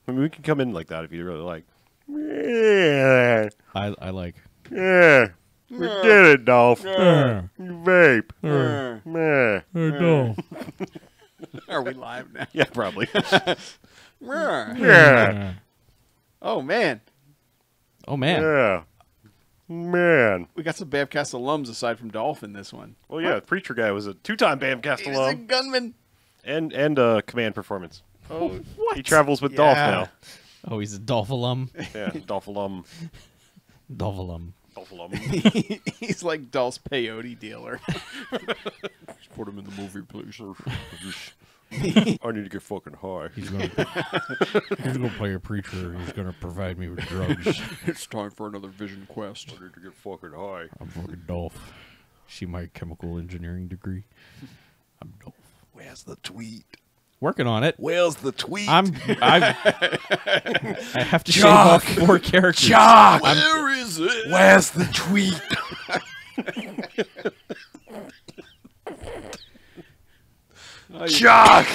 I mean, we can come in like that if you really like. Yeah. I like. Yeah. We did it, Dolph. Yeah. You vape. No. Are we live now? Yeah, probably. Yeah. Oh, man. Oh, man. Yeah. Man. We got some BMFcast alums aside from Dolph in this one. Well, yeah, the Preacher guy was a 2-time BMFcast He's a alum. gunman. And command performance. Oh, what? He travels with Dolph now. Oh, he's a Dolph alum. Yeah, Dolph alum. Dolph alum. Dolph alum. He's like Dolph's peyote dealer. Just put him in the movie, please, sir. I need to get fucking high. He's gonna play a preacher. He's gonna provide me with drugs. It's time for another vision quest. I need to get fucking high. I'm fucking Dolph. See my chemical engineering degree. I'm Dolph. Where's the tweet? Working on it. Where's the tweet? I have to shave off 4 characters. Jock! Where is it? Where's the tweet? Jock!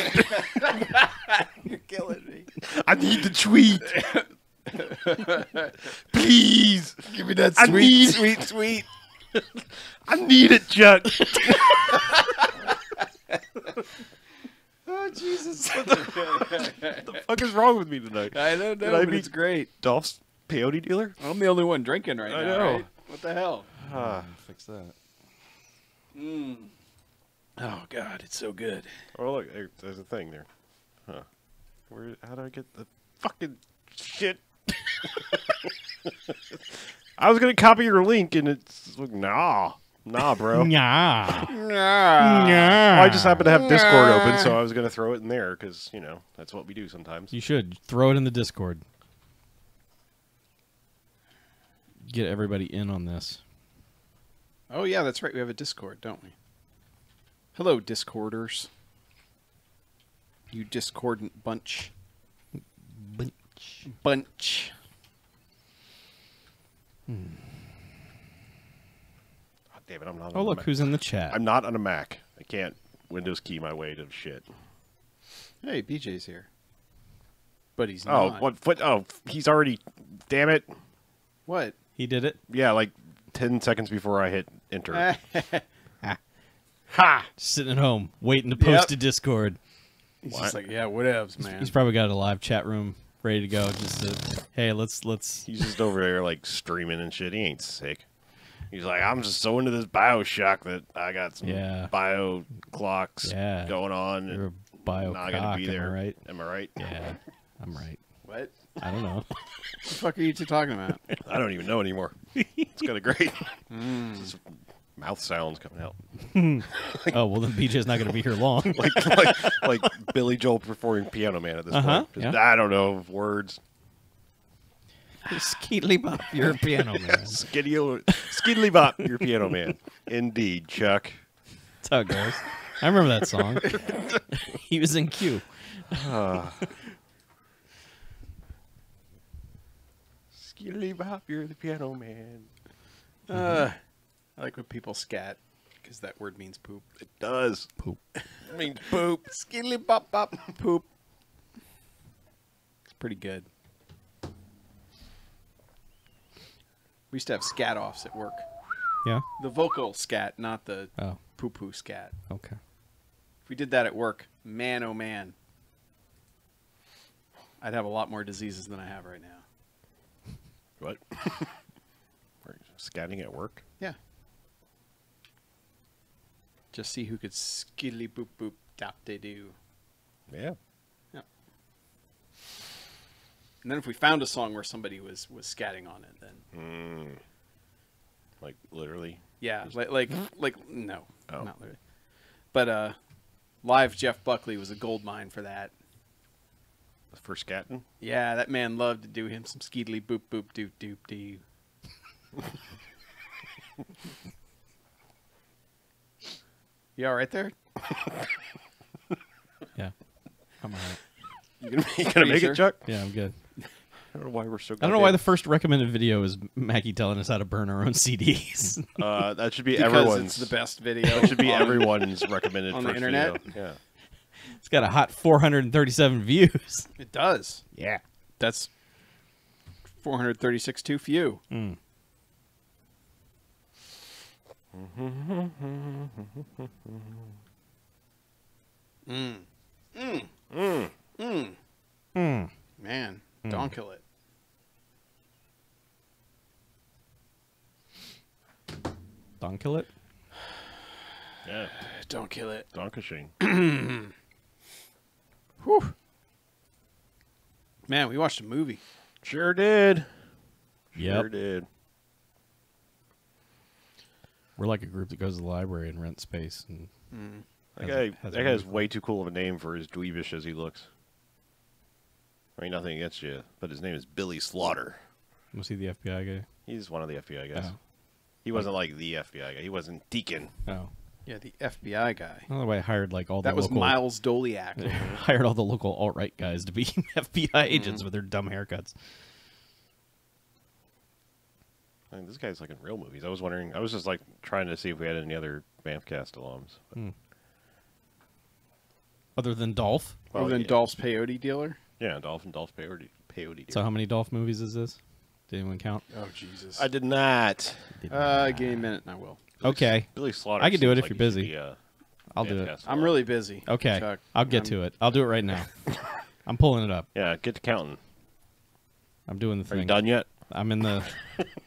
You're killing me. I need the tweet. Please. Give me that sweet sweet. I need it, Chuck. Oh, Jesus. What the fuck is wrong with me tonight? I don't know, Did I but be it's great. Dolph's peyote dealer? I'm the only one drinking right I now, know. right? What the hell? Fix that. Oh, God, it's so good. Oh, look, there's a thing there. Huh. How do I get the fucking shit? I was going to copy your link, and it's like, nah, bro. Yeah. Well, I just happened to have Discord open, so I was going to throw it in there, because, you know, that's what we do sometimes. You should throw it in the Discord. Get everybody in on this. Oh, yeah, that's right. We have a Discord, don't we? Hello, Discorders. You discordant bunch. Bunch. Oh, damn it, I'm not Oh, on look, a Mac. who's in the chat. I'm not on a Mac. I can't Windows key my way to shit. Hey, BJ's here. But he's Oh, not. what? Oh, he's already... Damn it. What? He did it. Yeah, like 10 seconds before I hit enter. Ha! Sitting at home, waiting to post to Discord. He's just like, yeah, whatevs, man. He's probably got a live chat room ready to go. Just to, hey, let's. He's just over there like streaming and shit. He ain't sick. He's like, I'm just so into this Bioshock that I got some bio clocks going on. You're a bio not gonna be there. Am I right? Am I right? Yeah, I'm right. What? I don't know. What the fuck are you two talking about? I don't even know anymore. It's kind of great. Just mouth sounds coming out. Oh, well, then BJ's not going to be here long. like Billy Joel performing Piano Man at this point. Just, yeah. I don't know words. Skeetly bop, you're a piano man. Skiddly bop, you're Piano Man. Indeed, Chuck. That's how it goes. I remember that song. He was in Q. Skiddly bop, you're the Piano Man. I like when people scat, because that word means poop. It does. Poop. It means poop. Skiddly bop bop poop. It's pretty good. We used to have scat offs at work. Yeah? The vocal scat, not the Oh, poo-poo scat. okay. If we did that at work, man, oh man, I'd have a lot more diseases than I have right now. What? We're scatting at work? Yeah. Just see who could skiddly boop boop dop de doo. Yeah. Yeah. And then if we found a song where somebody was scatting on it, then Like literally. yeah, like no, Oh. not literally. But live Jeff Buckley was a gold mine for that. For scatting? Yeah, that man loved to do him some skeedly boop boop doop doop doo. You all right there? Yeah. I'm all right. You gonna make sure? it, Chuck? Yeah, I'm good. I don't know why we're so. I don't know why the first recommended video is Mackie telling us how to burn our own CDs. That should be Because everyone's. it's the best video. That should be everyone's recommended on the first internet? video. Yeah. It's got a hot 437 views. It does. Yeah. That's 436 too few. Mm. Man, don't kill it. Don't kill it? Yeah. Don't kill it. Donkashing. Whew. Man, we watched a movie. Sure did. Yep. Sure did. We're like a group that goes to the library and rents space. And That guy has way too cool of a name for as dweebish as he looks. I mean, nothing against you, but his name is Billy Slaughter. Was he the FBI guy? He's one of the FBI guys. Oh. He wasn't like the FBI guy. He wasn't Deacon. Oh. Yeah, the FBI guy. Another way I hired like all the That was local, Miles Doliak. hired all the local alt-right guys to be FBI agents with their dumb haircuts. I mean, this guy's like in real movies. I was wondering. I was just like trying to see if we had any other BMFcast alums. But, Other than Dolph? Other than Dolph's peyote dealer? Yeah, Dolph peyote. So how many Dolph movies is this? Did anyone count? Oh, Jesus. I did not. Give me a minute and I will. Okay. Billy Slaughter. I can do it seems if like you're he busy. should be, I'll do it. BMFcast I'm alum. really busy. Okay. Chuck. I'll get to it. I'll do it right now. I'm pulling it up. Yeah, get to counting. I'm doing the Are you thing. done yet? I'm in the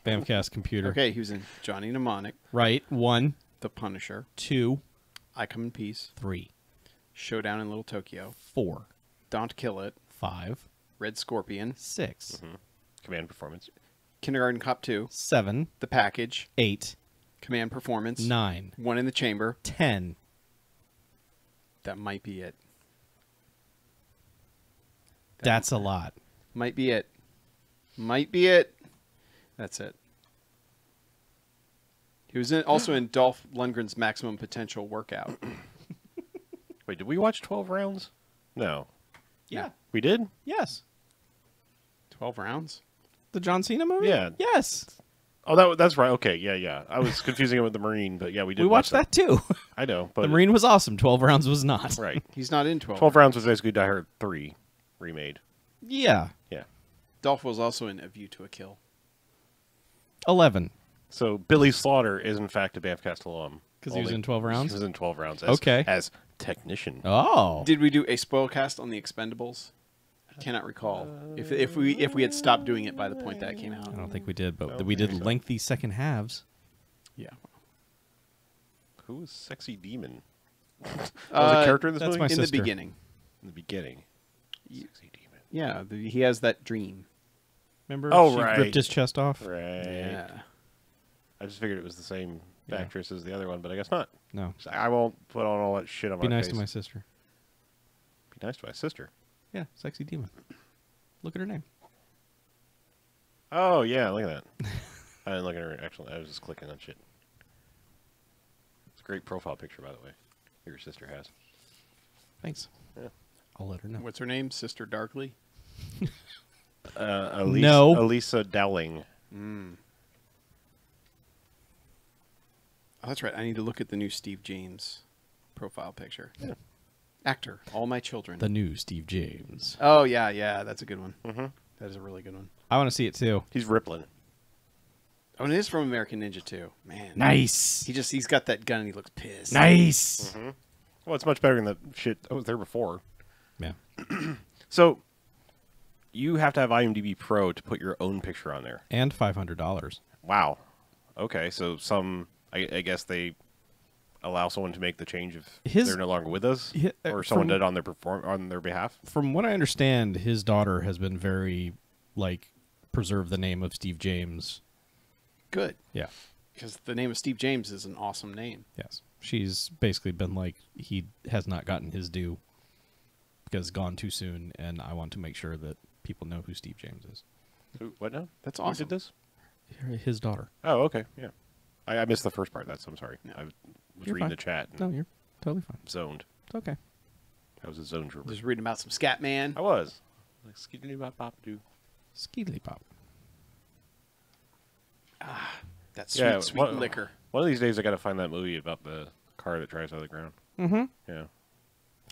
BMFcast computer. Okay, he was in Johnny Mnemonic, Right. 1, The Punisher, 2, I Come in Peace, 3, Showdown in Little Tokyo, 4, Don't Kill It, 5, Red Scorpion, 6, Command Performance. Kindergarten Cop 2, 7, The Package, 8, Command Performance, 9, One in the Chamber. 10. That might be it. That's a lot. Might be it. Might be it. That's it. He was also in Dolph Lundgren's Maximum Potential Workout. Wait, did we watch 12 rounds? No. Yeah. We did? Yes. 12 rounds? The John Cena movie? Yeah. Yes. Oh, that's right. Okay, yeah. I was confusing it with the Marine, but yeah, we did. We watched that too. I know, but The Marine was awesome. 12 rounds was not. right. He's not in 12. 12 rounds was basically Die Hard 3 remade. Yeah. Yeah. Dolph was also in A View to a Kill. 11. So Billy Slaughter is in fact a BMFcast alum. Because he was Only- in 12 rounds? He was in 12 rounds. Okay. As technician. Oh. Did we do a spoilcast on the Expendables? I cannot recall. If we had stopped doing it by the point that came out. I don't think we did, but don't we did think so. lengthy second halves. Yeah. Who was Sexy Demon? Was a character in this that's movie? my In the sister. beginning. In the beginning. Sexy Demon. Yeah, he has that dream. Remember? Oh, she right. ripped his chest off? Right. Yeah. I just figured it was the same Yeah. actress as the other one, but I guess not. No. So I won't put on all that shit on Be my nice face. to my sister. Be nice to my sister. Yeah, Sexy Demon. Look at her name. Oh, yeah, look at that. I didn't look at her, actually. I was just clicking on shit. It's a great profile picture, by the way. Your sister has. Thanks. Yeah. I'll let her know. What's her name? Sister Darkly? Elisa Dowling. Oh, that's right. I need to look at the new Steve James profile picture. Yeah. Actor. All My Children. The new Steve James. Oh, yeah. That's a good one. Mm-hmm. That is a really good one. I want to see it too. He's Riplin. Oh, and it is from American Ninja too. Man. Nice. He's got that gun and he looks pissed. Nice. Well, it's much better than the shit that was there before. Yeah. So, you have to have IMDb Pro to put your own picture on there. And $500. Wow. Okay, so I guess they allow someone to make the change if they're no longer with us, or someone did on their behalf. From what I understand, his daughter has been very preserve the name of Steve James. Good. Yeah. Because the name of Steve James is an awesome name. Yes. She's basically been he has not gotten his due because gone too soon, and I want to make sure that people know who Steve James is. What now? That's Who awesome. did this? His daughter. Oh, okay, yeah. I missed the first part. I'm sorry. No. I was You're reading fine. the chat and No, you're totally fine. zoned. It's okay. I was a zone trooper. Just reading about some scat man. I was. Like, skiddly bop bop doo. Skeedly pop. That sweet, Yeah, sweet what- liquor. One of these days, I got to find that movie about the car that drives out of the ground. Mm-hmm. Yeah.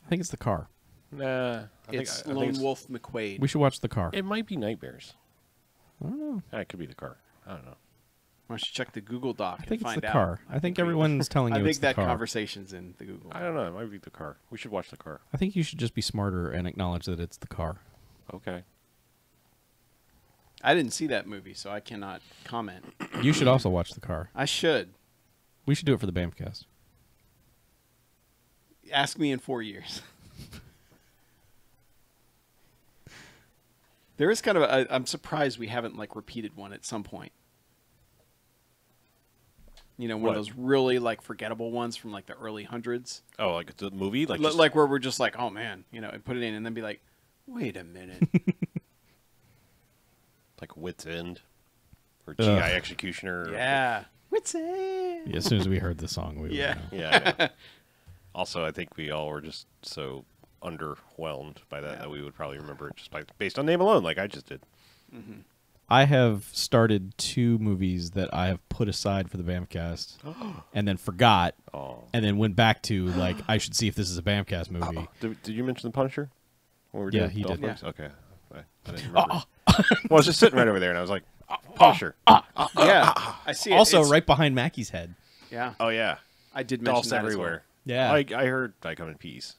I think it's the car. Nah. It's Lone Wolf McQuade. We should watch The Car. It might be Nightmares. I don't know. It could be The Car. I don't know. Why don't you check the Google Doc I think and find it's The out? Car. I think everyone's telling you I it's think The that Car. conversation's in the Google Doc. I don't know. It might be The Car. We should watch The Car. I think you should just be smarter and acknowledge that it's The Car. Okay. I didn't see that movie, so I cannot comment. You should also watch The Car. I should. We should do it for the BMFcast. Ask me in 4 years. There is kind of I'm surprised we haven't like repeated one at some point. You know, one of those really like forgettable ones from like the early hundreds. Oh, like the movie? Like where we're just like, oh man, you know, and put it in and then be like, wait a minute. Like Wit's End or GI Executioner. Yeah. Wit's End. Yeah, as soon as we heard the song, we Yeah. were, Yeah. I know. Also, I think we all were just so underwhelmed by that that we would probably remember it just based on name alone, like I just did. Mm-hmm. I have started 2 movies that I have put aside for the BMFcast and then forgot and then went back to, like, I should see if this is a BMFcast movie. Did you mention The Punisher? When we were Yeah, doing he did. Dolph Lundgren? Okay. I didn't remember. Well, I was just sitting right over there, and I was like, Punisher. Yeah. I see it. Also, It's- right behind Mackey's head. Yeah. Oh, yeah. I did mention Dolphs that everywhere. as well. Yeah. I heard I come in peace.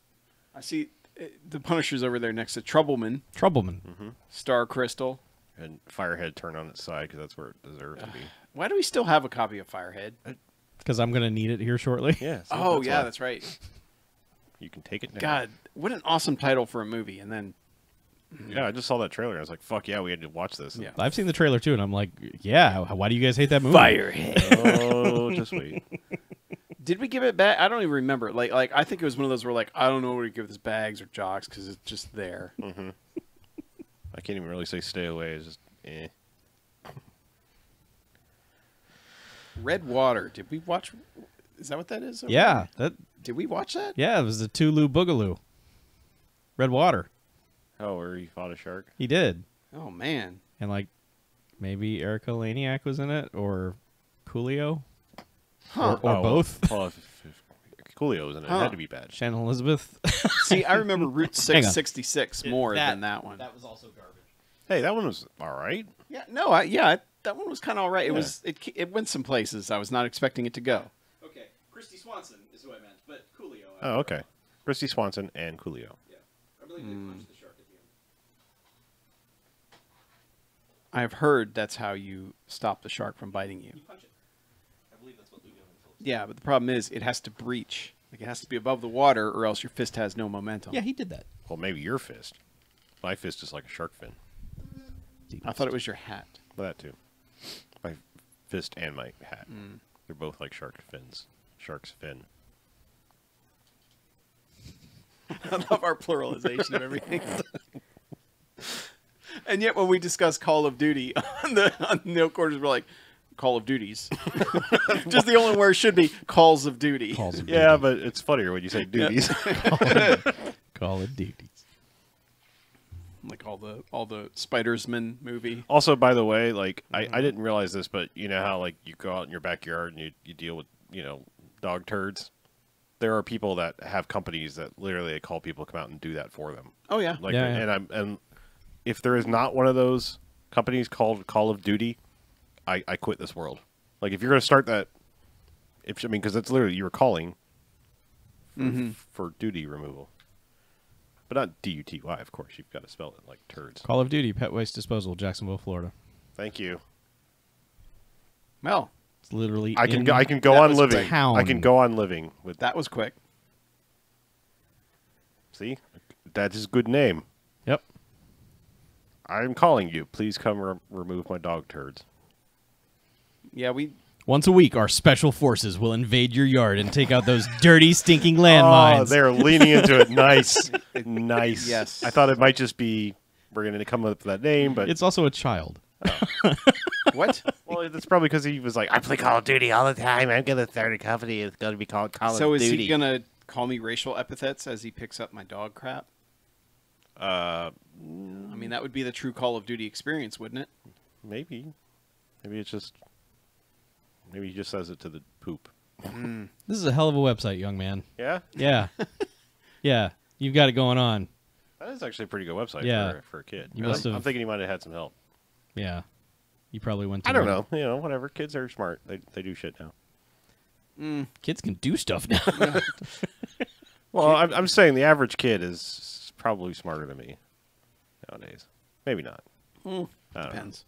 I see the Punisher's over there next to Troubleman, Troubleman. Star Crystal. And Firehead turned on its side because that's where it deserves to be. Why do we still have a copy of Firehead? Because I'm going to need it here shortly. Yeah. Oh, yeah, that's right. You can take it now. God, what an awesome title for a movie. And then, Yeah, I just saw that trailer. I was like, fuck yeah, we had to watch this. Yeah. I've seen the trailer, too, and I'm like, yeah, why do you guys hate that movie? Oh, just wait. did we give it back? I don't even remember. Like I think it was one of those where like, I don't know what to give this bags or jocks because it's just there. I can't even really say stay away. It's just, eh. Red Water. Did we watch? Is that what that is? Yeah. Did we watch that? Yeah, it was the Tulu Boogaloo. Red Water. Oh, where he fought a shark? He did. Oh, man. And, like, maybe Erica Laniak was in it, or Coolio. Huh. Or both. Well, if Coolio was in it, it had to be bad. Shannon Elizabeth. See, I remember Route Hang on. 666 more than that one. That was also garbage. Hey, that one was all right. Yeah, no, that one was kind of all right. It went some places I was not expecting it to go. Okay, Christy Swanson is who I meant, but Coolio. Oh, okay. Christy Swanson and Coolio. Yeah, I believe they punched the shark at the end. I've heard that's how you stop the shark from biting you. You punch it. I believe that's what Luke Evans told us. Yeah, but the problem is it has to breach. Like it has to be above the water, or else your fist has no momentum. Yeah, he did that. Well, maybe your fist. My fist is like a shark fin. I thought it was your hat. Well, that too. My fist and my hat. They're both like shark fins. Shark's fin. I love our pluralization of everything. And yet, when we discuss Call of Duty on the No Quarters, we're like, Call of Duties. Just the only word should be Calls of Duty. Calls of Yeah, Duty. but it's funnier when you say duties. Call of Duty. Like all the Spidersman movie. Also, by the way, like I didn't realize this, but you know how like you go out in your backyard and you deal with, you know, dog turds? There are people that have companies that literally they call people to come out and do that for them. Oh yeah. Like, Yeah. and if there is not one of those companies called Call of Duty, I quit this world. Like if you're going to start that, because that's literally you were calling for duty removal, but not DUTY. Of course, you've got to spell it like turds. Call of Duty, Pet Waste Disposal, Jacksonville, Florida. Thank you. Well, It's literally I can in go that on was living. town. I can go on living with that was quick. See, that is a good name. Yep. I'm calling you. Please come remove my dog turds. Yeah, we. Once a week, our special forces will invade your yard and take out those dirty, stinking Oh, landmines. they're leaning into it. Nice, nice. Yes. I thought it might just be we're going to come up with that name, but It's also a child. What? well, it's probably because he was like, I play Call of Duty all the time. I'm going to start a company. It's going to be called Call So of is Duty. he gonna call me racial epithets as he picks up my dog crap? I mean, that would be the true Call of Duty experience, wouldn't it? Maybe it's just maybe he just says it to the poop. This is a hell of a website, young man. Yeah. Yeah. Yeah. You've got it going on. That is actually a pretty good website for a kid. You must have- I'm thinking he might have had some help. Yeah. You probably went to I don't know. You know, whatever. Kids are smart. They do shit now. Kids can do stuff now. Well, I'm saying the average kid is probably smarter than me nowadays. Maybe not. I don't know. Depends.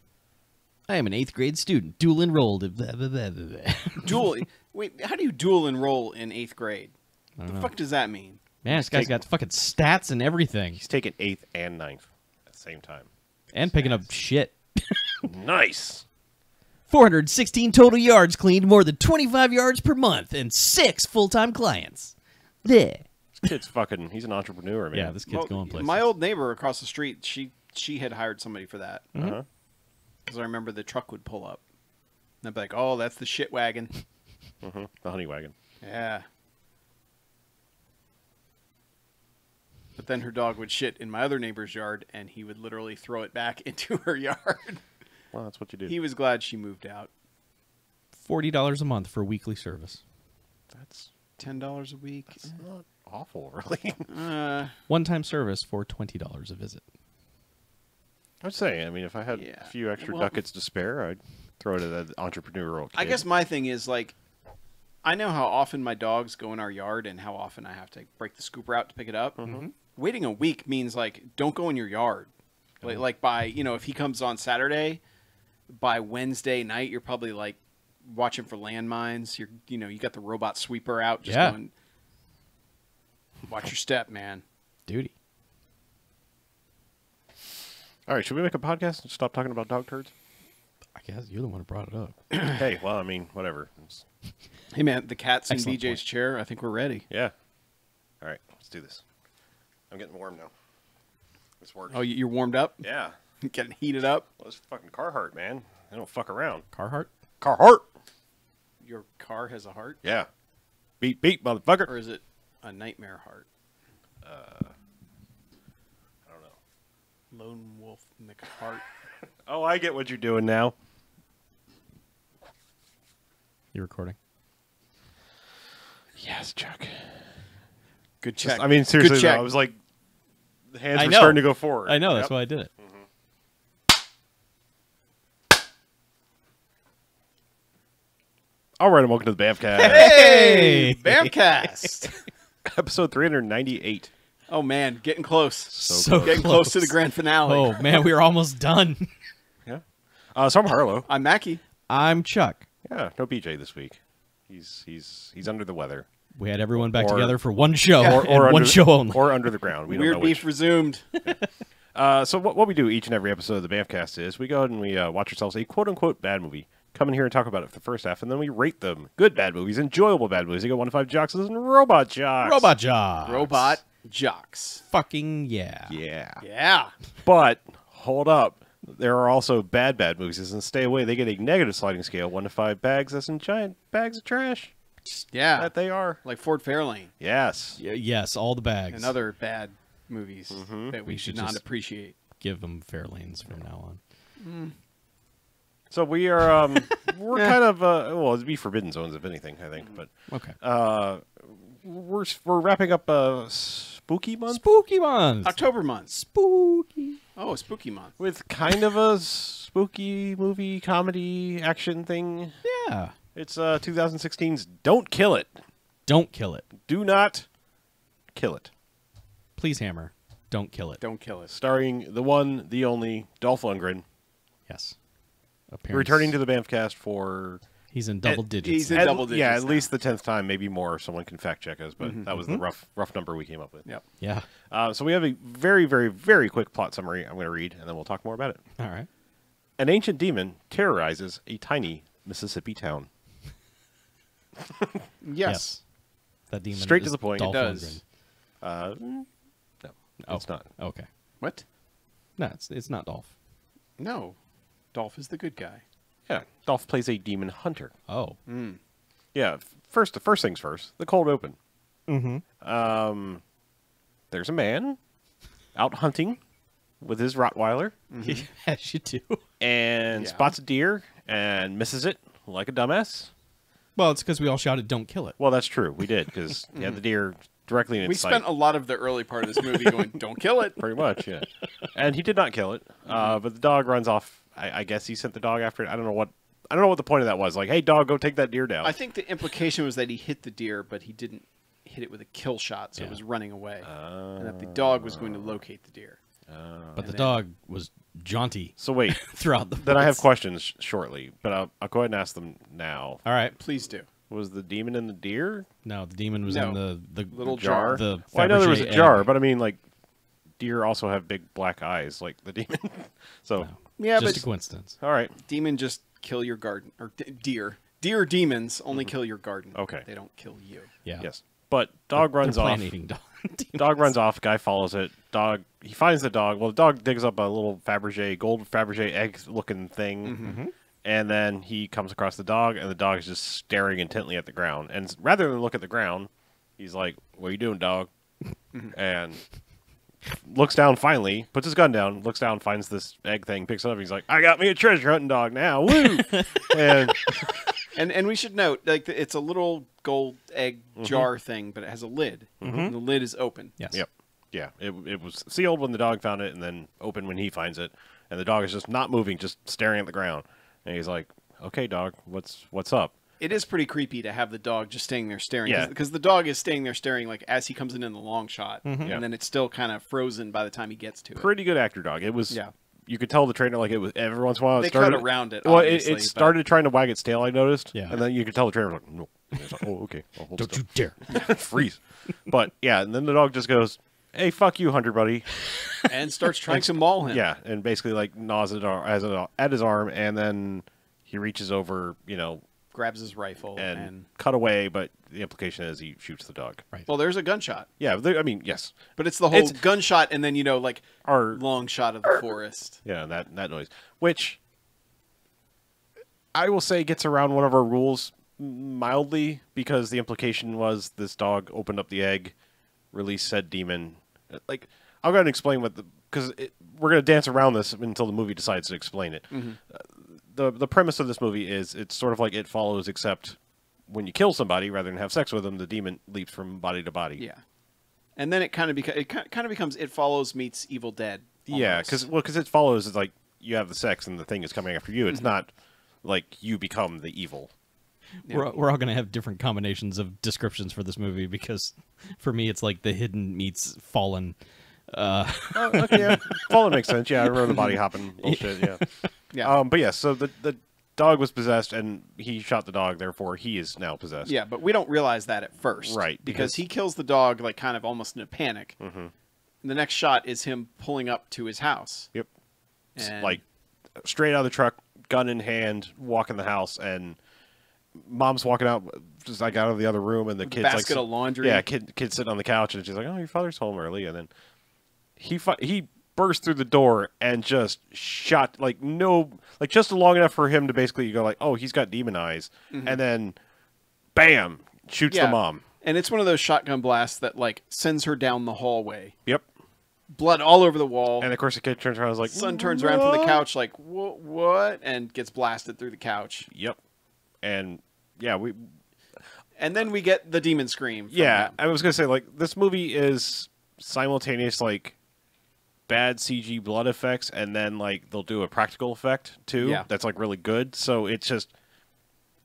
I am an 8th grade student, dual enrolled. Blah, blah, blah, blah, blah. Dual. Wait, how do you dual enroll in 8th grade? I don't The know. fuck does that mean? Man, this guy's got fucking stats and everything. He's taking 8th and 9th at the same time. And picking up shit. Nice. 416 total yards cleaned, more than 25 yards per month, and 6 full-time clients. There. This kid's fucking. He's an entrepreneur, man. Yeah, this kid's going places. My old neighbor across the street, she had hired somebody for that. Uh-huh. Because I remember the truck would pull up. And I'd be like, oh, that's the shit wagon. The honey wagon. Yeah. But then her dog would shit in my other neighbor's yard, and he would literally throw it back into her yard. Well, that's what you do. He was glad she moved out. $40 a month for weekly service. That's $10 a week. not awful, really. One-time service for $20 a visit. I'd say. I mean, if I had Yeah. a few extra Well- ducats to spare, I'd throw it at that entrepreneurial kid. I guess my thing is, like, I know how often my dogs go in our yard and how often I have to break the scooper out to pick it up. Waiting a week means, like, don't go in your yard. Like by, if he comes on Saturday, by Wednesday night, you're probably, like, watching for landmines. You got the robot sweeper out. Just going, watch your step, man. Duty. All right, should we make a podcast and stop talking about dog turds? I guess you're the one who brought it up. Hey, well, I mean, whatever. Hey, man, the cat's in Excellent BJ's point. chair. I think we're ready. Yeah. All right, let's do this. I'm getting warm now. This works. Oh, you're warmed up? Yeah. Getting heated up? Well, it's fucking Carhartt, man. They don't fuck around. Carhartt? Carhartt. Your car has a heart? Yeah. Beat, beat, motherfucker. Or is it a nightmare heart? I don't know. Lone Wolf McHeart. Oh, I get what you're doing now. You recording? Yes, Chuck. Good check. I mean, seriously, Good check. though, I was like, the hands I were know. starting to go forward. I know, that's Yep. why I did it. All right, and welcome to the BMFcast. Hey! BMFcast! Episode 398. Oh, man, getting close. So Getting close to the grand finale. Oh, man, we were almost done. Yeah. So I'm Harlow. I'm Mackie. I'm Chuck. Yeah, no BJ this week. He's under the weather. We had everyone back Or- together for one show, and under one the- show only. Or under the ground. We Weird don't know beef which. resumed. So what we do each and every episode of the BMFcast is we go ahead and we watch ourselves a quote-unquote bad movie. Come in here and talk about it for the first half, and then we rate them. Good bad movies, enjoyable bad movies. They go 1 to 5 jocks and robot jocks. Robot job. Robot jocks. Fucking yeah. Yeah. Yeah. But, hold up. There are also bad movies, and stay away. They get a negative sliding scale, 1 to 5 bags. That's in giant bags of trash. Yeah. That they are. Like Ford Fairlane Yes. Yes, all the bags. and other bad movies that we We should should not just- appreciate. Give them fair lanes from now on. So we are, we're kind of, well, it'd be forbidden zones, if anything, I think. But Okay. we're wrapping up Spooky Month Spooky month. October month. Spooky. Oh, spooky month. with kind of a spooky movie, comedy, action thing. Yeah. It's 2016's Don't Kill It. Don't kill it. Do not kill it. Please, Hammer. Don't kill it. Don't kill us. Starring the one, the only, Dolph Lundgren. Yes. Appearance. Returning to the BMFcast for... He's in double digits. he's in now. double digits Yeah, at now. least the 10th time, maybe more. Someone can fact check us, but that was the rough number we came up with. Yep. Yeah. So we have a very, very, very quick plot summary I'm going to read, and then we'll talk more about it. All right. An ancient demon terrorizes a tiny Mississippi town. Yes. That demon Straight to is the point. Dolph It does. Lundgren. No, Oh. it's not. Okay. What? No, it's not Dolph. No. Dolph is the good guy. Yeah, Dolph plays a demon hunter. Oh. Yeah, first things first. The cold open. Mm-hmm. There's a man out hunting with his Rottweiler As you do. and Yeah. spots a deer and misses it like a dumbass. Well, it's because we all shouted, "Don't kill it." Well, that's true. We did because the deer directly in its We sight. spent a lot of the early part of this movie going, "Don't kill it." Pretty much, yeah. And he did not kill it. But the dog runs off. I guess he sent the dog after it. I don't know what the point of that was. Like, hey, dog, go take that deer down. I think the implication was that he hit the deer, but he didn't hit it with a kill shot, so it was running away, and that the dog was going to locate the deer. But the dog was jaunty So wait, throughout the. then I have woods. questions shortly, but I'll go ahead and ask them now. All right. Please do. Was the demon in the deer No, the demon was No. in the Little jar? jar. The Well, I know there was a Fabergé jar, egg. but I mean, like, deer also have big black eyes, like the demon. So, Yeah, just but a coincidence. all right. demon just kill your garden, or deer. Deer demons only kill your garden. Okay. They don't kill you. Yeah. Yes. But dog runs They're off. plant-eating dog. Dog runs off. Guy follows it. Dog. He finds the dog. Well, the dog digs up a little gold Fabergé egg-looking thing, and then he comes across the dog, and the dog is just staring intently at the ground. And rather than look at the ground, he's like, "What are you doing, dog?" And looks down. Finally, puts his gun down. Looks down, finds this egg thing, picks it up. He's like, "I got me a treasure hunting dog now!" Woo! And we should note, like, it's a little gold egg jar thing, but it has a lid. And the lid is open. Yes. Yep. Yeah. It was sealed when the dog found it, and then open when he finds it. And the dog is just not moving, just staring at the ground. And he's like, "Okay, dog, what's up?" It is pretty creepy to have the dog just staying there staring. Yeah. Because the dog is staying there staring, like, as he comes in the long shot. Yeah. And then it's still kind of frozen by the time he gets to it. Pretty good actor dog. It was. Yeah. You could tell the trainer, like, it was every once in a while. They It started cut around it, Well, obviously, it but- started trying to wag its tail. I noticed. Yeah. And then you could tell the trainer was like, "No." And he's like, "Oh, okay. I'll hold Don't still." you dare. Freeze. But yeah, and then the dog just goes, "Hey, fuck you, hunter buddy." And starts trying to maul him. Yeah, and basically like gnaws it at his arm, and then he reaches over, Grabs his rifle. and And cut away. But the implication is he shoots the dog. Right. well, there's a gunshot. Yeah, I mean, yes. But it's the whole It's- gunshot and then, like, Or long shot of the forest. yeah, that noise, which I will say gets around one of our rules mildly, because the implication was this dog opened up the egg, released said demon. Like, I'll go ahead and explain because we're going to dance around this until the movie decides to explain it. The premise of this movie is it's sort of like It Follows, except when you kill somebody, rather than have sex with them, the demon leaps from body to body. Yeah. And then it kind of becomes It Follows meets Evil Dead. Yeah, almost. because It Follows is like you have the sex and the thing is coming after you. It's not like you become the evil. We're all going to have different combinations of descriptions for this movie because for me it's like the hidden meets fallen. Okay, yeah. Fallen makes sense. Yeah, I remember the body hopping bullshit. Yeah. Yeah. But yes, so the dog was possessed, and he shot the dog. Therefore, he is now possessed. Yeah, but we don't realize that at first. Right, Because because- he kills the dog, like, kind of almost in a panic. Mm-hmm. The next shot is him pulling up to his house. Yep. It's And- like straight out of the truck, gun in hand, walking the house, and mom's walking out, just like out of the other room, and the With a kid's basket like, of laundry. Yeah, kid sitting on the couch, and she's like, "Oh, your father's home early," and then he burst through the door and just shot just long enough for him to basically go like, "Oh, he's got demon eyes," and then bam, shoots the mom. And it's one of those shotgun blasts that, like, sends her down the hallway. Yep. Blood all over the wall. And of course, the kid turns around and is like, Son turns around from the couch like, what? And gets blasted through the couch. Yep. And yeah, And then we get the demon scream. From yeah, him. I was gonna say, like, this movie is simultaneous, like, bad CG blood effects, and then like they'll do a practical effect too. Yeah. That's like really good. So it's just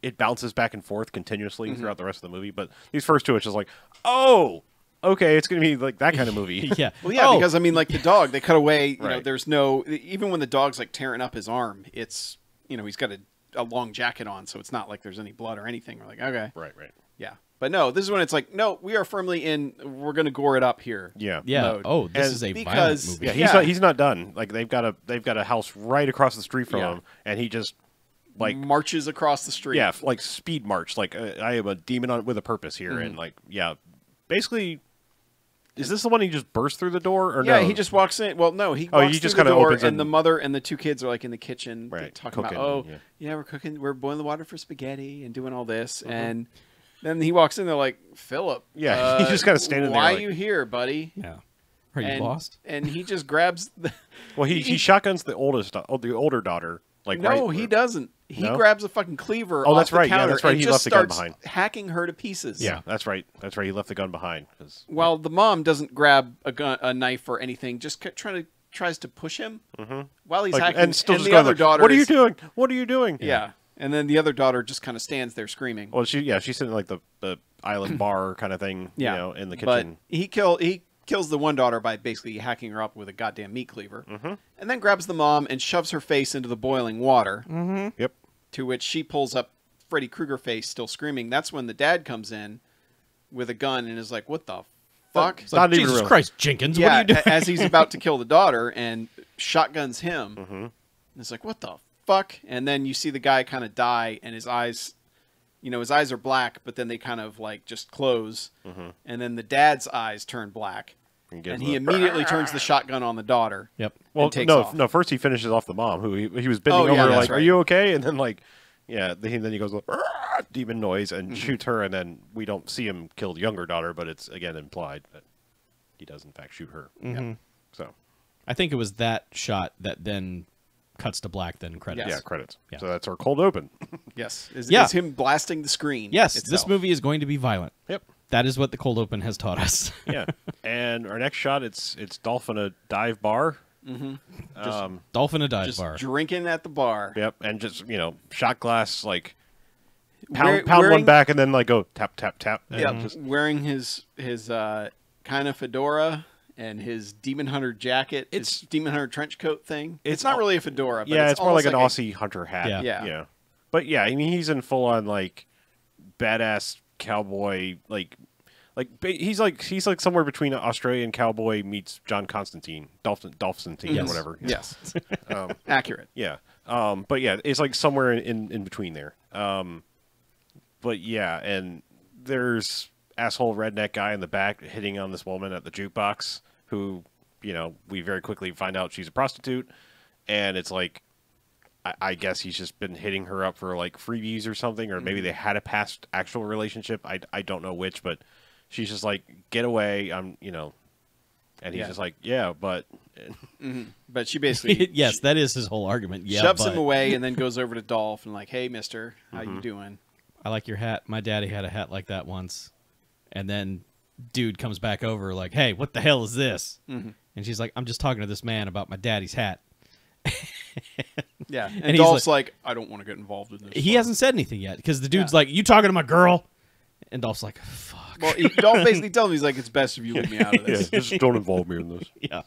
it bounces back and forth continuously throughout the rest of the movie. But these first two, it's just like, oh, okay, it's gonna be like that kind of movie. Yeah. Well, yeah, because I mean, like the dog, they cut away. You know, Right. there's no even when the dog's like tearing up his arm, it's he's got a long jacket on, so it's not like there's any blood or anything. We're like, okay, Right. yeah, but no, this is when it's like, no, we are firmly in. We're gonna gore it up here. Yeah. Yeah. Mode. Oh, this And is a because- violent movie. Yeah, Yeah. he's not done. Like they've got a house right across the street from Yeah. him, and he just like Marches across the street. yeah, like speed march. Like I am a demon with a purpose here, and like yeah, basically, is this the one he just burst through the door or Yeah, no? he just walks in. Well, no, he Oh, walks he just through the kinda door, opens and the and- mother and the two kids are like in the kitchen, Right, talking about, cooking, oh, yeah. we're boiling the water for spaghetti and doing all this, and then he walks in, they're like, Philip, Yeah, he's just kinda standing there Why like- are you here, buddy? Yeah. Are you and, lost? And he just grabs the. Well, he shotguns the older daughter, Like no, he doesn't. He No? grabs a fucking cleaver. Oh, off that's the right. Yeah, counter that's right. and He just left the gun starts behind. hacking her to pieces. Yeah, that's right. That's right. He left the gun behind. 'Cause- While the mom doesn't grab a knife or anything, just tries to push him while he's like, hacking. and still and just the going other like, daughter. "What are you is- doing? What are you doing?" Yeah. And then the other daughter just kind of stands there screaming. Well, she's sitting in like the island bar kind of thing. Yeah. You know, in the But kitchen. he kills the one daughter by basically hacking her up with a goddamn meat cleaver, and then grabs the mom and shoves her face into the boiling water. Yep. To which she pulls up Freddy Krueger face, still screaming. That's when the dad comes in with a gun and is like, "What the fuck?" It's like, Not even Jesus real. Christ, Jenkins, Yeah, what are you doing? as he's about to kill the daughter and shotguns him. And it's like, what the fuck? And then you see the guy kind of die, and his eyes, his eyes are black, but then they kind of like just close. And then the dad's eyes turn black, and he immediately turns the shotgun on the daughter. Yep. Well, and takes no, off. no. First, he finishes off the mom, who he was bending Oh, yeah, over, that's like, "Are right. you okay?" And then like, yeah, then he goes like, "Argh!" Demon noise and shoots her, and then we don't see him kill the younger daughter, but it's again implied that he does in fact shoot her. So I think it was that shot that then cuts to black, then credits. yeah, credits. Yeah. So that's our cold open. Yes, is him blasting the screen. Yes, itself. this movie is going to be violent. Yep. That is what the cold open has taught us. Yeah. And our next shot, it's Dolph in a dive bar. Dolph in a dive just bar. drinking at the bar. Yep. And just shot glass like Wear- pound wearing- one back and then like go tap tap tap. And Yeah, just wearing his kind of fedora and his Demon Hunter jacket. His Demon Hunter trench coat thing. It's not really a fedora. But yeah, it's more like an almost Aussie hunter hat. Yeah. Yeah. But yeah, I mean, he's in full on like badass cowboy, like he's like somewhere between an Australian cowboy meets John Constantine, Dolph-Constantine or Yes. whatever. Yes, accurate. Yeah. But yeah, it's like somewhere in between there. But yeah, and there's asshole redneck guy in the back hitting on this woman at the jukebox who, we very quickly find out she's a prostitute, and it's like, I guess he's just been hitting her up for like freebies or something, or maybe they had a past actual relationship. I don't know which, but she's just like, get away. And he's just like, yeah, but But she basically yes, that is his whole argument. Yeah, shoves but him away and then goes over to Dolph and like, "Hey, Mister, how you doing?" I like your hat. My daddy had a hat like that once. And then dude comes back over like, hey, what the hell is this? And she's like, I'm just talking to this man about my daddy's hat. Yeah, And and he's Dolph's like, "I don't want to get involved in this." He hasn't said anything yet because the dude's Yeah. like, you talking to my girl? And Dolph's like, fuck. Well, Dolph basically tells him, he's like, "It's best if you leave me out of yeah, this." just don't involve me in this. Yeah.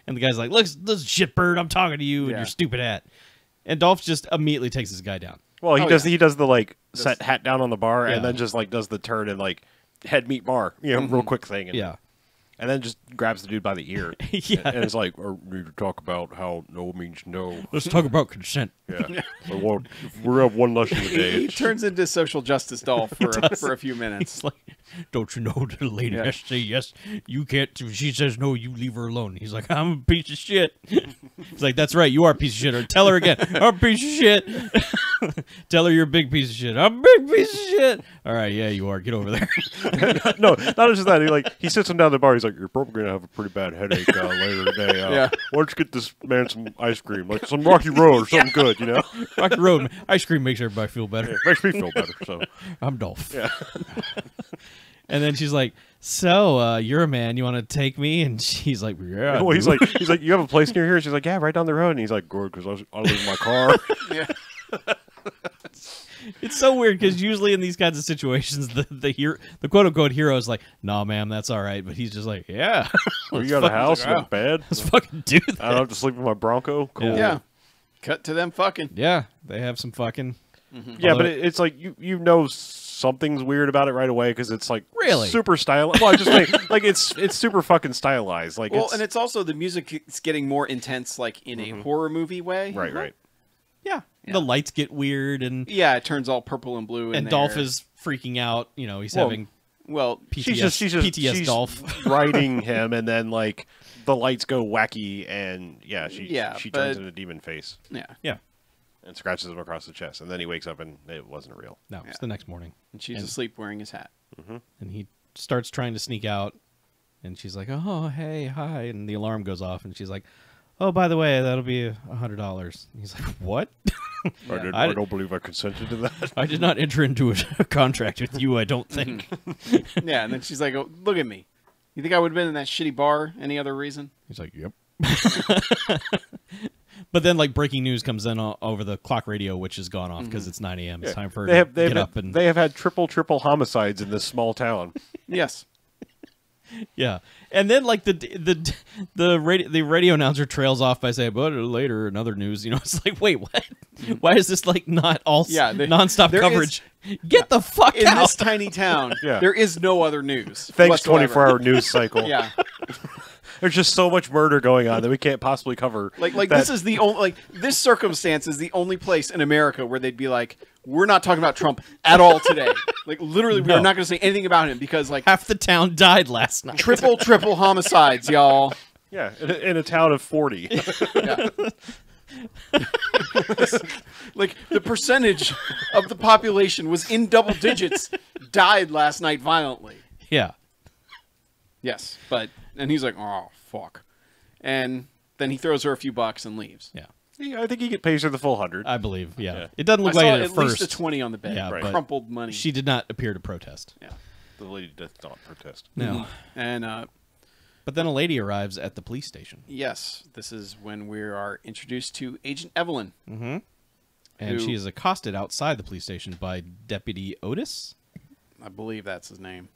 And the guy's like, look, this shitbird, I'm talking to you and Yeah. your stupid hat. And Dolph just immediately takes this guy down. Well, he Oh, does. yeah. He does the like set hat down on the bar, Yeah. and then just like does the turn and like head meet bar, real quick thing. And, Yeah. and then just grabs the dude by the ear. Yeah. And it's like, "I need to talk about how no means no." Let's talk about consent. Yeah. We have one lesson a day. He turns into social justice Dolph for a few minutes. It's like, don't you know the lady Yeah. has to say yes? You can't. She says no, you leave her alone. He's like, I'm a piece of shit. He's like, that's right, you are a piece of shit. Or tell her again, I'm a piece of shit. Tell her you're a big piece of shit. I'm a big piece of shit. All right, yeah, you are. Get over there. No, not just that. He sits him down at the bar. He's like, "You're probably gonna have a pretty bad headache later today. Yeah. Why don't you get this man some ice cream, like some Rocky Road or something good, Rocky Road, man. Ice cream makes everybody feel better. It makes me feel better." So I'm Dolph. yeah, And then she's like, so, you're a man. You want to take me? And she's like, yeah. well, he's dude. like, "You have a place near here?" She's like, "Yeah, right down the road." And he's like, "Good, because I live in my car." Yeah. It's so weird because usually in these kinds of situations, the quote unquote hero is like, "Nah, ma'am, that's all right." But he's just like, "Yeah, You let's got a fucking- house and a bed. Let's fucking do that." I don't have to sleep in my Bronco. Cool. Yeah. Cut to them fucking. Yeah, they have some fucking. Yeah, Although- but it's like you know something's weird about it right away because it's like Really? super stylized. Well, I just think like it's super fucking stylized. Like Well, and it's also the music is getting more intense, like in a horror movie way. right. Yeah, the lights get weird and Yeah, it turns all purple and blue. and in Dolph there. is freaking out. You know, he's Well, having well. PTS. She's PTS Dolph. riding him, and then like the lights go wacky, and she turns but- into demon face Yeah, Yeah, and scratches him across the chest, and then he wakes up and it wasn't real. no, it's the next morning, and she's And- asleep wearing his hat. and he starts trying to sneak out, and she's like, "Oh, hey, hi," and the alarm goes off, and she's like, oh, by the way, that'll be $100. He's like, what? I don't believe I consented to that. I did not enter into a contract with you, I don't think. Yeah, and then she's like, oh, look at me. You think I would have been in that shitty bar any other reason? He's like, yep. But then, like, breaking news comes in over the clock radio, which has gone off because it's 9 a.m. It's time for her to get up. And they have had triple homicides in this small town. Yes. yeah, and then like the radio announcer trails off by saying, "But later, another news." You know, it's like, wait, what? Why is this like not all nonstop coverage? Get the fuck in out! this tiny town. There is no other news. Thanks, 24-hour news cycle. Yeah. There's just so much murder going on that we can't possibly cover. Like this is the only this circumstance is the only place in America where they'd be like, we're not talking about Trump at all today. Like literally, we're not going to say anything about him because like half the town died last night. Triple homicides, y'all. Yeah, in a town of 40. Yeah. Like the percentage of the population was in double digits died last night violently. Yeah. Yes, and he's like, oh fuck, and then he throws her a few bucks and leaves. Yeah. Yeah, I think he pays her the full 100. I believe. Yeah. It doesn't look I like saw it at first. least a 20 on the bed. Yeah, Right. but Crumpled money. She did not appear to protest. Yeah. The lady does not protest. No. And but then a lady arrives at the police station. yes, this is when we are introduced to Agent Evelyn. Mm-hmm. And she is accosted outside the police station by Deputy Otis. I believe that's his name.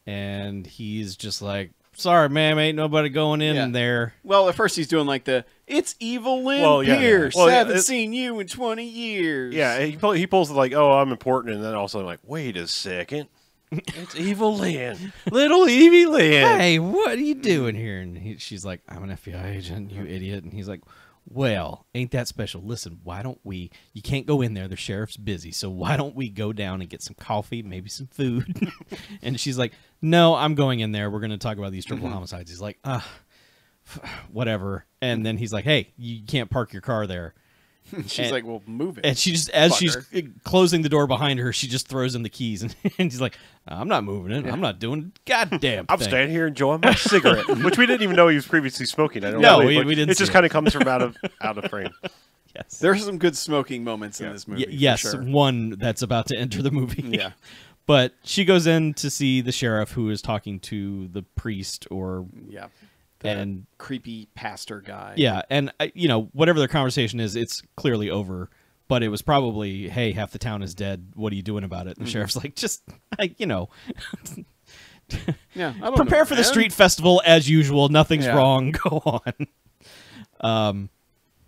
And he's just like, sorry, ma'am, ain't nobody going in there. Well, at first he's doing like it's Evelyn Pierce. Well, haven't seen you in 20 years. Yeah, he pulls the like, oh, I'm important, and then also like, wait a second. It's Evil Lynn. Little Evie Lynn. Hey, what are you doing here? And she's like, I'm an FBI agent, you idiot. And he's like, well, ain't that special. Listen, why don't you can't go in there. The sheriff's busy. So why don't we go down and get some coffee, maybe some food? And she's like, no, I'm going in there. We're going to talk about these triple homicides. He's like, whatever. And then he's like, hey, you can't park your car there. She's like, well, move it. And she just, as she's closing the door behind her, she just throws him the keys. And he's like, I'm not moving it. I'm not doing a goddamn I'm thing. standing here enjoying my cigarette, which we didn't even know he was previously smoking. I don't No, know. we didn't It just kind of comes from out of frame. Yes. There are some good smoking moments in this movie. Yes, for sure. one that's about to enter the movie. Yeah. But she goes in to see the sheriff who is talking to the priest or... Yeah. And creepy pastor guy. Yeah, and whatever their conversation is, it's clearly over. But it was probably, hey, half the town is dead. What are you doing about it? And the sheriff's like, just, Yeah, I don't prepare know, for the man. street festival as usual. Nothing's wrong. Go on.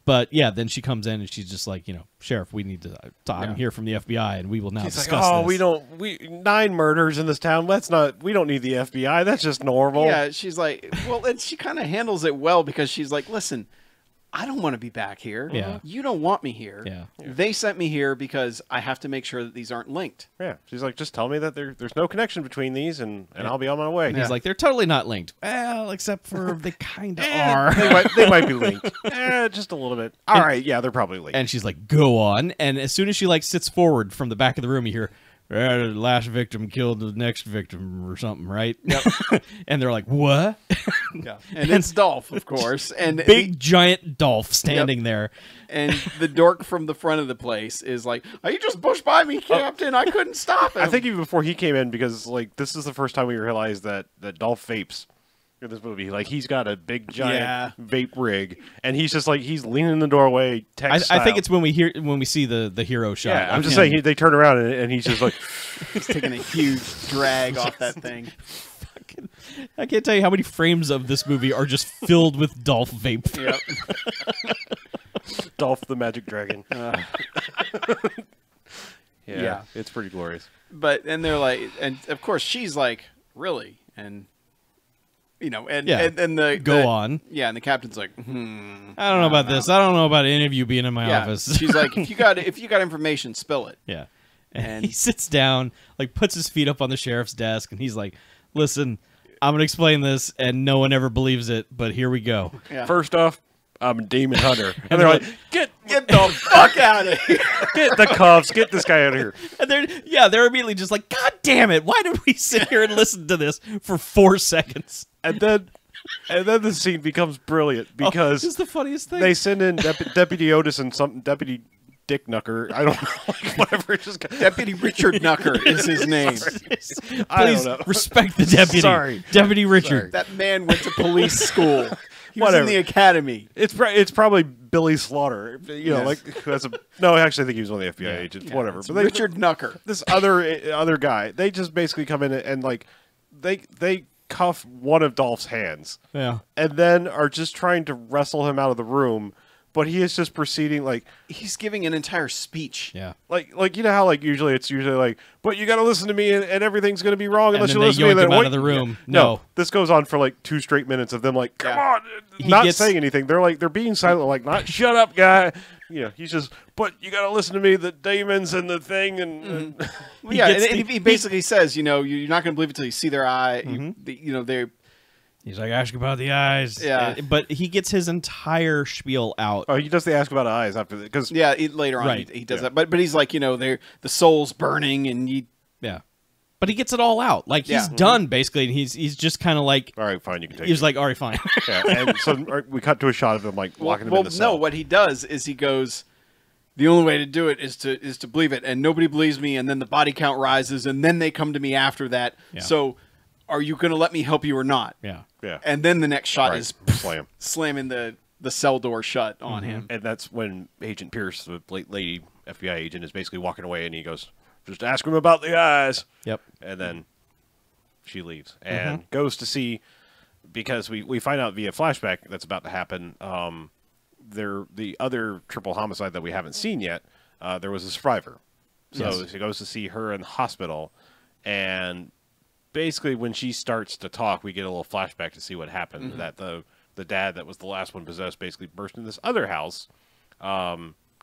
But yeah, then she comes in and she's just like, sheriff, we need to. I'm here from the FBI, and we will now discuss like, oh, this. 9 murders in this town. We don't need the FBI. That's just normal. Yeah, she's like, well, and she kind of handles it well because she's like, listen, I don't want to be back here. Yeah. You don't want me here. Yeah. They sent me here because I have to make sure that these aren't linked. Yeah. She's like, just tell me that there's no connection between these, and I'll be on my way. And he's like, they're totally not linked. Well, except for they kind of are. They might be linked. Just a little bit. All right, yeah, they're probably linked. And she's like, go on. And as soon as she like sits forward from the back of the room, you hear, the last victim killed the next victim or something, right? Yep. And they're like, what? Yeah. And it's Dolph, of course. And big giant Dolph standing there. And the dork from the front of the place is like, "Oh, you just pushed by me, Captain. I couldn't stop him." I think even before he came in, because like this is the first time we realized that Dolph vapes in this movie. Like he's got a big giant vape rig, and he's just like he's leaning in the doorway. I think it's when we see the hero shot. Yeah, I'm just saying they turn around and he's just like he's taking a huge drag off that thing. I can't tell you how many frames of this movie are just filled with Dolph vape. Yep. Dolph the Magic Dragon. Yeah, it's pretty glorious. And they're like, and of course she's like, really, and and the go on. Yeah, and the captain's like, I don't know about this. I don't know about any of you being in my office. She's like, if you got information, spill it. Yeah, and he sits down, like puts his feet up on the sheriff's desk, and he's like, listen, I'm gonna explain this, and no one ever believes it, but here we go. Yeah. First off, I'm a demon hunter. And they're like, get the fuck out of here. Get the cuffs. Get this guy out of here. And they're immediately just like, God damn it. Why did we sit here and listen to this for 4 seconds? And then And then the scene becomes brilliant because it's the funniest thing. they send in Deputy Otis and some Deputy Dick Knucker. I don't know, like, whatever. Just Deputy Richard Knucker is his name. I don't Please know. respect the deputy. Sorry. Deputy Richard. That man went to police school. He was Whatever. in the academy. It's probably Billy Slaughter. You know, Yes. like that's a no. Actually, I think he was one of the FBI agents. Yeah, Whatever. it's But they, Richard Knucker. this other guy, they just basically come in and like they cuff one of Dolph's hands. Yeah. And then are just trying to wrestle him out of the room, but he is just proceeding like He's giving an entire speech. Yeah. like you know how like usually it's like, but you got to listen to me and everything's going to be wrong And unless then you they listen to me. yoink And him then, out of the room. No. this goes on for like 2 straight minutes of them like, come Yeah. on, He not gets- saying anything. They're being silent, like not shut up, guy. You know, he's just, but you got to listen to me. The demons and the thing and. Well, yeah, gets and he basically says, you know, you're not going to believe it until you see their eye. You know, they. He's like, ask about the eyes. Yeah. But he gets his entire spiel out. Oh, he does the ask about eyes after that because Yeah, later on Right. he does Yeah. that, but he's like, you know, the soul's burning, and you. Yeah. But he gets it all out. Like, he's Yeah. done, basically, and he's just kind of like, all right, fine, you can take he was it. like, all right, fine. Yeah, and so we cut to a shot of him like locking him in the cell. No, what he does is he goes. The only way to do it is to believe it, and nobody believes me, and then the body count rises, and then they come to me after that. Yeah. So, are you going to let me help you or not? Yeah. Yeah, And then the next shot Right. is Slam. slamming the cell door shut on him. And that's when Agent Pierce, the lady FBI agent, is basically walking away, and he goes, "Just ask him about the eyes." Yep. And then she leaves and goes to see, because we find out via flashback that's about to happen. The other triple homicide that we haven't seen yet, there was a survivor. So Yes. she goes to see her in the hospital, and basically when she starts to talk, we get a little flashback to see what happened. That the dad that was the last one possessed basically burst into this other house,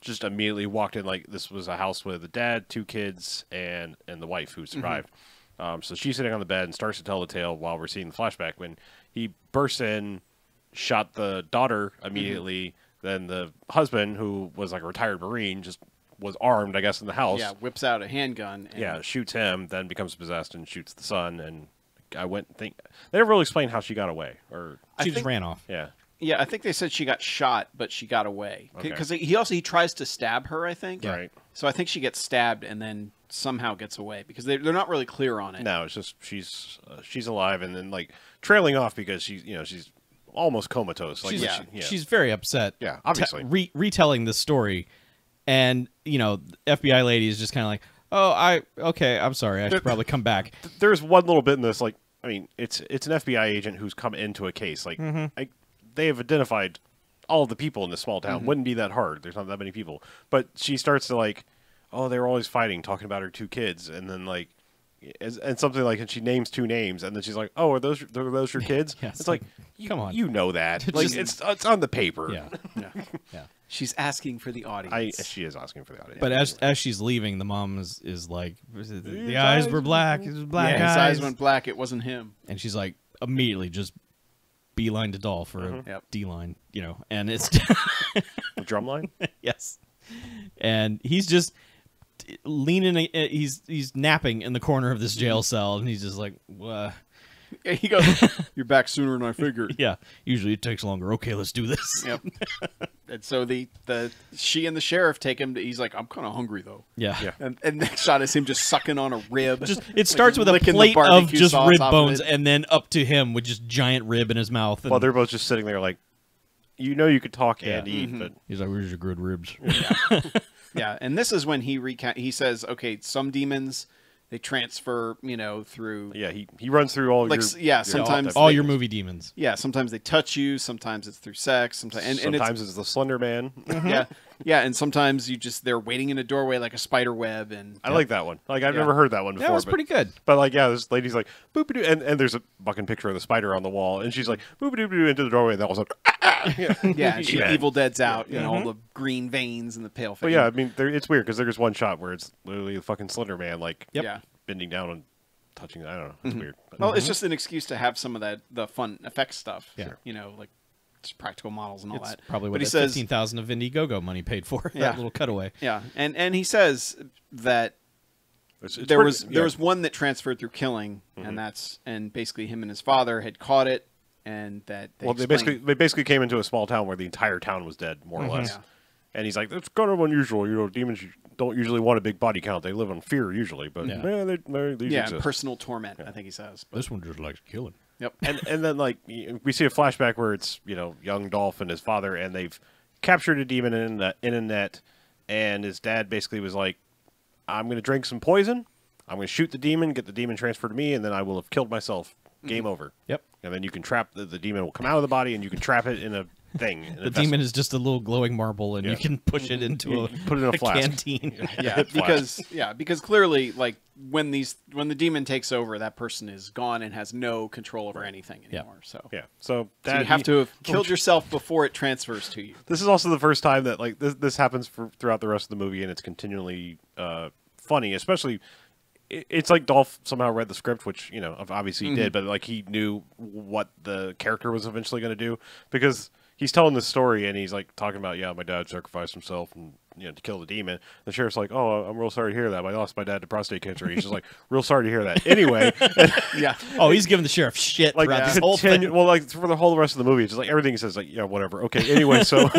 just immediately walked in like this was a house with a dad, 2 kids, and the wife who survived. So she's sitting on the bed and starts to tell the tale while we're seeing the flashback. When he bursts in, shot the daughter immediately, then the husband, who was like a retired Marine, just was armed, I guess, in the house. Yeah, whips out a handgun. And Yeah, shoots him, then becomes possessed and shoots the son. And I went and think they never really explained how she got away, or She just think- ran off. yeah, Yeah, I think they said she got shot, but she got away Okay. because he tries to stab her. I think. right. So I think she gets stabbed and then somehow gets away because they're not really clear on it. No, it's just she's alive and then like trailing off because she's almost comatose. Like, She's very upset. Yeah, obviously. Retelling the story, and the FBI lady is just kind of like, "Oh, okay, I'm sorry. I should probably come back." There's one little bit in this, like, I mean, it's an FBI agent who's come into a case. Like, they have identified all of the people in this small town. Wouldn't be that hard. There's not that many people. But she starts to like, oh, they were always fighting, talking about her 2 kids, and then like, and something like, and she names 2 names, and then she's like, oh, are those your kids? Yeah, it's like, come on. you know that. Like, Just- it's on the paper. Yeah, yeah. She's asking for the audience. She is asking for the audience. But as she's leaving, the mom is like, the eyes were black. It was black yeah, his eyes. eyes went black. It wasn't him. And she's like, immediately just beeline to doll for a Yep. D-line, and it's the drum line. yes. And he's just leaning. He's napping in the corner of this jail cell, and he's just like, He goes, "You're back sooner than I figured." yeah. Usually it takes longer. Okay, let's do this. Yep. And so she and the sheriff take him to. He's like, "I'm kind of hungry though." Yeah. Yeah. And next shot is him just sucking on a rib. Just it starts with a licking the plate of barbecue just sauce rib off of bones, it. and then up to him with just giant rib in his mouth. And While they're both just sitting there, like, you could talk and Yeah. eat, but he's like, "Where's your good ribs?" Yeah, and this is when he says, "Okay, some demons they transfer, through yeah, he runs through all Like, your yeah, sometimes All your movie demons. yeah, sometimes they touch you, sometimes it's through sex, sometimes and sometimes it's the Slender Man. yeah, and sometimes they're waiting in a doorway like a spider web, and I like that one. Like I've Yeah. never heard that one before. That was but, pretty good. But like, yeah, this lady's like boop doo, and there's a fucking picture of the spider on the wall, and she's like boop doo into the doorway, and that was like, yeah, and she Yeah. Evil Dead's out, all the green veins and the pale face. But yeah, I mean, it's weird because there's one shot where it's literally the fucking Slender Man, like yeah. bending down and touching. I don't know. It's weird. But, Well, it's just an excuse to have some of the fun effects stuff. Yeah. Like just practical models and all It's that. probably But what he that says, 15,000 of Indiegogo money paid for. Yeah. That little cutaway. yeah, and he says that it's there pretty- was yeah. one that transferred through killing, and basically him and his father had caught it and that they basically came into a small town where the entire town was dead, more or less. Yeah. And he's like, that's kind of unusual. You know, demons don't usually want a big body count. They live on fear usually, but these exist. personal torment. I think he says. But. This one just likes killing. Yep. And then like we see a flashback where it's young Dolph and his father, and they've captured a demon in a net, and his dad basically was like, I'm going to drink some poison, I'm going to shoot the demon, get the demon transferred to me, and then I will have killed myself. Game over. Yep. And then you can trap the demon will come out of the body, and you can trap it in a thing. The demon is just a little glowing marble, and you can push it into put it in a flask. canteen. because clearly, like when the demon takes over, that person is gone and has no control over anything anymore. So so you have to have killed yourself before it transfers to you. This is also the first time that like this happens throughout the rest of the movie, and it's continually funny, especially. It's like Dolph somehow read the script, which obviously he did, but like he knew what the character was eventually going to do, because he's telling this story and he's like talking about, my dad sacrificed himself and to kill the demon. The sheriff's like, oh, I'm real sorry to hear that. I lost my dad to prostate cancer. And he's just like, real sorry to hear that. Anyway, Oh, he's giving the sheriff shit like throughout this whole thing. Well, like for the whole rest of the movie, it's just like everything he says, like whatever. Okay, anyway, so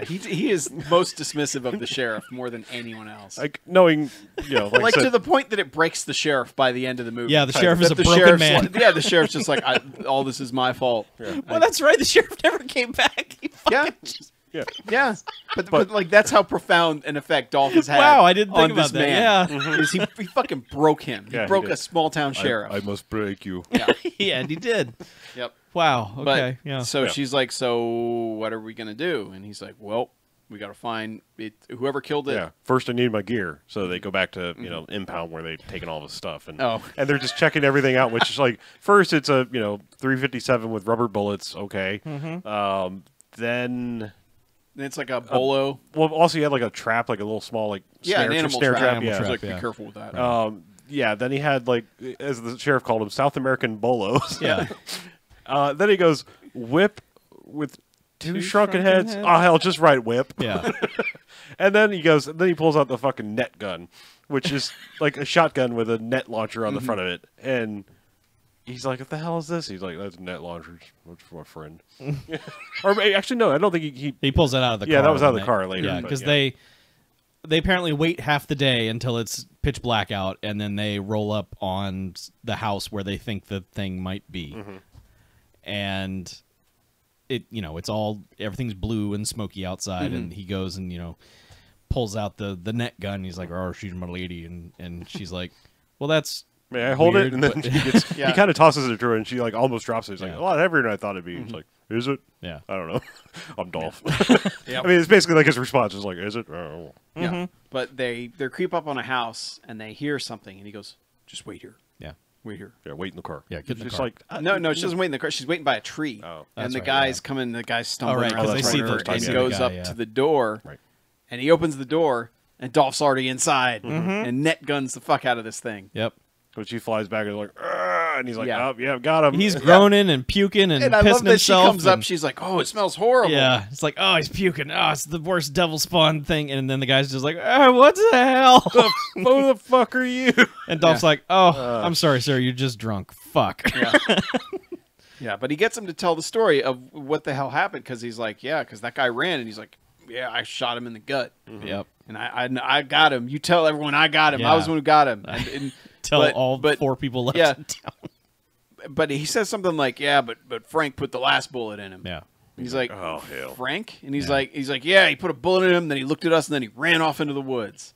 he is most dismissive of the sheriff more than anyone else. Like knowing, like to the point that it breaks the sheriff by the end of the movie. Yeah, the sheriff is a broken man. The sheriff's just like, all this is my fault. Well, that's right. The sheriff never came back. He Yeah, but like that's how profound an effect Dolph has had. Wow, I didn't think on about this that. man. Yeah, Is he fucking broke him. He broke a small town sheriff. I must break you. Yeah, yeah, and he did. Yep. Wow. Okay. So she's like, so what are we gonna do? And he's like, well, we got to find it. Whoever killed it. Yeah. First, I need my gear. So they go back to impound where they've taken all the stuff, and they're just checking everything out. Which is like, first it's a 357 with rubber bullets. Okay. Then it's like a bolo. Well, also he had like a trap, like a little small like an animal trap. Yeah. Like, be careful with that. Right. Then he had like, as the sheriff called them, South American bolos. Yeah. Then he goes whip with two shrunken heads. Oh hell, just right whip. Yeah. And then he goes. Then he pulls out the fucking net gun, which is like a shotgun with a net launcher on the front of it. And he's like, "What the hell is this?" He's like, "That's net launchers. That's for my friend." Or actually, no, I don't think he pulls that out of the car. Yeah, that was out of the car later. Yeah, because they apparently wait half the day until it's pitch black out, and then they roll up on the house where they think the thing might be, and it's all everything's blue and smoky outside, and he goes and pulls out the net gun. He's like, "Oh, she's my lady," and she's like, "Well, that's." May I hold weird, it? And then he kind of tosses it to her, and she like almost drops it. He's like, a lot heavier than I thought it'd be. He's like, is it? Yeah. I don't know. I'm Dolph. Yep. I mean, it's basically like his response is like, is it? Yeah. But they creep up on a house, and they hear something, and he goes, just wait here. Yeah. Wait here. Yeah, wait in the car. Yeah, get in the She's car. like, no, she doesn't wait in the car. She's waiting by a tree. Oh. And the right, guy's coming, the guy's stumbling right, 'cause around they see the corner, and first goes guy, up to the door, and he opens the door, and Dolph's already inside, and net guns the fuck out of this thing. Yep. But she flies back and like, and he's like, Yeah. oh, yeah, got him. He's groaning and puking and I pissing love that himself. she comes up, she's like, oh, it smells horrible. Yeah, it's like, oh, he's puking. Oh, it's the worst devil spawn thing. And then the guy's just like, oh, what the hell? Who the fuck are you? And Dolph's like, oh, I'm sorry, sir. You're just drunk. Fuck. Yeah. Yeah, but he gets him to tell the story of what the hell happened, because he's like, yeah, because that guy ran, and he's like, yeah, I shot him in the gut. Yep. And I got him. You tell everyone I got him. Yeah. I was the one who got him. And Tell all four people left in town. But he says something like, yeah, but Frank put the last bullet in him. Yeah. He's like, oh, hell. Frank? And he's like, yeah, he put a bullet in him, then he looked at us, and then he ran off into the woods.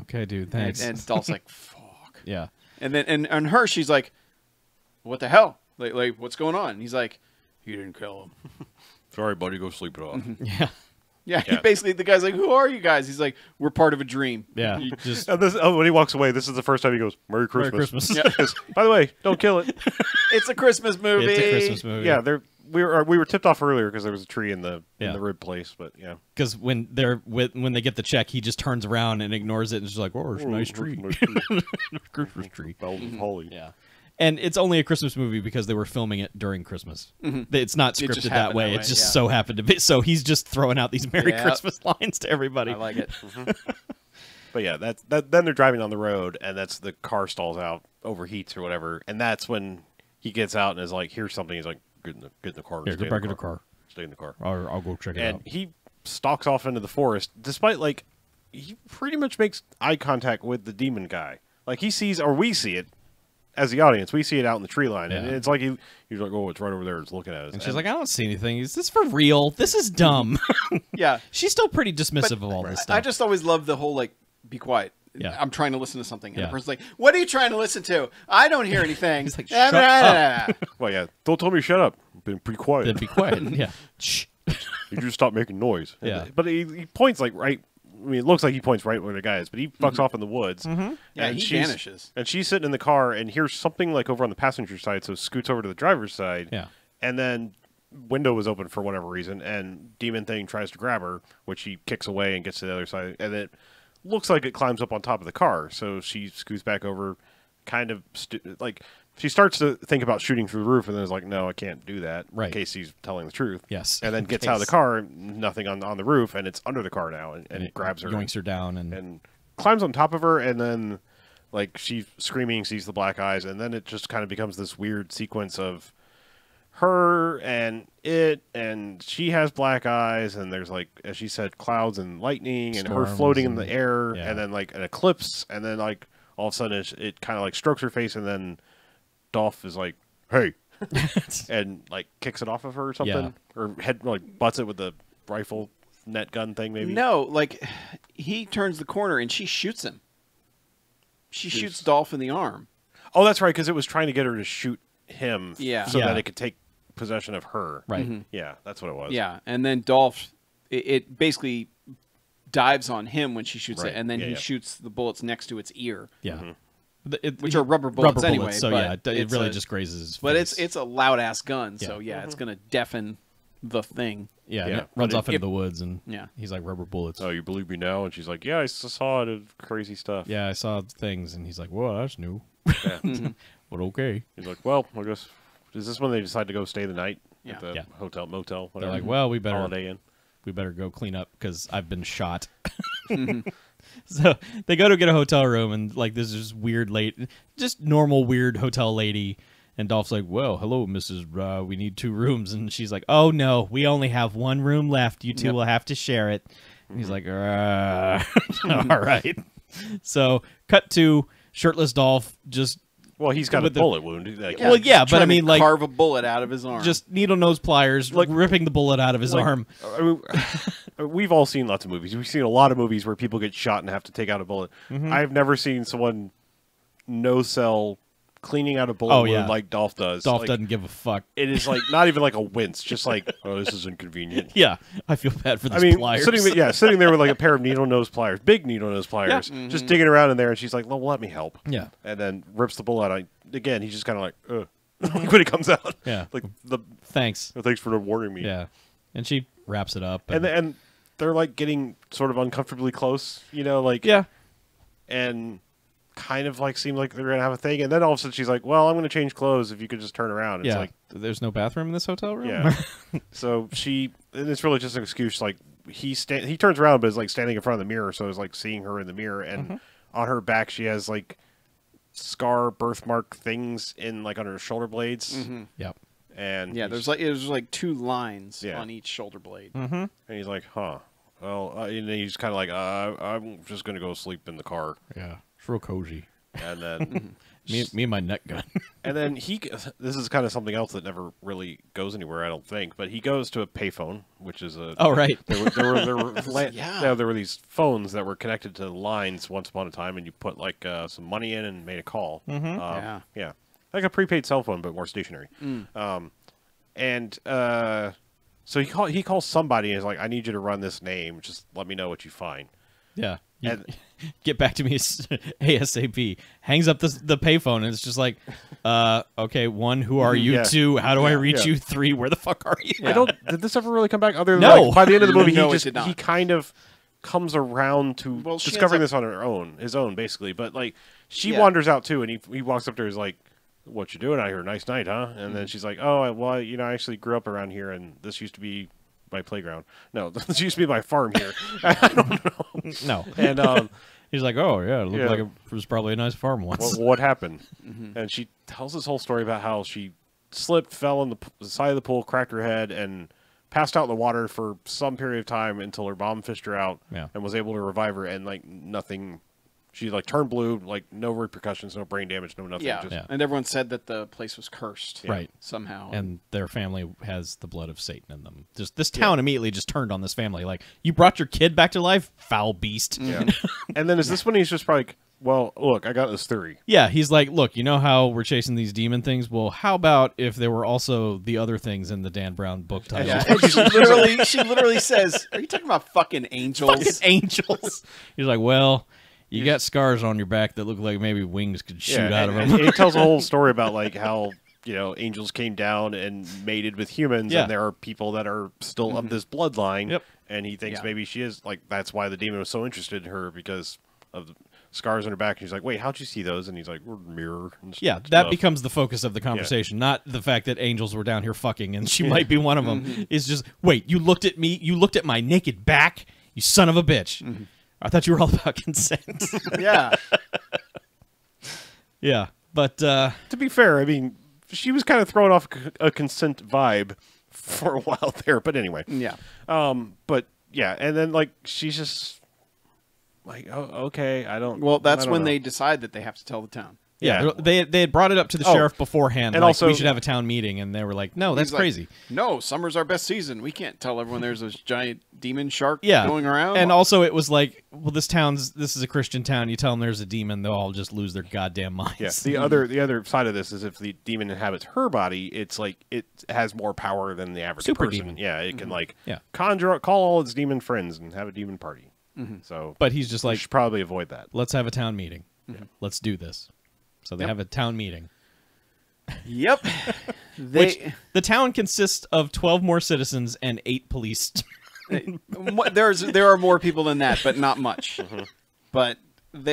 Okay, dude, thanks. And Dolph's like, fuck. Yeah. And then and her, she's like, what the hell? Like what's going on? And he's like, you didn't kill him. Sorry, buddy, go sleep it off. Yeah. Yeah, he basically, the guy's like, who are you guys? He's like, we're part of a dream. Yeah. Just When he walks away, this is the first time he goes, Merry Christmas. Merry Christmas. Yeah. By the way, don't kill it. It's a Christmas movie. It's a Christmas movie. Yeah, we were tipped off earlier because there was a tree in the rib place, but yeah. Because when they get the check, he just turns around and ignores it and is just like, oh, it's a nice tree. Christmas tree. Bells of holly. Yeah. And it's only a Christmas movie because they were filming it during Christmas. It's not scripted that way. It just so happened to be. So he's just throwing out these Merry Christmas lines to everybody. I like it. But yeah, then they're driving on the road, and that's the car stalls out, overheats or whatever, and that's when he gets out and is like, here's something. He's like, get in the car. And Here, stay get back in the car. Stay in the car. I'll go check it And out. he stalks off into the forest, despite like he pretty much makes eye contact with the demon guy. Like he sees, or we see it as the audience. We see it out in the tree line, and Yeah. it's like he's like, "Oh, it's right over there. It's looking at us." And she's like, I don't see anything. Is this for real? This is dumb. Yeah. She's still pretty dismissive of all this stuff. I just always love the whole like, be quiet. Yeah. I'm trying to listen to something. And Yeah. the person's like, what are you trying to listen to? I don't hear anything. He's like, shut up. "Well, yeah, don't tell me to shut up. I've been pretty quiet. Then be quiet. Yeah. Shh. You just stop making noise." Yeah. But he points like right. I mean, it looks like he points right where the guy is, but he fucks off in the woods. Yeah, and he she's- vanishes. And she's sitting in the car and hears something like over on the passenger side, so scoots over to the driver's side. Yeah. And then window was open for whatever reason, and demon thing tries to grab her, which she kicks away and gets to the other side, and it looks like it climbs up on top of the car. So she scoots back over, kind of like she starts to think about shooting through the roof, and then is like, "No, I can't do that." Right. In case he's telling the truth. Yes. And then In gets out of the case. car, nothing on the roof, and it's under the car now, and And it grabs her, yoinks her down, and climbs on top of her, and then like she's screaming, sees the black eyes, and then it just kind of becomes this weird sequence of her and it, and she has black eyes, and there's like, as she said, clouds and lightning, and her Storms floating in and- the air, yeah. and then like an eclipse, and then like all of a sudden it kind of like strokes her face, and then Dolph is like, "Hey," and like kicks it off of her or something, Yeah. or head like butts it with the rifle net gun thing, maybe. No, like he turns the corner and she shoots him. She shoots Dolph in the arm. Oh, that's right, because it was trying to get her to shoot him, Yeah. so Yeah. that it could take possession of her. right. Yeah, that's what it was. Yeah, and then Dolph, it basically dives on him when she shoots Right. it, and then Yeah, he yeah. shoots the bullets next to its ear. Yeah. Which are rubber bullets anyway, So but yeah, it it's really a- just grazes his But face. it's a loud ass gun, so Yeah. yeah, it's gonna deafen the thing. yeah, and Yeah. it runs But off into the woods, and Yeah. he's like rubber bullets. Oh, you believe me now? And she's like, "Yeah, I saw it. It's crazy stuff." Yeah, I saw things, and he's like, "Whoa, that's new." Yeah. But okay. He's like, "Well, I guess is this when they decide to go stay the night Yeah. at the Yeah. hotel, motel, They're whatever?" like, "Well, we better Holiday Inn. go clean up because I've been shot." So they go to get a hotel room, and like this is weird just normal weird hotel lady. And Dolph's like, "Well, hello, Mrs. We need 2 rooms." And she's like, "Oh no, we only have 1 room left. You 2 Yep. will have to share it." And he's like, "All right." So cut to shirtless Dolph, just Well, he's got a with the- bullet wound. Like, Well, yeah, but I Trying to mean, like, carve a bullet out of his arm. just needle nose pliers, like ripping the bullet out of his like, arm. I mean, we've all seen lots of movies. We've seen a lot of movies where people get shot and have to take out a bullet. Mm-hmm. I've never seen someone no-sell cleaning out a bullet Oh, wound yeah. like Dolph does. Dolph Like, doesn't give a fuck. It is like not even like a wince, just like, "Oh, this is inconvenient." Yeah, I feel bad for I these mean, pliers. sitting there with like a pair of needle nose pliers, big needle nose pliers, Mm-hmm. just digging around in there, and she's like, "Well, let me help." Yeah. And then rips the bullet out. Again, he's just kind of like, "Ugh," when it comes out. Yeah. Like the Thanks. thanks for warning me. Yeah, and she wraps it up. And they're like getting sort of uncomfortably close, like yeah, and kind of like seem like they're gonna have a thing, and then all of a sudden she's like, "Well, I'm gonna change clothes if you could just turn around." It's yeah. like, There's no bathroom in this hotel room. yeah. So and it's really just an excuse. Like he turns around, but is like standing in front of the mirror, so it's like seeing her in the mirror, and on her back she has like scar birthmark things in like under her shoulder blades, Yep. and yeah, there's like 2 lines Yeah. on each shoulder blade. and he's like, "Huh." Well, and then he's kind of like, "I'm just gonna go sleep in the car," Yeah. It's real cozy. and then. Me and my nut gun. And then this is kind of something else that never really goes anywhere, I don't think. But he goes to a payphone, which is a. Oh, right. There were Yeah. there were these phones that were connected to lines once upon a time, and you put like some money in and made a call. Yeah. Yeah, like a prepaid cell phone, but more stationary. So he calls somebody and is like, "I need you to run this name. Just let me know what you find." Yeah. You- And- get back to me ASAP. Hangs up the payphone, and it's just like, okay, 1, who are you? Yeah. 2, how do I reach yeah. you? 3, where the fuck are you? I don't. Did this ever really come back? Other than No. like, by the end of the movie, No, it did not. he kind of comes around to Well, she discovering ends this on his own, basically. But like, she Yeah. wanders out too, and he walks up to her, and is like, "What you doing out here? Nice night, huh?" And then she's like, "Oh, well, I actually grew up around here, and this used to be my playground. No, this used to be my farm here." I don't know. No. And He's like, oh, yeah, it looked Yeah. like it was probably a nice farm once. what happened? And she tells this whole story about how she slipped, fell on the side of the pool, cracked her head, and passed out in the water for some period of time until her mom fished her out and was able to revive her, and like nothing. She like turned blue, like no repercussions, no brain damage, no nothing. Yeah. And everyone said that the place was cursed, right? Somehow, and their family has the blood of Satan in them. Just this town immediately just turned on this family. Like, you brought your kid back to life, foul beast. Yeah. And then is this when he's just probably like, well, look, I got this theory. Yeah, he's like, look, you know how we're chasing these demon things? Well, how about if there were also the other things in the Dan Brown book title? Yeah. And she literally says, "Are you talking about fucking angels?" Fucking angels. He's like, well, you got scars on your back that look like maybe wings could shoot out of them. And he tells a whole story about like how, you know, angels came down and mated with humans, and there are people that are still of this bloodline. Yep. And he thinks maybe she is, like, that's why the demon was so interested in her, because of the scars on her back. And he's like, wait, how'd you see those? And he's like, we're mirror. And yeah, that becomes the focus of the conversation, not the fact that angels were down here fucking and she might be one of them. It's just, wait, you looked at me, you looked at my naked back, you son of a bitch. I thought you were all about consent. Yeah. Yeah, but to be fair, I mean, she was kind of throwing off a consent vibe for a while there. But anyway. Yeah. But yeah, and then like she's just like, oh, okay, I don't. Well, that's when know. they decide that they have to tell the town. yeah, they had brought it up to the sheriff beforehand, and like, also we should have a town meeting, and they were like, no, that's He's like, crazy. No, summer's our best season. We can't tell everyone there's this giant demon shark Yeah, going around. and also it was like, well, this is a Christian town. You tell them there's a demon, they'll all just lose their goddamn minds. Yeah. The other side of this is if the demon inhabits her body, it's like it has more power than the average Super person. demon. Yeah, it can like Yeah. call all its demon friends and have a demon party. So, But he's just we like, should probably avoid that. let's have a town meeting. Let's do this. So they have a town meeting. Yep. Which the town consists of 12 more citizens and 8 police. There are more people than that, but not much. But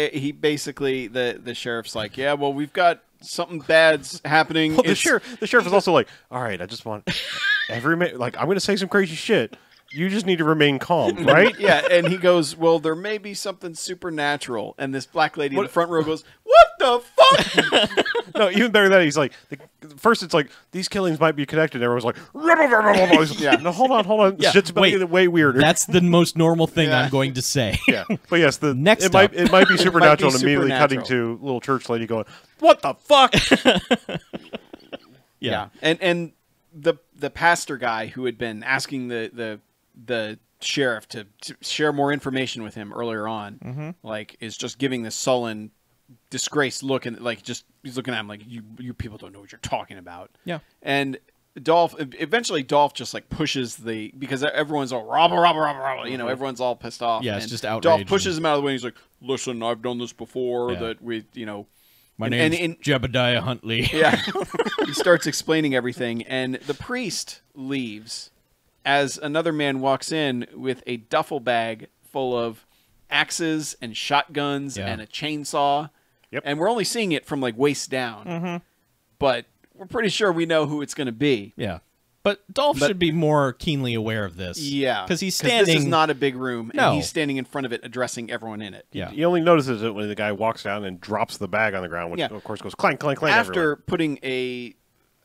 he basically the sheriff's like, yeah, well, we've got something bad's happening. Well, the sheriff is also like, all right, I just want I'm going to say some crazy shit. You just need to remain calm, right? Yeah, and he goes, well, there may be something supernatural. And this black lady in the front row goes, what the fuck? No, even better than that, he's like, first it's like, these killings might be connected. Everyone's like, yeah. No, hold on. Yeah, Shit's about to get way weirder. That's the most normal thing I'm going to say. Yeah, but yes, it might be supernatural. And immediately cutting to little church lady going, "What the fuck?" Yeah, and the pastor guy who had been asking the sheriff to share more information with him earlier on, like, is just giving this sullen, disgraced look, and like he's looking at him like, you people don't know what you're talking about. Yeah, and eventually Dolph just like pushes because everyone's all robber, you know, everyone's all pissed off. Yeah, it's just outrage. Dolph pushes him out of the way and he's like, listen, I've done this before, that we, you know. My name's Jebediah Huntley. Yeah. He starts explaining everything, and the priest leaves as another man walks in with a duffel bag full of axes and shotguns and a chainsaw. Yep. And we're only seeing it from like waist down. But we're pretty sure we know who it's going to be. Yeah. But Dolph should be more keenly aware of this. Yeah. Because he's standing... this is not a big room, No. and he's standing in front of it, addressing everyone in it. Yeah. He only notices it when the guy walks down and drops the bag on the ground, which of course goes clank, clank, clank After everywhere. putting a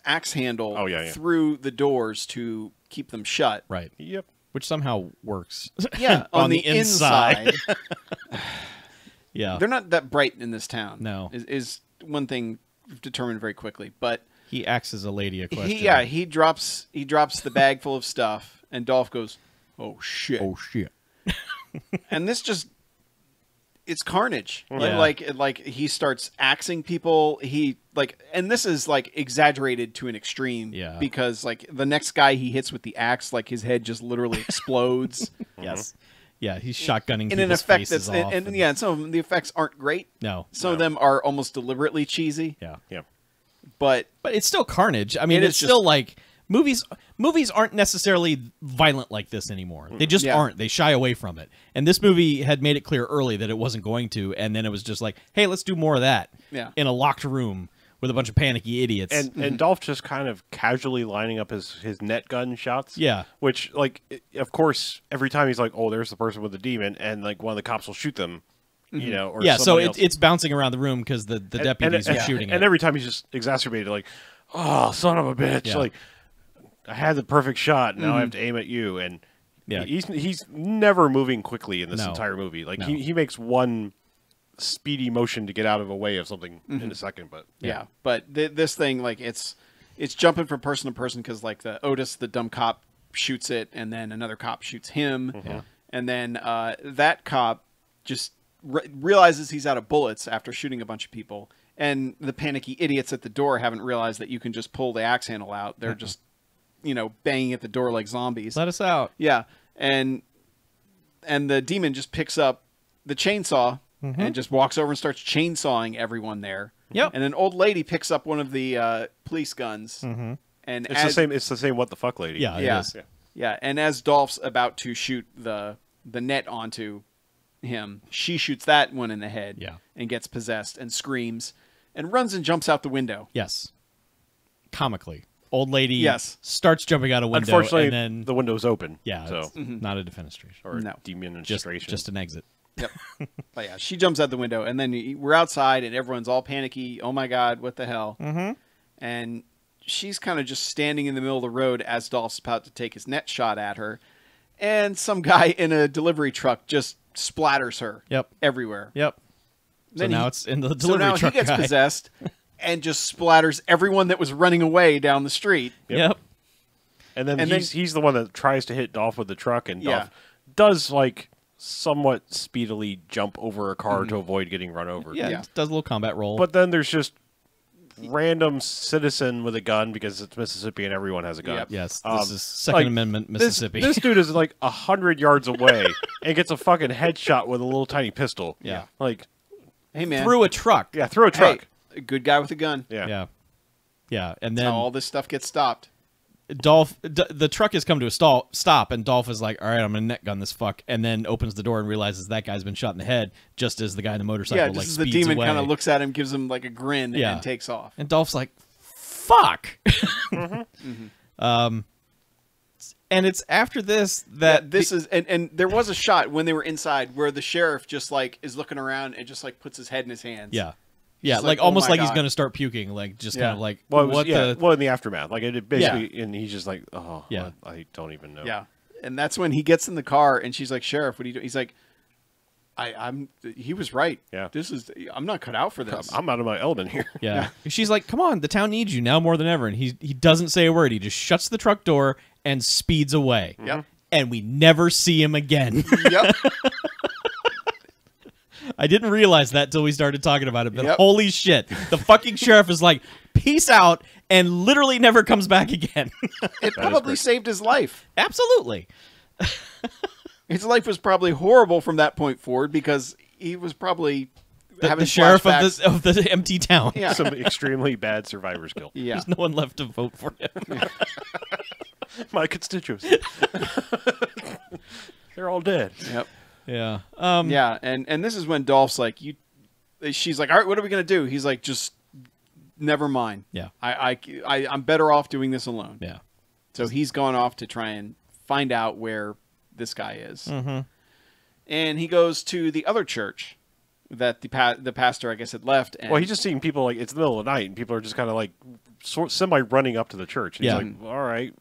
axe handle through the doors to keep them shut. Right. Yep. Which somehow works. Yeah, on the inside. Yeah. They're not that bright in this town. No. Is one thing determined very quickly. But he asks a lady a question. He drops the bag full of stuff, and Dolph goes, "Oh shit! Oh shit!" And this it's carnage. Yeah. Like he starts axing people. And this is like exaggerated to an extreme. Yeah. Because like the next guy he hits with the axe, like his head just literally explodes. Yes. Yeah, he's shotgunning in an people's effect faces that's off. and some of them, the effects aren't great. No. Some of them are almost deliberately cheesy. Yeah. Yeah. But it's still carnage. I mean, It it's is still like movies aren't necessarily violent like this anymore. They just aren't. They shy away from it. And this movie had made it clear early that it wasn't going to, and then it was just like, hey, let's do more of that in a locked room with a bunch of panicky idiots. And Dolph just kind of casually lining up his net gun shots. Yeah. Which, like, of course, every time he's like, oh, there's the person with the demon, and like one of the cops will shoot them. You know, or so somebody else. it's bouncing around the room because the deputies are shooting it. And every time he's just exacerbated, like, oh, son of a bitch! Yeah. Like, I had the perfect shot, and now I have to aim at you. And Yeah. he's never moving quickly in this No. entire movie. Like No. he makes one speedy motion to get out of a way of something in a second, but Yeah, but this thing, like, it's jumping from person to person because, like, the Otis, the dumb cop, shoots it, and then another cop shoots him, and then that cop just realizes he's out of bullets after shooting a bunch of people, and the panicky idiots at the door haven't realized that you can just pull the axe handle out. They're just, banging at the door like zombies. Let us out. Yeah, and the demon just picks up the chainsaw and just walks over and starts chainsawing everyone there. Yep. And an old lady picks up one of the police guns. And it's the same. It's the same. What the fuck, lady? Yeah, Yeah. it is. Yeah, and as Dolph's about to shoot the net onto him, she shoots that one in the head. Yeah. And gets possessed and screams and runs and jumps out the window. Yes. Comically. Old lady Yes. starts jumping out a window. Unfortunately, and then, the window's open. yeah, so it's not a defenestration. or No. demonstration. Just an exit. Yep. But yeah, she jumps out the window, and then we're outside, and everyone's all panicky. Oh my God, what the hell? Mm-hmm. And she's kind of just standing in the middle of the road as Dolph's about to take his net shot at her, and some guy in a delivery truck just splatters her. Yep. Everywhere. Yep. So Then now he- it's in the So delivery now truck he gets guy. possessed, and just splatters everyone that was running away down the street. Yep. And then And he's the one that tries to hit Dolph with the truck, and Yeah. Dolph does like somewhat speedily jump over a car to avoid getting run over. Yeah, Yeah. it does a little combat roll. But then there's just random citizen with a gun because it's Mississippi and everyone has a gun. Yep. yes, Um, this is Second like, Amendment This, Mississippi. this dude is like 100 yards away and gets a fucking headshot with a little tiny pistol. Yeah. Like, Hey man, Through a truck. yeah, throw a truck. Hey, a good guy with a gun. Yeah. Yeah. Yeah. And That's then how all this stuff gets stopped. the truck has come to a stop, and Dolph is like, all right, I'm going to net gun this fuck, and then opens the door and realizes that guy's been shot in the head, just as the guy in the motorcycle, Yeah, like, just as the speeds demon away. kind of looks at him, gives him like a grin, Yeah. and takes off. And Dolph's like, fuck. And it's after this that This is and there was a shot when they were inside where the sheriff just like is looking around and just like puts his head in his hands. yeah, Just like like, oh almost my like he's God. going to start puking, like just Yeah. kind of like Well, it was, what yeah, the well, in the aftermath. Like, it basically, and he's just like, oh, Yeah. I don't even know. Yeah. And that's when he gets in the car and she's like, "Sheriff, what are you doing?" He's like, he was right. Yeah. I'm not cut out for this. I'm out of my element here. yeah. She's like, "Come on, the town needs you now more than ever." And he doesn't say a word. He just shuts the truck door and speeds away. Yep. And we never see him again. Yep. I didn't realize that till we started talking about it, but Yep. holy shit. The fucking sheriff is like, peace out, and literally never comes back again. It probably great. saved his life. Absolutely. His life was probably horrible from that point forward because he was probably having The sheriff flashbacks. of the empty town. Yeah. Some extremely bad survivor skill. Yeah. There's no one left to vote for him. My constituents. They're all dead. Yep. Yeah. Yeah, and this is when Dolph's like, she's like, all right, what are we gonna do? He's like, just never mind. Yeah. I'm better off doing this alone. Yeah. So he's gone off to try and find out where this guy is. Mm-hmm. And he goes to the other church that the pastor, I guess, had left. And Well, he's just seeing people like it's the middle of the night, and people are just kind of like semi running up to the church. And Yeah. He's like, all right,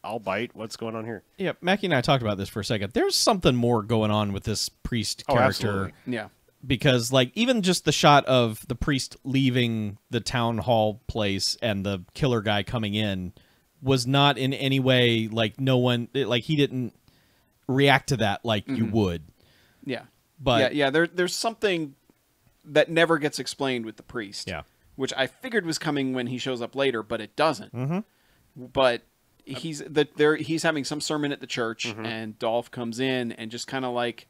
I'll bite. What's going on here? Yeah, Mackie and I talked about this for a second. There's something more going on with this priest Oh, character. absolutely. yeah. Because, like, even just the shot of the priest leaving the town hall place and the killer guy coming in was not in any way, like, he didn't react to that like you would. Yeah. But yeah. There's something that never gets explained with the priest. Yeah. Which I figured was coming when he shows up later, but it doesn't. Mm-hmm. But he's having some sermon at the church, and Dolph comes in and just kind of like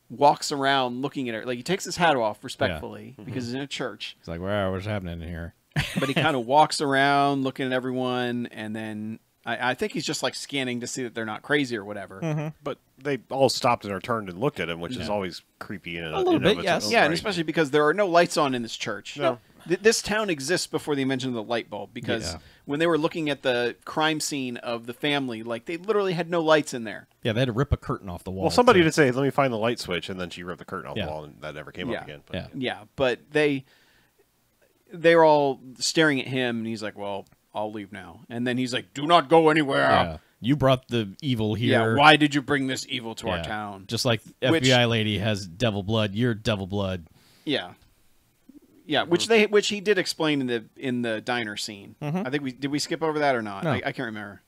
walks around looking at her. Like, he takes his hat off respectfully because he's in a church, it's like, wow, what's happening in here? but he kind of walks around looking at everyone, and then I think he's just like scanning to see that they're not crazy or whatever. But they all stopped and are turned and looked at him, which is always creepy in A little in and of bit, its yes. own Yeah, and right. especially because there are no lights on in this church. No. This town exists before the invention of the light bulb, because Yeah. when they were looking at the crime scene of the family, like, they literally had no lights in there. Yeah, they had to rip a curtain off the wall. Well, somebody to- did say, "Let me find the light switch," and then she ripped the curtain off Yeah. the wall, and that never came Yeah. up again. But Yeah. Yeah, but they're all staring at him, and he's like, "Well, I'll leave now." And then he's like, "Do not go anywhere." Yeah. You brought the evil here. Yeah, why did you bring this evil to our town? Just like FBI lady has devil blood, you're devil blood. Yeah. Yeah, which he did explain in the diner scene. I think did we skip over that or not? No. I can't remember.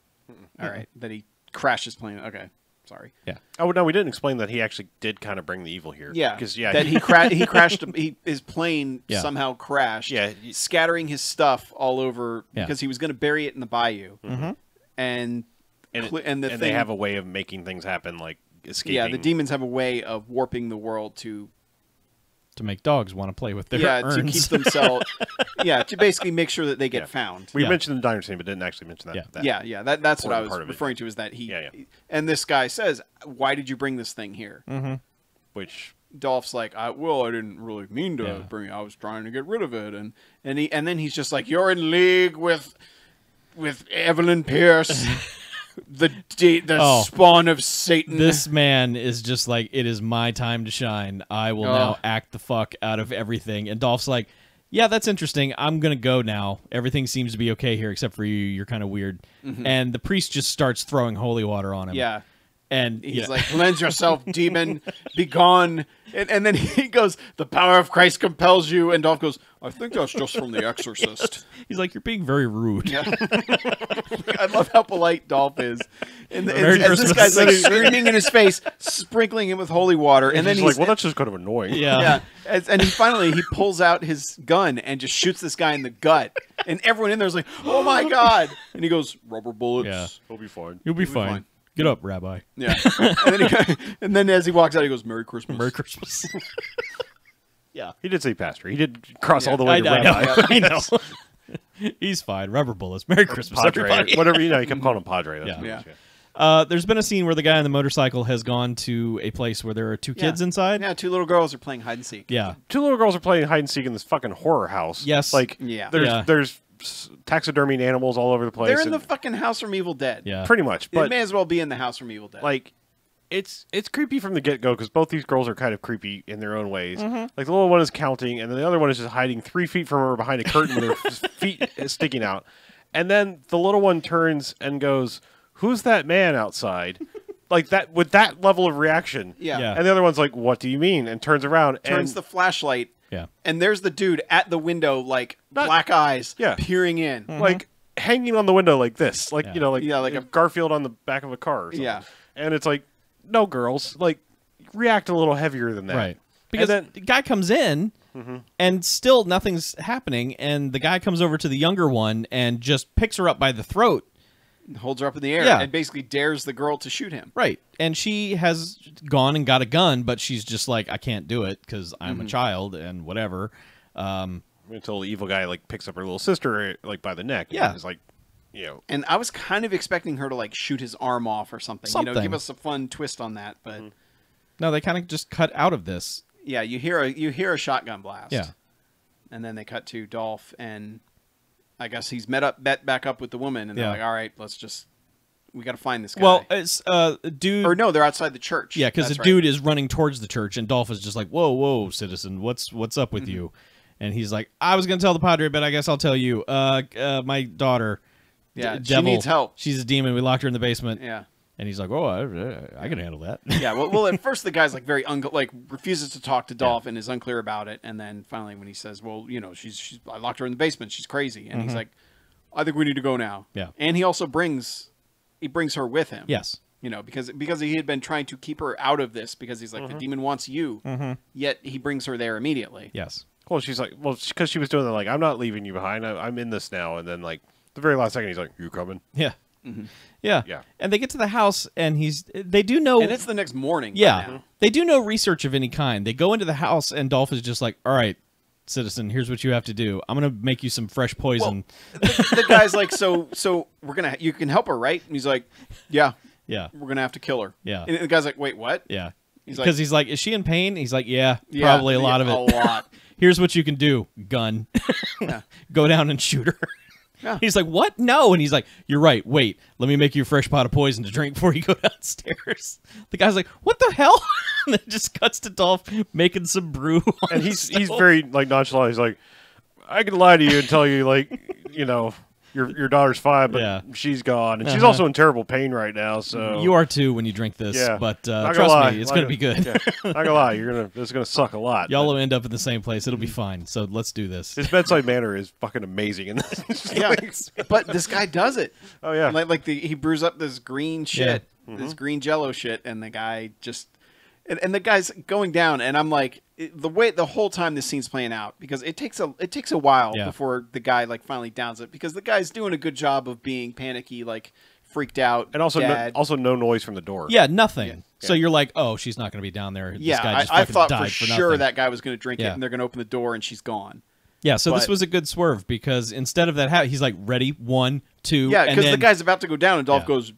All right, that he crashed his plane. Okay, sorry. Yeah. Oh no, we didn't explain that he actually did kind of bring the evil here. Yeah, because that he crashed. His plane somehow crashed. Yeah, scattering his stuff all over Yeah. because he was going to bury it in the bayou. And they have a way of making things happen, like escaping. Yeah, the demons have a way of warping the world to make dogs want to play with their urns. to keep themselves. To basically make sure that they get found. We mentioned the diner scene, but didn't actually mention that. That's what I was referring to. Is that he? And this guy says, "Why did you bring this thing here?" Which Dolph's like, I didn't really mean to bring it. I was trying to get rid of it." And then he's just like, "You're in league with Evelyn Pierce." The spawn of Satan. This man is just like, it is my time to shine. I will now act the fuck out of everything. And Dolph's like, yeah, that's interesting. I'm going to go now. Everything seems to be okay here except for you. You're kind of weird. And the priest just starts throwing holy water on him. Yeah. And he's like, "Cleanse yourself, demon, be gone." And then he goes, "The power of Christ compels you." And Dolph goes, "I think that's just from The Exorcist." He's like, "You're being very rude." Yeah. I love how polite Dolph is. And this guy's like screaming in his face, sprinkling him with holy water. And then he's like, "Well, that's just kind of annoying." Yeah. And he pulls out his gun and just shoots this guy in the gut. And everyone in there is like, "Oh my God." And he goes, "Rubber bullets. Yeah. He'll be fine. You'll be fine. Get up, Rabbi." Yeah. And then as he walks out, he goes, "Merry Christmas." Merry Christmas. Yeah. He did say pastor. He did cross all the way to I rabbi. I know. He's fine. Rubber bullets. Merry Christmas, Padre. everybody. Whatever, he kept calling him Padre. That's Yeah. what it is, There's been a scene where the guy on the motorcycle has gone to a place where there are two kids inside. Yeah, two little girls are playing hide and seek. Yeah. Two little girls are playing hide and seek in this fucking horror house. Yes. Like, there's taxidermied animals all over the place. They're in the fucking house from Evil Dead. Yeah. Pretty much. They But may as well be in the house from Evil Dead. like, it's creepy from the get-go because both these girls are kind of creepy in their own ways. Like, the little one is counting, and then the other one is just hiding 3 feet from her behind a curtain with her feet sticking out. And then the little one turns and goes, "Who's that man outside?" Like that, with that level of reaction. Yeah. And the other one's like, "What do you mean?" And turns around. Turns the flashlight. Yeah. And there's the dude at the window, like, black eyes, peering in. like hanging on the window like this, like like a Garfield on the back of a car or something. Yeah. And it's like, no, girls, like, react a little heavier than that. Right. Because the guy comes in and still nothing's happening, and the guy comes over to the younger one and just picks her up by the throat. Holds her up in the air and basically dares the girl to shoot him. Right. And she has gone and got a gun, but she's just like, I can't do it because I'm a child and whatever. Until the evil guy like picks up her little sister like by the neck. Yeah. And is like, And I was kind of expecting her to like shoot his arm off or something. Give us a fun twist on that. But no, they kind of just cut out of this. Yeah, you hear a shotgun blast. Yeah. And then they cut to Dolph, and I guess he's met back up with the woman, and they're like, "All right, we got to find this guy." Well, it's dude. Or no, they're outside the church. Yeah, because the dude is running towards the church, and Dolph is just like, "Whoa, citizen, what's up with you?" And he's like, "I was gonna tell the padre, but I guess I'll tell you. My daughter, devil, she needs help. She's a demon. We locked her in the basement." Yeah. And he's like, "Oh, I can handle that." Yeah. Well, at first the guy's like refuses to talk to Dolph and is unclear about it, and then finally when he says, "Well, she's I locked her in the basement. She's crazy," and he's like, "I think we need to go now." Yeah. And he also brings her with him. Yes. Because he had been trying to keep her out of this because he's like, the demon wants you, yet he brings her there immediately. Yes. Well, she's like, because she was doing that, like, "I'm not leaving you behind. I'm in this now." And then, like, the very last second, he's like, "You coming?" Yeah. Yeah. And they get to the house, and they do know. And it's the next morning. Yeah. Now. They do no research of any kind. They go into the house, and Dolph is just like, "All right, citizen, here's what you have to do. I'm going to make you some fresh poison." Well, the guy's like, so you can help her, right? And he's like, "Yeah. Yeah. We're going to have to kill her." Yeah. And the guy's like, "Wait, what?" Yeah. Because he's like, "Is she in pain?" He's like, yeah, yeah, probably a lot of it. A lot. Here's what you can do. Gun. Go down and shoot her. Yeah. He's like, "What? No." And he's like, "You're right. Wait, let me make you a fresh pot of poison to drink before you go downstairs." The guy's like, "What the hell?" And then just cuts to Dolph making some brew. And he's very like nonchalant. He's like, I can lie to you and tell you, like, you know, your daughter's fine, but she's gone, and she's also in terrible pain right now. So you are too when you drink this. Yeah. But trust me, it's gonna be good. Yeah. Not gonna lie, it's gonna suck a lot. Y'all will end up in the same place. It'll be fine. So let's do this. His bedside manner is fucking amazing in this. Yeah, but this guy does it. Oh yeah, he brews up this green shit, this green Jello shit, and the guy just. And the guy's going down, and I'm like, the whole time this scene's playing out, because it takes a while before the guy like finally downs it, because the guy's doing a good job of being panicky, like freaked out, and also no noise from the door. Yeah, nothing. Yeah. So you're like, oh, she's not going to be down there. Yeah, this guy just I thought died for for sure nothing. that guy was going to drink it, and they're going to open the door, and she's gone. Yeah, so this was a good swerve, because instead of that, he's like, ready, 1, 2, yeah, because the guy's about to go down, and Dolph goes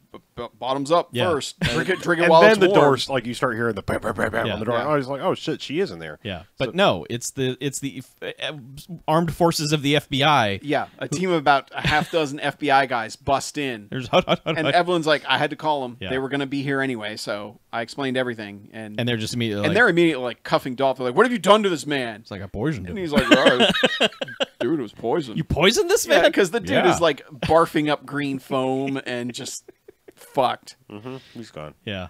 bottoms up first, drink it while it's warm. And then the doors, like you start hearing the bam, bam, bam, bam on the door. I was like, oh shit, she is in there. Yeah, but no, it's the armed forces of the FBI. Yeah, a team of about a half dozen FBI guys bust in. And Evelyn's like, I had to call them. Yeah. They were going to be here anyway, so I explained everything. And they're just immediately they're immediately like cuffing Dolph. They're like, what have you done to this man? It's like, I poisoned him. And he's like, right. Dude, it was poison. You poisoned this man? Yeah, because the dude is like barfing up green foam and just fucked. He's gone. Yeah.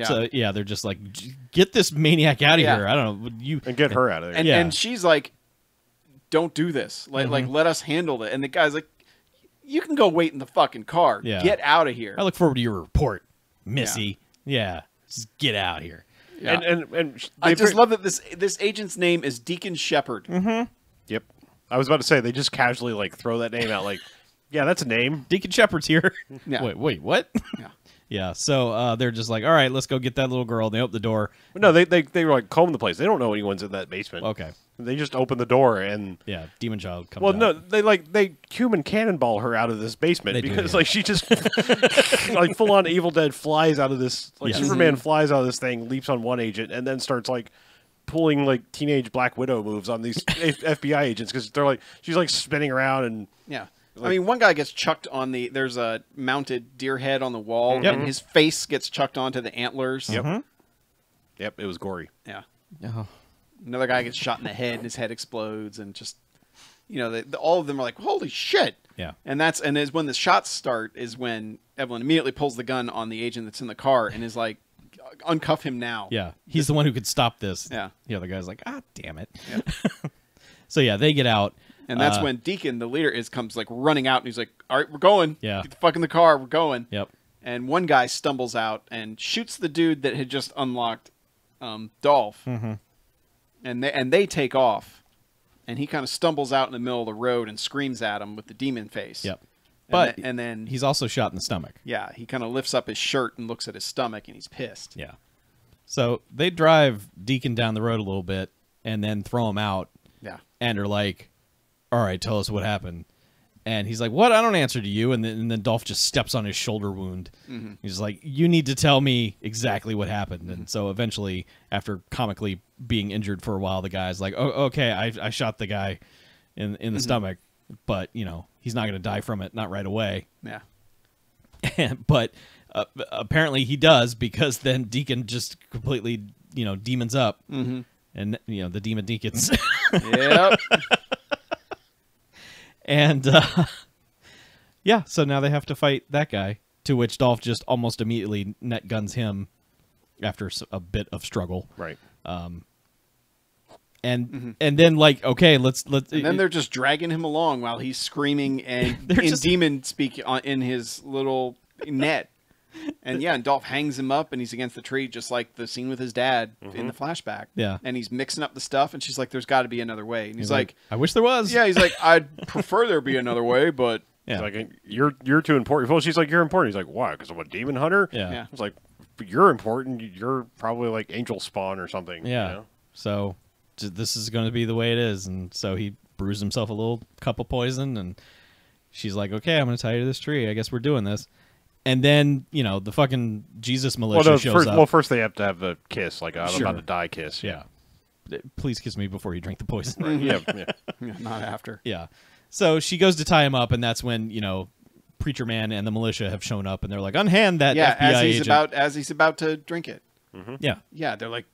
So they're just like, get this maniac out of here. I don't know, and get her out of there. And she's like, don't do this. Like let us handle it. And the guy's like, you can go wait in the fucking car. Yeah. Get out of here. I look forward to your report, Missy. Yeah. Just get out here. Yeah. And I just love that this agent's name is Deacon Shepard. Yep. I was about to say, they just casually like throw that name out, like, yeah, that's a name. Deacon Shepard's here. Yeah. Wait, what? Yeah. Yeah, so they're just like, all right, let's go get that little girl. They open the door. No, they were like combing the place. They don't know anyone's in that basement. Okay. They just open the door and Demon Child comes out. out. No, they human cannonball her out of this basement because like she just like full on Evil Dead flies out of this. Like Superman flies out of this thing, leaps on one agent, and then starts like pulling like teenage Black Widow moves on these FBI agents because they're like she's like spinning around and I mean, one guy gets chucked on there's a mounted deer head on the wall, and his face gets chucked onto the antlers. Yep, it was gory. Yeah. Another guy gets shot in the head, and his head explodes, and just, all of them are like, holy shit. Yeah. And is when the shots start is when Evelyn immediately pulls the gun on the agent that's in the car and is like, uncuff him now. Yeah. He's the one who could stop this. Yeah. The other guy's like, damn it. Yeah. So, they get out. And that's when Deacon, the leader, comes like running out, and he's like, "All right, we're going. Yeah, get the fuck in the car. We're going." Yep. And one guy stumbles out and shoots the dude that had just unlocked Dolph, and they take off. And he kind of stumbles out in the middle of the road and screams at him with the demon face. Yep. And then he's also shot in the stomach. Yeah, he kind of lifts up his shirt and looks at his stomach, and he's pissed. Yeah. So they drive Deacon down the road a little bit and then throw him out. Yeah. And are like, all right, tell us what happened. And he's like, what? I don't answer to you. And then Dolph just steps on his shoulder wound. He's like, you need to tell me exactly what happened. And so eventually, after comically being injured for a while, the guy's like, oh, okay, I shot the guy in the stomach, but, he's not going to die from it, not right away. Yeah. But apparently he does, because then Deacon just completely, demons up. And, the demon deacons. Yep. And, so now they have to fight that guy, to which Dolph just almost immediately net guns him after a bit of struggle. Right. And then, like, okay, let's... And then they're just dragging him along while he's screaming and in demon speak in his little net. And and Dolph hangs him up, and he's against the tree, just like the scene with his dad in the flashback. Yeah. And he's mixing up the stuff, and she's like, there's got to be another way. And he's like, I wish there was. Yeah, he's like, I'd prefer there be another way, but... Yeah. Like, you're too important. Well, she's like, you're important. He's like, why? Because I'm a demon hunter? Yeah. It's like, you're important. You're probably like angel spawn or something. Yeah. So this is going to be the way it is. And so he brews himself a little cup of poison, and she's like, okay, I'm going to tie you to this tree. I guess we're doing this. And then, the fucking Jesus militia shows up. Well, first they have to have a kiss, like I'm about to die kiss. Yeah. Please kiss me before you drink the poison. Right? Yeah, not after. Yeah. So she goes to tie him up, and that's when, Preacher Man and the militia have shown up, and they're like, unhand that FBI agent. As he's about to drink it. Yeah. Yeah, they're like,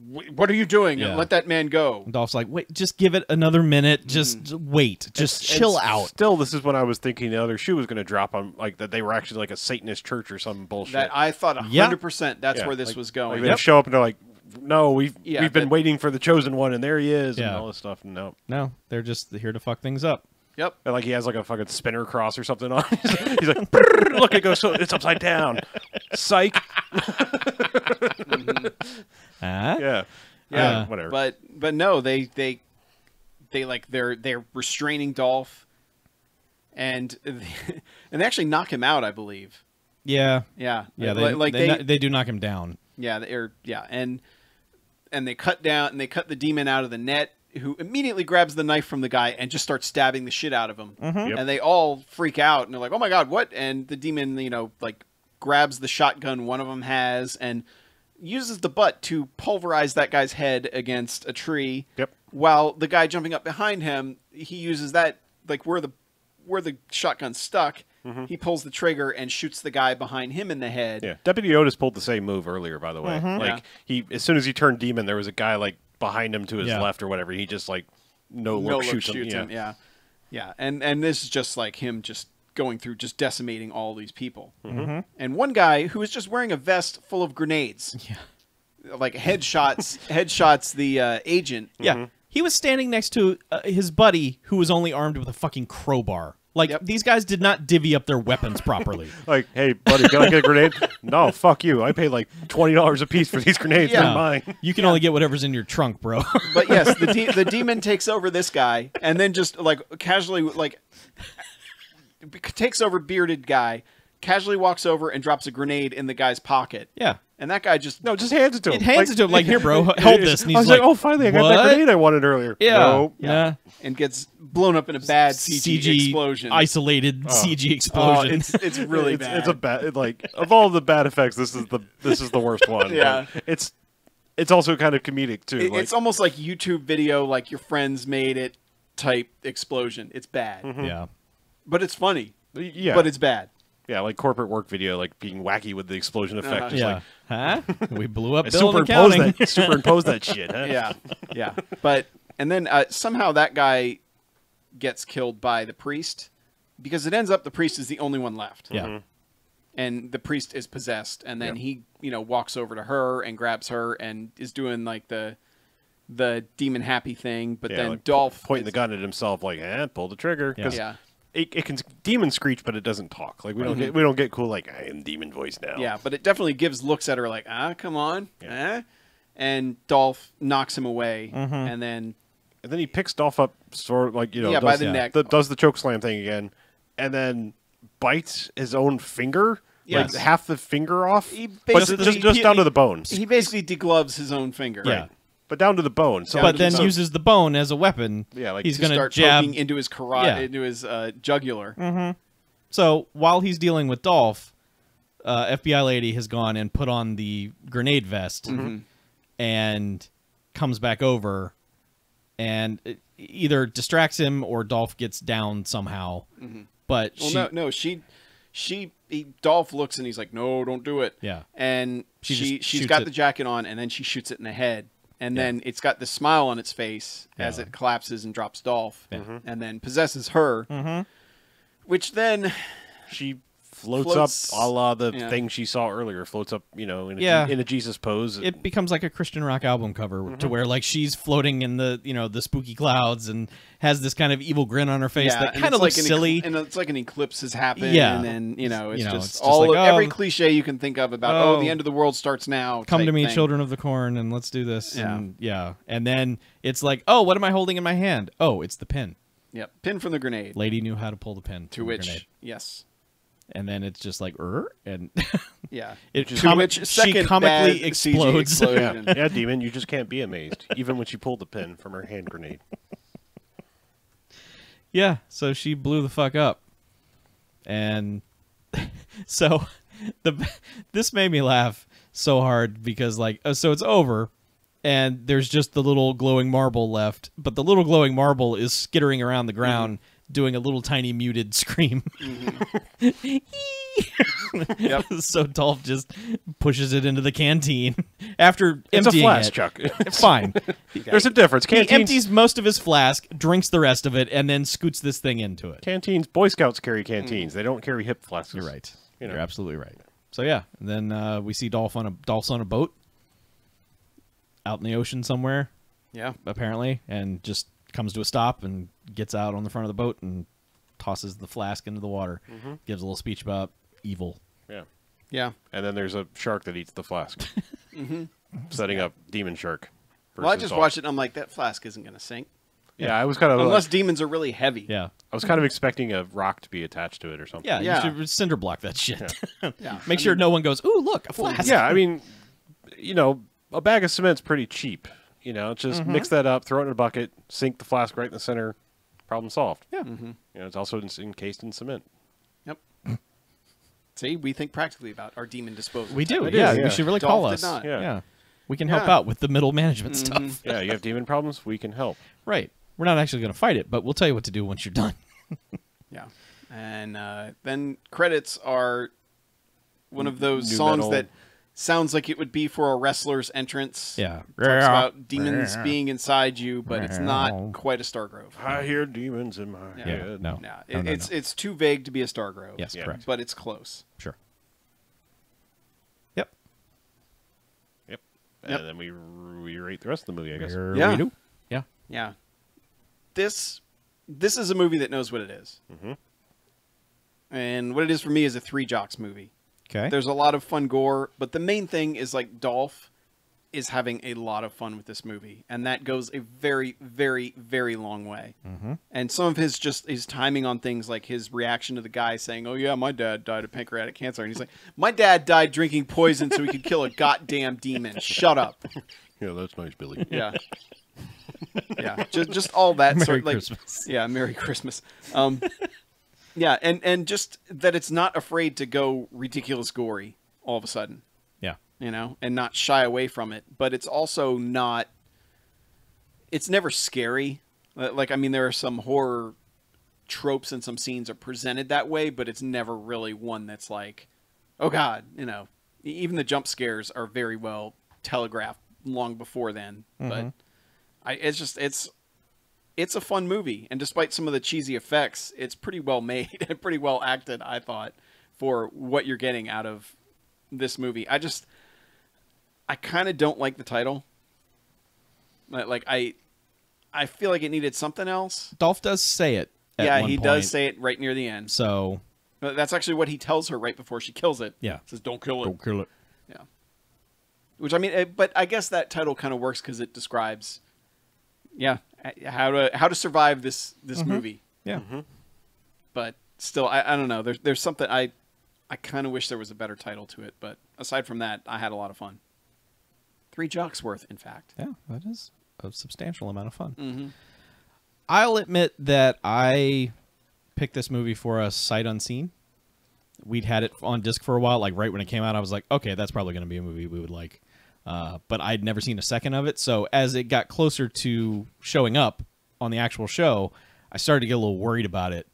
what are you doing? Yeah. Let that man go. And Dolph's like, wait, just give it another minute. Just wait. Just chill out. Still, this is when I was thinking the other shoe was going to drop on, like, that they were actually like a Satanist church or some bullshit. That I thought 100% that's where this like, was going. Like they show up and they're like, no, we've been that- waiting for the chosen one, and there he is, and Yeah. all this stuff. No. No, they're just here to fuck things up. Yep. And like he has like a fucking spinner cross or something on. He's like, "Brrr, look, it goes. So it's upside down. Psych. Huh? Yeah. Yeah. Whatever. But no, they like they're restraining Dolph, and they actually knock him out, I believe. Yeah. Yeah. Yeah. They do knock him down. Yeah. And they cut the demon out of the net, who immediately grabs the knife from the guy and just starts stabbing the shit out of him. Yep. And they all freak out and they're like, "Oh my god, what?" And the demon, like grabs the shotgun one of them has and uses the butt to pulverize that guy's head against a tree. Yep. While the guy jumping up behind him, he uses that, like where the shotgun's stuck, he pulls the trigger and shoots the guy behind him in the head. Yeah. Deputy Otis pulled the same move earlier, by the way. Like as soon as he turned demon, there was a guy like behind him to his left or whatever. He just like no look shoots him. Yeah. Yeah. And this is just like him just going through, just decimating all these people. And one guy who is just wearing a vest full of grenades. Yeah. Like headshots the agent. Yeah. He was standing next to his buddy who was only armed with a fucking crowbar. Like, these guys did not divvy up their weapons properly. Like, hey, buddy, can I get a grenade? No, fuck you. I paid like $20 a piece for these grenades. They're mine. You can only get whatever's in your trunk, bro. But yes, the demon takes over this guy and then just like casually like takes over bearded guy, casually walks over and drops a grenade in the guy's pocket. Yeah. And that guy just just hands it to him. It hands it to him like, here, bro, hold this. And he's I was like, oh, finally, I got that grenade I wanted earlier. Yeah. Nope. Yeah. and gets blown up in a bad CG explosion. Isolated CG explosion. It's really bad. It's a bad, like, of all the bad effects, this is the worst one. Yeah. But it's also kind of comedic too. It's almost like YouTube video, like your friends made it type explosion. It's bad. Yeah. But it's funny. Yeah. But it's bad. Yeah, like corporate work video, like being wacky with the explosion effect. Just Yeah. like, We blew up bill and accounting. superimpose that shit, huh? Yeah. Yeah. And then somehow that guy gets killed by the priest because it ends up the priest is the only one left. Yeah. And the priest is possessed, and then he, walks over to her and grabs her and is doing like the demon happy thing, but then like Dolph pointing the gun at himself, like, pull the trigger. Yeah. It can demon screech, but it doesn't talk. Like we don't get cool. Like I am demon voice now. Yeah, but it definitely gives looks at her like, come on, and Dolph knocks him away, and then he picks Dolph up, sort of like does, by the neck, does the choke slam thing again, and then bites his own finger, like half the finger off, but just down to the bones. He basically degloves his own finger. Yeah. Right. But down to the bone. So But then uses the bone as a weapon. Yeah, like he's to going to start jab poking into his carotid, into his jugular. So while he's dealing with Dolph, FBI lady has gone and put on the grenade vest and comes back over and either distracts him or Dolph gets down somehow. But Dolph looks and he's like, no, don't do it. Yeah. And she's shoots got it. the jacket on, and then she shoots it in the head. And then it's got the smile on its face as it collapses and drops Dolph, and then possesses her, which then she floats up a la the thing she saw earlier. Floats up, in a Jesus pose. it becomes like a Christian rock album cover to where like she's floating in the the spooky clouds and has this kind of evil grin on her face that kind of looks silly. And it's like an eclipse has happened. Yeah. And then, it's it's just just all like, every cliche you can think of about, the end of the world starts now. Come to me, thing. children of the corn, and let's do this. Yeah. And then it's like, oh, what am I holding in my hand? Oh, it's the pin. Yep. Pin from the grenade. Lady knew how to pull the pin. To from the which, grenade. yes. And then it's just like, and yeah, she comically explodes. Yeah, demon, you just can't be amazed, even when she pulled the pin from her hand grenade. Yeah, so she blew the fuck up, and so this made me laugh so hard because so it's over, and there's just the little glowing marble left, but the little glowing marble is skittering around the ground. doing a little tiny muted scream. Yep. So Dolph just pushes it into the canteen after It's a emptying flask, it. Chuck. Fine. There's a difference. He Canteens, empties most of his flask, drinks the rest of it, and then scoots this thing into it. canteens. Boy Scouts carry canteens. They don't carry hip flasks. You're right. You know. You're absolutely right. So yeah, and then we see Dolph's on a boat out in the ocean somewhere, Yeah. apparently, and just comes to a stop and gets out on the front of the boat and tosses the flask into the water. Gives a little speech about evil. Yeah. Yeah. And then there's a shark that eats the flask. Setting up demon shark. Well, I versus just Dolph. watched it and I'm like, that flask isn't going to sink. Yeah, I was kind of Unless demons are really heavy. Yeah. I was kind of expecting a rock to be attached to it or something. Yeah, Yeah. you should cinder block that shit. Yeah. Make sure no one goes, ooh, look, a flask. Yeah, I mean, you know, a bag of cement's pretty cheap. You know, just mix that up, throw it in a bucket, sink the flask right in the center, problem solved. Yeah. You know, it's also encased in cement. Yep. See, we think practically about our demon disposal. We do. It Yeah, is, you yeah. should really Dolph call did us. not. Yeah. We can help Yeah. out with the middle management stuff. Yeah, you have demon problems, we can help. Right. We're not actually going to fight it, but we'll tell you what to do once you're done. Yeah. And then credits are one of those New songs metal. that sounds like it would be for a wrestler's entrance. Yeah. Talks about demons being inside you, but it's not quite a Stargrove. I hear demons in my Yeah, head. no. Yeah, No, no, it's too vague to be a Stargrove. Yes, Yeah. correct. But it's close. Sure. Yep. Yep. And then we rate the rest of the movie, I guess. Yeah. We do. Yeah. Yeah. This is a movie that knows what it is. And what it is for me is a Three Jocks movie. Okay. There's a lot of fun gore, but the main thing is like Dolph is having a lot of fun with this movie, and that goes a very, very, very long way. And some of his timing on things, like his reaction to the guy saying, "Oh yeah, my dad died of pancreatic cancer," and he's like, "My dad died drinking poison so he could kill a goddamn demon. Shut up." Yeah, that's nice, Billy. Yeah. Yeah, just all that Merry sort of like Christmas. Yeah, Merry Christmas. Yeah, and just that it's not afraid to go ridiculous gory all of a sudden, Yeah. you know, and not shy away from it, but it's also not it's never scary. Like, I mean, there are some horror tropes and some scenes are presented that way, but it's never really one that's like, oh god, you know. Even the jump scares are very well telegraphed long before then, but it's a fun movie, and despite some of the cheesy effects, it's pretty well made and pretty well acted, I thought, for what you're getting out of this movie. I kind of don't like the title. Like I feel like it needed something else. Dolph does say it. At Yeah, one he point, does say it right near the end. So That's actually what he tells her right before she kills it. Yeah. He says, "Don't kill it." don't kill it. Yeah. Which, I mean, but I guess that title kind of works because it describes, yeah, how to survive this movie. Yeah. But still, I don't know. There's something I kind of wish there was a better title to it. But aside from that, I had a lot of fun. 3 jocks worth, in fact. Yeah, that is a substantial amount of fun. Mm-hmm. I'll admit that I picked this movie for a sight unseen. We'd had it on disc for a while. Like right when it came out, I was like, okay, that's probably going to be a movie we would like. But I'd never seen a second of it. So as it got closer to showing up on the actual show, I started to get a little worried about it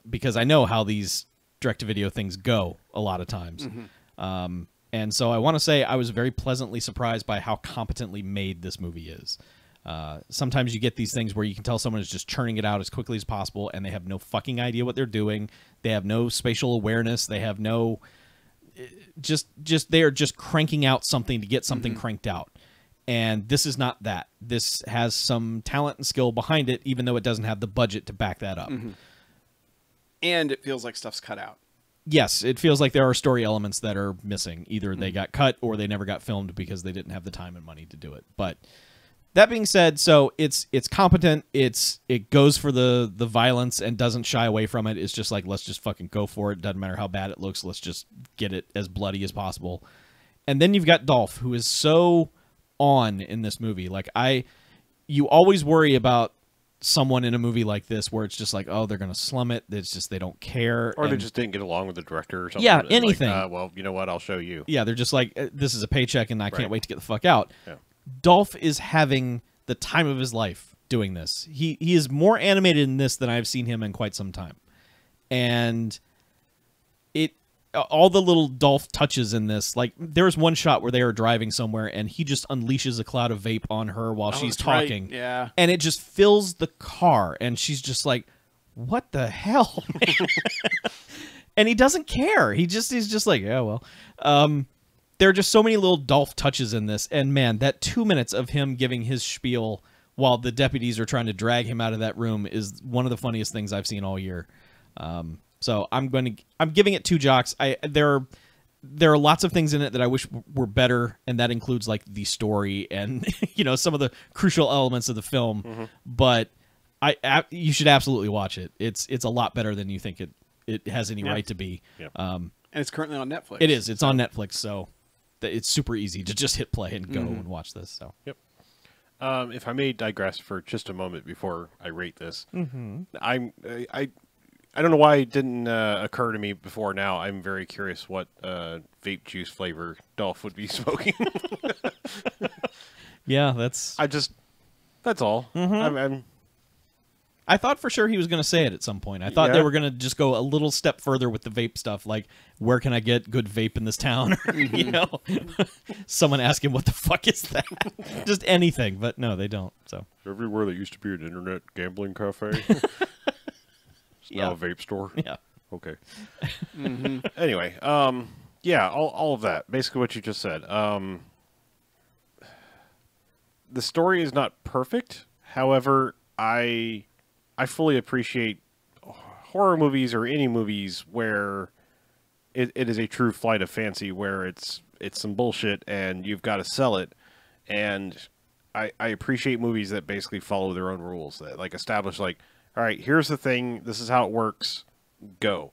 because I know how these direct-to-video things go a lot of times. And so I want to say I was very pleasantly surprised by how competently made this movie is. Sometimes you get these things where you can tell someone is just churning it out as quickly as possible and they have no fucking idea what they're doing. They have no spatial awareness. They have no... they are just cranking out something to get something cranked out. And this is not that. This has some talent and skill behind it, even though it doesn't have the budget to back that up. And it feels like stuff's cut out. Yes, it feels like there are story elements that are missing. Either they got cut or they never got filmed because they didn't have the time and money to do it. But that being said, so it's competent. It goes for the violence and doesn't shy away from it. It's just like, let's just fucking go for it. Doesn't matter how bad it looks. Let's just get it as bloody as possible. And then you've got Dolph, who is so on in this movie. Like you always worry about someone in a movie like this where it's just like, oh, they're gonna slum it. It's just they don't care, Or they and- just didn't get along with the director or something. Yeah, And anything. Like, well, you know what? I'll show you. Yeah, they're just like, this is a paycheck and I can't Right. wait to get the fuck out. Yeah. Dolph is having the time of his life doing this. He is more animated in this than I've seen him in quite some time. And all the little Dolph touches in this, like there's one shot where they are driving somewhere and he just unleashes a cloud of vape on her while she's talking. Right. Yeah. And it just fills the car and she's just like, what the hell, man? And he doesn't care. He's just like, yeah, well. There are just so many little Dolph touches in this, and man, that 2 minutes of him giving his spiel while the deputies are trying to drag him out of that room is one of the funniest things I've seen all year. So I'm giving it 2 jocks. There are lots of things in it that I wish were better, and that includes like the story and some of the crucial elements of the film. Mm-hmm. But you should absolutely watch it. It's a lot better than you think it has any right to be. Yeah. And it's currently on Netflix. It is. It's on Netflix, so it's super easy to just hit play and go and watch this. So. Yep. If I may digress for just a moment before I rate this, I don't know why it didn't occur to me before now. I'm very curious what vape juice flavor Dolph would be smoking. Yeah, that's all. Mm-hmm. I thought for sure he was going to say it at some point. I thought they were going to just go a little step further with the vape stuff, like, where can I get good vape in this town? Someone ask him, what the fuck is that? Just anything, but no, they don't. So everywhere that used to be an internet gambling cafe. Now a vape store. Yeah. Okay. Anyway, all of that. Basically what you just said. The story is not perfect. However, I fully appreciate horror movies or any movies where it is a true flight of fancy, where it's some bullshit and you've got to sell it. And I appreciate movies that basically follow their own rules, that like establish like, all right, here's the thing. This is how it works. Go,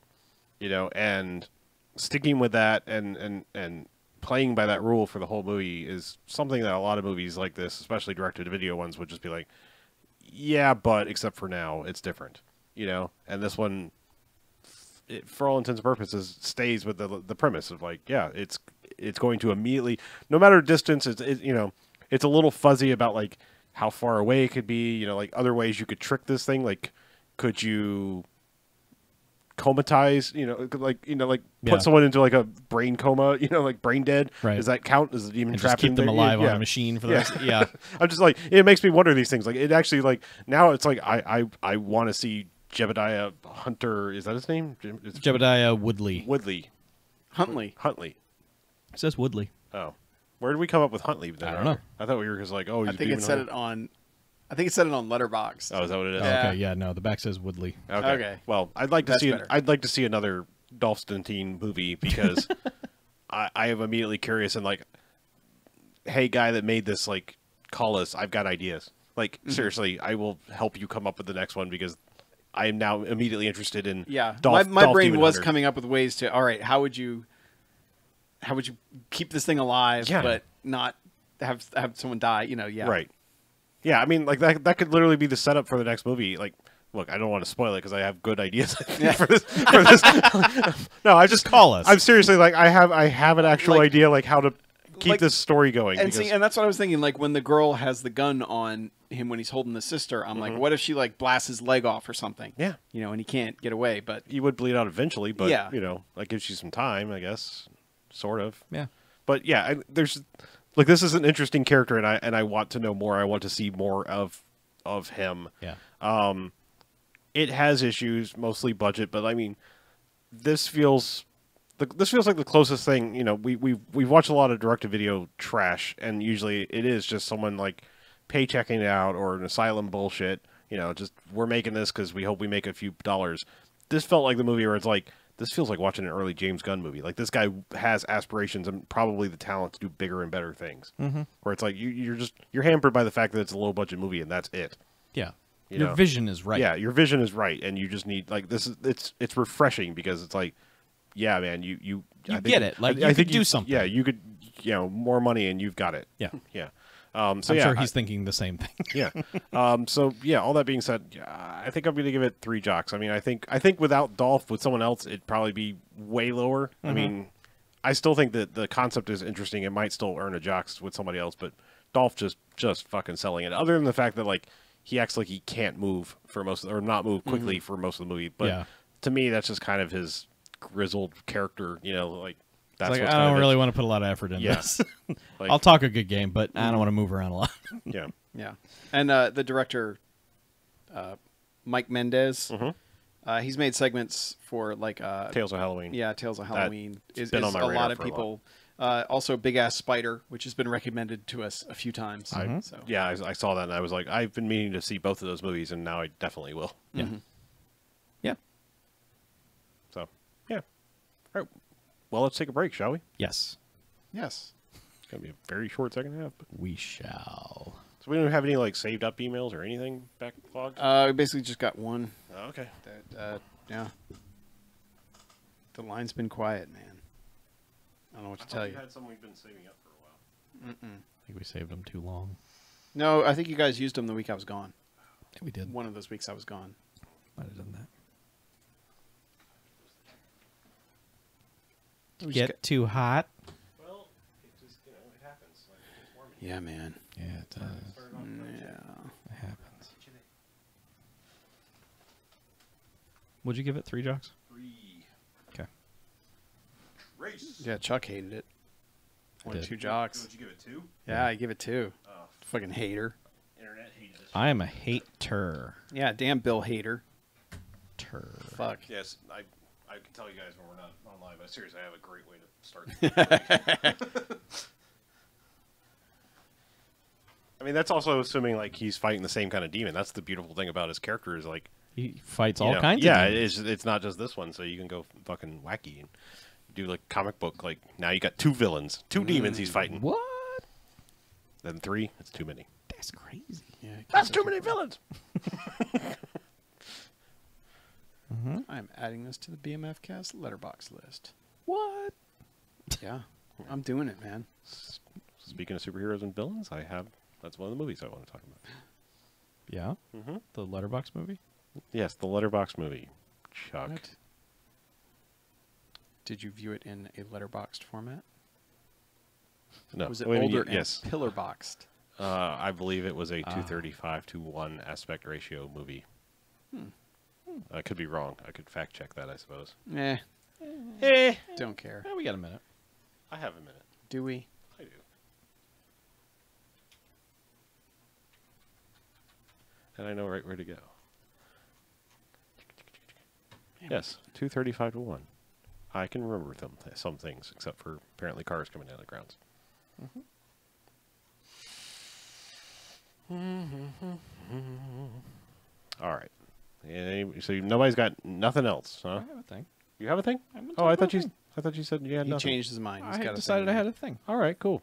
and sticking with that and playing by that rule for the whole movie is something that a lot of movies like this, especially direct-to-video ones, would just be like, yeah, but except for now, it's different, And this one, for all intents and purposes, stays with the premise of like, yeah, it's going to immediately, no matter distance, it's a little fuzzy about like how far away it could be, like other ways you could trick this thing. Like, could you comatize, put someone into like a brain coma, like brain dead? Right. Does that count as a demon trap? Just keep them alive on a machine for the rest. Yeah. I'm just like, it makes me wonder these things. Like, it actually, like, now it's like, I want to see Jebediah Hunter. Is that his name? It's Jebediah Woodley. Huntley. It says Woodley. Oh. Where did we come up with Huntley? Then? I don't know. I thought we were just like, oh, he's I think it said it on Letterboxd. Oh, is that what it is? Yeah. Okay, yeah, no, the back says Woodley. Okay. Well, I'd like to better. I'd like to see another Dolph Stantine movie because I am immediately curious and like, hey, guy that made this, like, call us. I've got ideas. Like, seriously, I will help you come up with the next one because I am now immediately interested in. Yeah, Dolph, my Dolph brain Demon was Hunter. coming up with ways to. All right, how would you keep this thing alive, but not have someone die? Yeah. Right. Yeah, I mean, like that could literally be the setup for the next movie. Like, look, I don't want to spoil it because I have good ideas for this. No, I just call us. I'm seriously like I have an actual idea like how to keep this story going. And and that's what I was thinking. Like when the girl has the gun on him when he's holding the sister, I'm like, what if she like blasts his leg off or something? Yeah, and he can't get away. But he would bleed out eventually. But yeah, that gives you some time, I guess, sort of. Yeah. But yeah, there's. Like, this is an interesting character, and I want to know more. I want to see more of him. Yeah. It has issues, mostly budget, but I mean, this feels like the closest thing. We've watched a lot of direct-to-video trash, and usually it is just someone like paychecking it out or an asylum bullshit. Just we're making this because we hope we make a few dollars. This felt like the movie where it's like, this feels like watching an early James Gunn movie. Like, this guy has aspirations and probably the talent to do bigger and better things. Mm-hmm. Where it's like you're hampered by the fact that it's a low budget movie and that's it. Yeah, your vision is right. Yeah, your vision is right, and you just need like this. It's refreshing because it's like, yeah, man, you get it. Like, I think do something. Yeah, you could, more money and you've got it. Yeah, yeah. So I'm sure he's thinking the same thing. Yeah. So yeah, all that being said, I think I'm going to give it 3 jocks. I mean, I think without Dolph, with someone else, it'd probably be way lower. Mm-hmm. I mean, I still think that the concept is interesting. It might still earn a jocks with somebody else, but Dolph just fucking selling it. Other than the fact that like he acts like he can't move for most or not move quickly for most of the movie. But to me, that's just kind of his grizzled character. You know, like that's It's like, what's I kind don't of really want to put a lot of effort into this. Like, I'll talk a good game, but I don't want to move around a lot. Yeah. Yeah. And the director, Mike Mendez, he's made segments for like Tales of Halloween. Yeah, Tales of Halloween is been on my a radar lot of for a people. Also, Big Ass Spider, which has been recommended to us a few times. So. Yeah, I saw that and I was like, I've been meaning to see both of those movies, and now I definitely will. Yeah. Yeah. So, yeah. All right. Well, let's take a break, shall we? Yes. Yes. It's going to be a very short second half. But... We shall. So we don't have any like saved up emails or anything backlogged? We basically just got one. Oh, okay. That, yeah. The line's been quiet, man. I don't know what to tell you. had some we've been saving up for a while. I think we saved them too long. No, I think you guys used them the week I was gone. Yeah, we did. One of those weeks I was gone. Might have done that. We Get just too hot? Well, it just, it happens. Like, it's warming. Yeah, man. Yeah, it does. Yeah. It happens. Would you give it 3 jocks? 3. Okay. Race. Yeah, Chuck hated it. Only did. 2 jocks. Would you give it 2? Yeah, I give it 2. Oh, Fucking hater. internet hated this. I am a hater. Yeah, damn Bill Hater. Fuck. Yes, I can tell you guys when we're not on live, but seriously, I have a great way to start. I mean, that's also assuming like he's fighting the same kind of demon. That's the beautiful thing about his character is like He fights you all know, kinds yeah, of demons. it's not just this one, so you can go fucking wacky and do like comic book. Like now you got 2 villains, 2 demons he's fighting. What? Then 3, it's too many. That's crazy. Yeah, That's too many villains. I'm adding this to the BMFcast letterbox list. What? Yeah, I'm doing it, man. Speaking of superheroes and villains, that's one of the movies I want to talk about. Yeah? The Letterbox movie? Yes, the Letterbox movie. Chuck. What? Did you view it in a letterboxed format? No. Was it Wait a minute, older and yes. pillar boxed? I believe it was a 235-1 aspect ratio movie. I could be wrong. I could fact check that, I suppose. Don't care. Yeah, we got a minute. I have a minute. Do we? I do. And I know right where to go. Yes, 235-1. I can remember some things, except for apparently cars coming down the grounds. All right. So nobody's got nothing else, huh? I have a thing. You have a thing? I'm gonna Oh, I talk thought about I thought you said you had He nothing. changed his mind. He's I got had a decided thing I now. had a thing. All right, cool.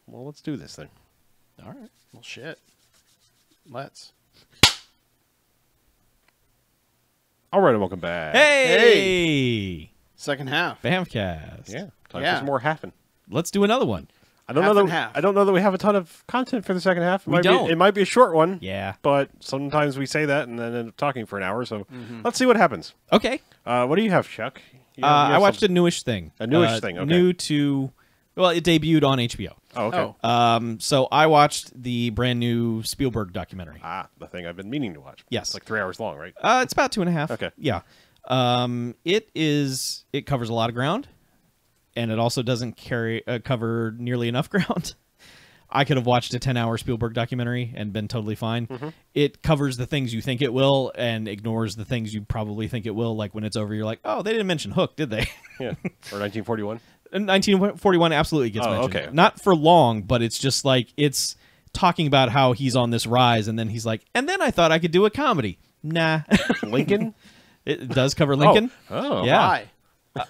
Well, let's do this then. All right. Well, shit. Let's. All right, and welcome back. Hey! Second half. BMFcast. Yeah, time Yeah. for some more happen. Let's do another one. I don't Half know and that half. I don't know that we have a ton of content for the second half. We don't. It might be a short one. Yeah. But sometimes we say that and then end up talking for an hour. So let's see what happens. Okay. What do you have, Chuck? You I have watched some- a newish thing. A newish thing, okay. New to... Well, it debuted on HBO. Oh, okay. Oh. So I watched the brand new Spielberg documentary. The thing I've been meaning to watch. Yes. It's like 3 hours long, right? It's about 2.5. Okay. Yeah. It covers a lot of ground, and it also doesn't cover nearly enough ground. I could have watched a 10-hour Spielberg documentary and been totally fine. It covers the things you think it will and ignores the things you probably think it will. Like when it's over, you're like, oh, they didn't mention Hook, did they? Yeah. Or 1941. 1941 absolutely gets mentioned. okay. Not for long, but it's just like it's talking about how he's on this rise, and then he's like, and then I thought I could do a comedy. Nah. Lincoln? It does cover Lincoln. Oh. Yeah. Why?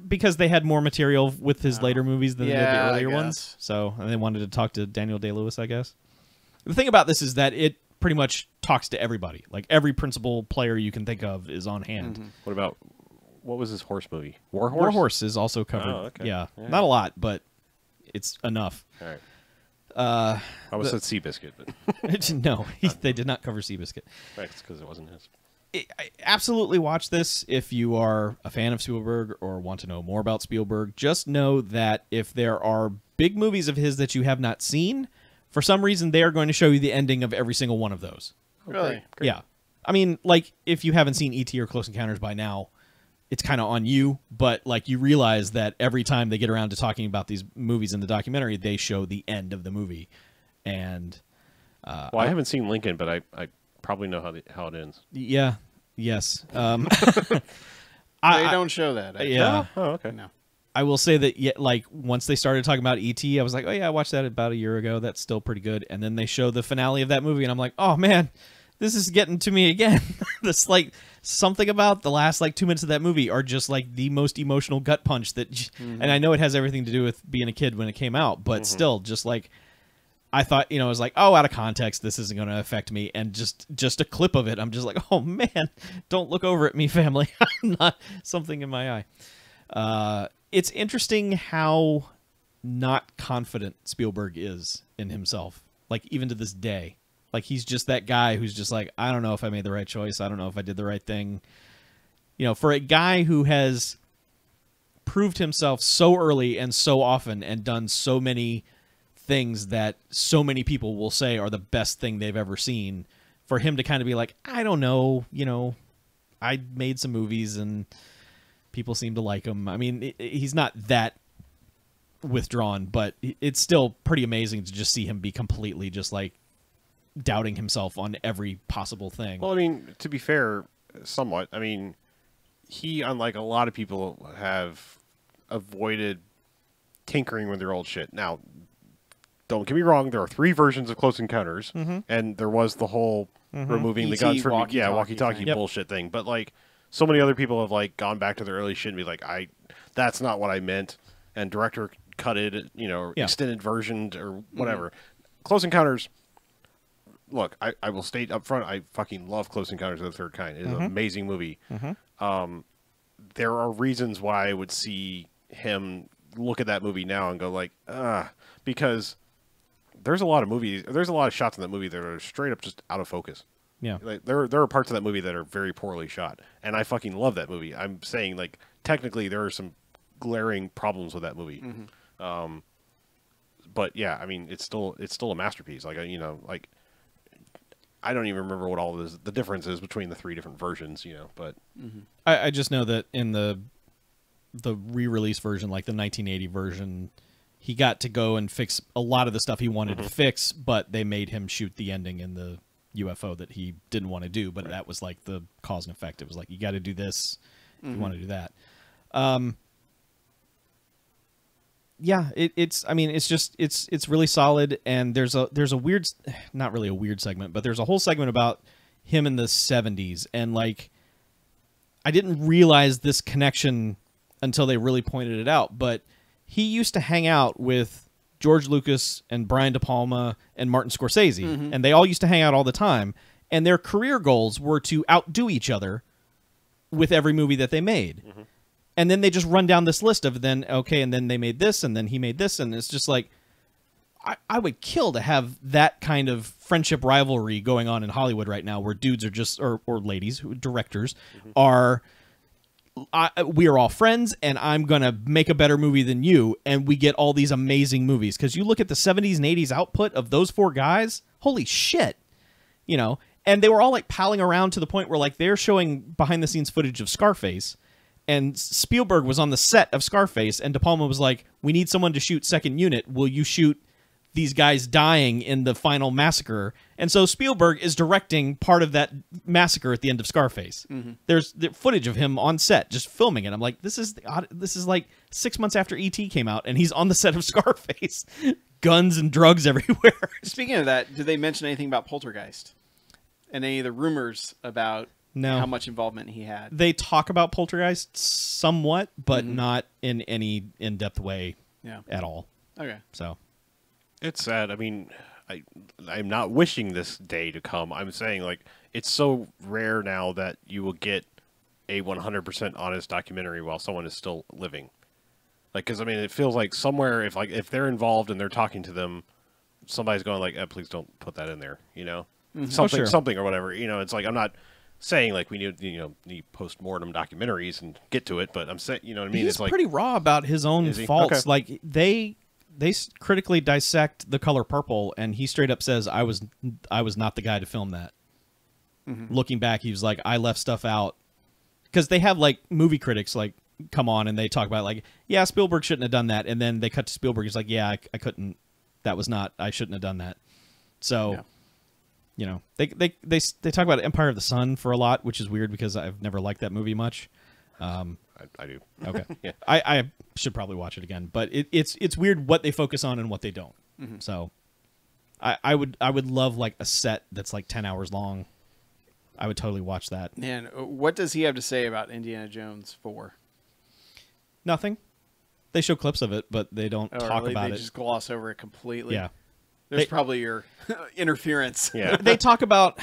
Because they had more material with his later movies than they did Yeah, the I earlier guess. ones. So and they wanted to talk to Daniel Day-Lewis, I guess. The thing about this is that it pretty much talks to everybody. Like every principal player you can think of is on hand. What about, what was his horse movie? War Horse? War Horse is also covered. Oh, okay. Yeah. Yeah. Not a lot, but it's enough. All right. I almost said Seabiscuit, but No, they did not cover Seabiscuit. that's because it wasn't his. I absolutely watch this if you are a fan of Spielberg or want to know more about Spielberg. Just know that if there are big movies of his that you have not seen, For some reason, they are going to show you the ending of every single one of those. Really? Great. Yeah. I mean, like, if you haven't seen E.T. or Close Encounters by now, it's kind of on you, but, like, you realize that every time they get around to talking about these movies in the documentary, they show the end of the movie. And... well, I haven't seen Lincoln, but I probably know how it ends. Yeah. Yes. They don't show that. Yeah. Oh, okay. No. I will say that, like, once they started talking about E.T., I was like, oh, yeah, I watched that about a year ago. That's still pretty good. And then they show the finale of that movie, and I'm like, oh, man, this is getting to me again. This, like, something about the last, like, 2 minutes of that movie are just, like, the most emotional gut punch that... And I know it has everything to do with being a kid when it came out, but still, just, like... I thought, I was like, oh, out of context, this isn't going to affect me. And just a clip of it, I'm just like, oh, man, don't look over at me, family. I'm not something in my eye. It's interesting how not confident Spielberg is in himself, like, even to this day. Like, he's just that guy who's just like, I don't know if I made the right choice. I don't know if I did the right thing. For a guy who has proved himself so early and so often and done so many things that so many people will say are the best thing they've ever seen, for him to kind of be like, I don't know, I made some movies and people seem to like them. I mean, he's not that withdrawn, but it's still pretty amazing to just see him be completely just like doubting himself on every possible thing. Well, I mean, to be fair, somewhat, I mean, he, unlike a lot of people, have avoided tinkering with their old shit. Now, don't get me wrong, there are 3 versions of Close Encounters, and there was the whole removing the guns from walkie-talkie bullshit thing. But, like, so many other people have, like, gone back to their early shit and be like, that's not what I meant, and director cut it, extended version or whatever. Close Encounters, look, I will state up front, I fucking love Close Encounters of the Third Kind. It is an amazing movie. There are reasons why I would see him look at that movie now and go like, because there's a lot of shots in that movie that are straight up just out of focus. Yeah. Like, there are parts of that movie that are very poorly shot, and I fucking love that 't I'm saying, like, technically there are some glaring problems with that movie. But yeah, I mean, it's still a masterpiece. Like, like, I don't even remember what all the difference is between the 3 different versions, but I just know that in the re-release version, like the 1980 version, he got to go and fix a lot of the stuff he wanted to fix, but they made him shoot the ending in the UFO that he didn't want to do, but that was like the cause and effect. It was like, you got to do this, you want to do that. Yeah, it's really solid, and there's a weird, not really a weird segment, but there's a whole segment about him in the 70s, and like, I didn't realize this connection until they really pointed it out, but he used to hang out with George Lucas and Brian De Palma and Martin Scorsese, and they all used to hang out all the time, and their career goals were to outdo each other with every movie that they made. And then they just run down this list of and then they made this, and then he made this, and it's just like, I would kill to have that kind of friendship rivalry going on in Hollywood right now, where dudes are just, or ladies, directors, are... we are all friends, and I'm going to make a better movie than you, and we get all these amazing movies. Because you look at the 70s and 80s output of those 4 guys, holy shit. And they were all, like, palling around to the point where, like, they're showing behind-the-scenes footage of Scarface, and Spielberg was on the set of Scarface, and De Palma was like, we need someone to shoot second unit. Will you shoot these guys dying in the final massacre? And so Spielberg is directing part of that massacre at the end of Scarface. There's the footage of him on set just filming it. I'm like, this is like 6 months after E.T. came out, and he's on the set of Scarface. Guns and drugs everywhere. Speaking of that, did they mention anything about Poltergeist and any of the rumors about how much involvement he had? They talk about Poltergeist somewhat, but not in any in-depth way at all. Okay. So it's sad. I mean, I'm not wishing this day to come. I'm saying, like, it's so rare now that you will get a 100% honest documentary while someone is still living. Like, because I mean, it feels like somewhere if they're involved and they're talking to them, somebody's going like, please don't put that in there, something or whatever. It's like, I'm not saying like we need post-mortem documentaries and get to it, but I'm saying, you know what I mean? He's it's like pretty raw about his own faults. Okay. Like critically dissect The Color Purple, and he straight up says, I was not the guy to film that. Looking back, he was like, I left stuff out. Because they have, like, movie critics, like, come on, and they talk about, like, yeah, Spielberg shouldn't have done that. And then they cut to Spielberg. He's like, yeah, I couldn't. That was not, I shouldn't have done that. So, you know, they talk about Empire of the Sun for a lot, which is weird because I've never liked that movie much. I do. Okay. Yeah. I should probably watch it again. But it's weird what they focus on and what they don't. So I would love, like, a set that's, like, 10 hours long. I would totally watch that. Man, what does he have to say about Indiana Jones 4? Nothing. They show clips of it, but they don't talk about it. They just gloss over it completely. Yeah. There's probably your interference. Yeah. They talk about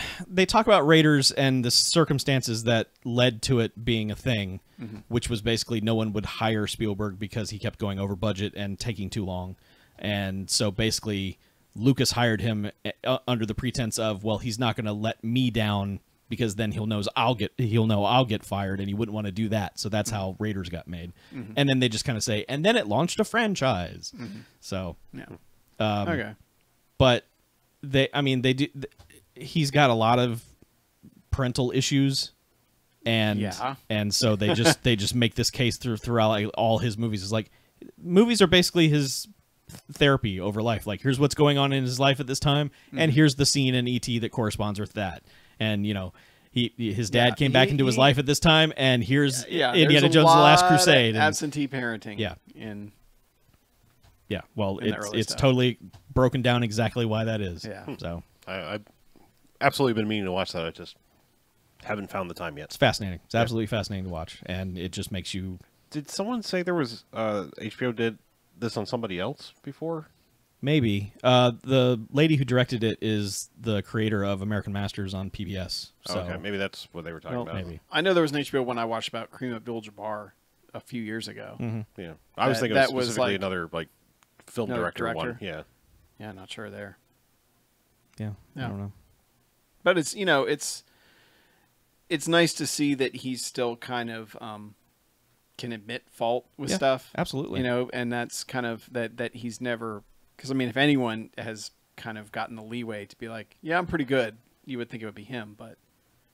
Raiders and the circumstances that led to it being a thing, which was basically no one would hire Spielberg because he kept going over budget and taking too long. And so basically Lucas hired him under the pretense of, well, he's not going to let me down because then he'll know I'll get fired, and he wouldn't want to do that. So that's how Raiders got made. And then they just kind of say, and then it launched a franchise. So Yeah. okay. But he's got a lot of parental issues, and so they just make this case throughout, like, all his movies. It's like, movies are basically his therapy over life. Like, here's what's going on in his life at this time, and here's the scene in E.T. that corresponds with that. And, you know, his dad came back into his life at this time, and here's Indiana Jones: The Last Crusade. Absentee parenting. Yeah. Yeah. Well, it's totally broken down exactly why that is. Yeah. So I've absolutely been meaning to watch that. I just haven't found the time yet. it's fascinating. It's absolutely fascinating to watch, and it just makes you. Did someone say there was HBO did this on somebody else before? Maybe. The lady who directed it is the creator of American Masters on PBS. So Okay, maybe that's what they were talking about. maybe. I know there was an HBO one I watched about Kareem Abdul-Jabbar a few years ago. Yeah, I was thinking that of was specifically like- another, like, film Another director one. director? Yeah. Yeah, not sure there. Yeah. I don't know. But it's, you know, it's nice to see that he's still kind of can admit fault with stuff. Absolutely. You know, and that's kind of that he's never, because I mean, if anyone has kind of gotten the leeway to be like, yeah, I'm pretty good, you would think it would be him. But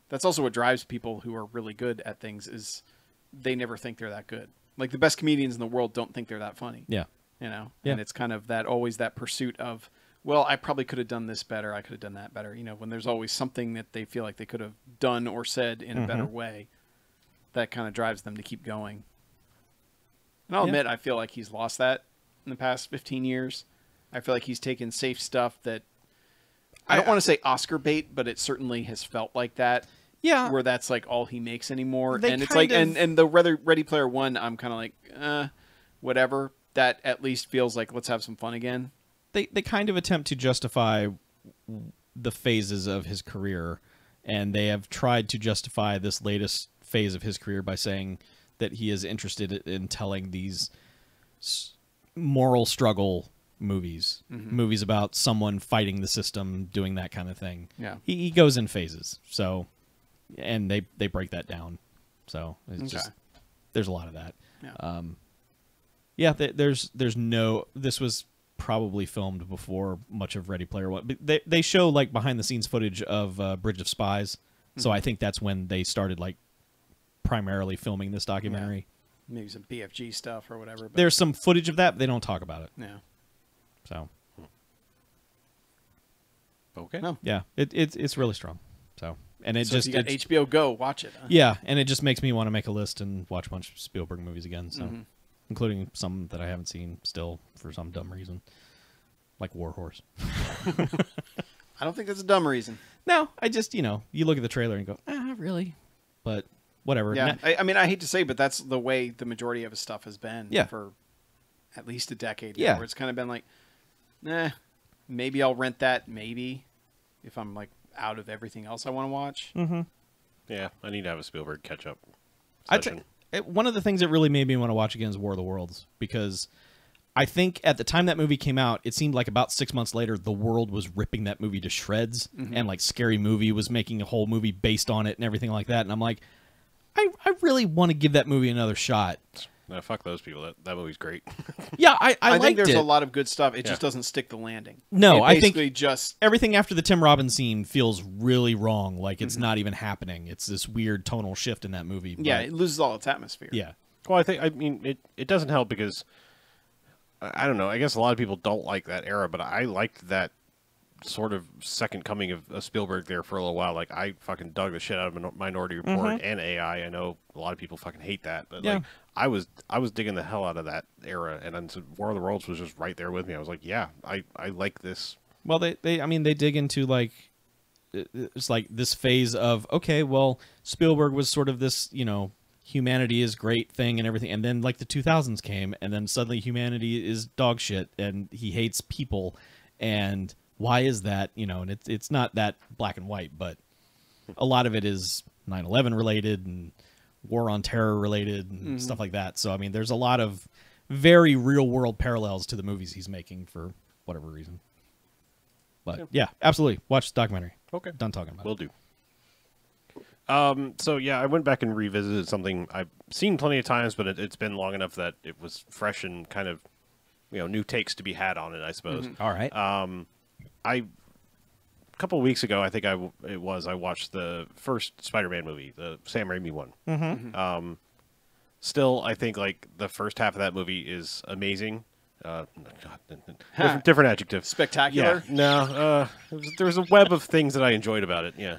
that's also what drives people who are really good at things, is they never think they're that good. Like, the best comedians in the world don't think they're that funny. Yeah. You know, Yeah. and it's kind of always that pursuit of, well, I probably could have done this better. I could have done that better. You know, when there's always something that they feel like they could have done or said in a better way, that kind of drives them to keep going. And I'll admit, I feel like he's lost that in the past 15 years. I feel like he's taken safe stuff that, I don't want to say Oscar bait, but it certainly has felt like that. Yeah. Where that's like all he makes anymore. They And it's kind like, of- and the Ready Player One, I'm kind of like, whatever. That at least feels like, let's have some fun again. They kind of attempt to justify the phases of his career, and they have tried to justify this latest phase of his career by saying that he is interested in telling these moral struggle movies, movies about someone fighting the system, doing that kind of thing. Yeah. He goes in phases, so, and they break that down. So it's just, there's a lot of that. Yeah. There's no, this was probably filmed before much of Ready Player One. But they show, like, behind the scenes footage of Bridge of Spies. So I think that's when they started, like, primarily filming this documentary. Yeah. Maybe some BFG stuff or whatever. But There's some footage of that, but they don't talk about it. yeah. So Okay. No. yeah, it's really strong. So, and it So just if you got it's- HBO Go, watch it. Huh? yeah, and it just makes me want to make a list and watch a bunch of Spielberg movies again. So, including some that I haven't seen still for some dumb reason, like War Horse. I don't think that's a dumb reason. No, I just, you look at the trailer and go, really? But whatever. Yeah. I mean, I hate to say, but that's the way the majority of his stuff has been for at least a decade now, Yeah. where it's kind of been like, maybe I'll rent that, maybe, if I'm like out of everything else I want to watch. Yeah, I need to have a Spielberg catch-up I'd session. say, one of the things that really made me want to watch again is War of the Worlds, because I think at the time that movie came out, it seemed like about 6 months later, the world was ripping that movie to shreds, and like Scary Movie was making a whole movie based on it and everything like that. And I'm like, I really want to give that movie another shot. No, fuck those people. That movie's great. Yeah, I I liked think there's it. a lot of good stuff. It Yeah. just doesn't stick the landing. No, It I think basically just everything after the Tim Robbins scene feels really wrong. Like it's not even happening. It's this weird tonal shift in that movie. yeah, but- it loses all its atmosphere. yeah. Well, I mean, it doesn't help because I don't know. I guess a lot of people don't like that era, but I liked that sort of second coming of Spielberg there for a little while. Like I fucking dug the shit out of Minority Report and AI. I know a lot of people fucking hate that, but Yeah. like I was digging the hell out of that era, and then War of the Worlds was just right there with me. I was like, yeah, I like this. Well, they dig into like it's like this phase of okay, well, Spielberg was sort of this, humanity is great thing and everything, and then like the 2000s came, and then suddenly humanity is dog shit, and he hates people, and why is that? And it's not that black and white, but a lot of it is 9/11 related and war on terror related and stuff like that. So I mean, there's a lot of very real world parallels to the movies he's making for whatever reason. But yeah, absolutely, watch the documentary. Okay. Done talking about it. Will do. So yeah, I went back and revisited something I've seen plenty of times, but it's been long enough that it was fresh and kind of, new takes to be had on it, I suppose. All right. A couple of weeks ago, I think I watched the first Spider-Man movie, the Sam Raimi one. Mm-hmm. Still, I think like the first half of that movie is amazing. Different adjective. Spectacular. Yeah. No, there's a web of things that I enjoyed about it. Yeah.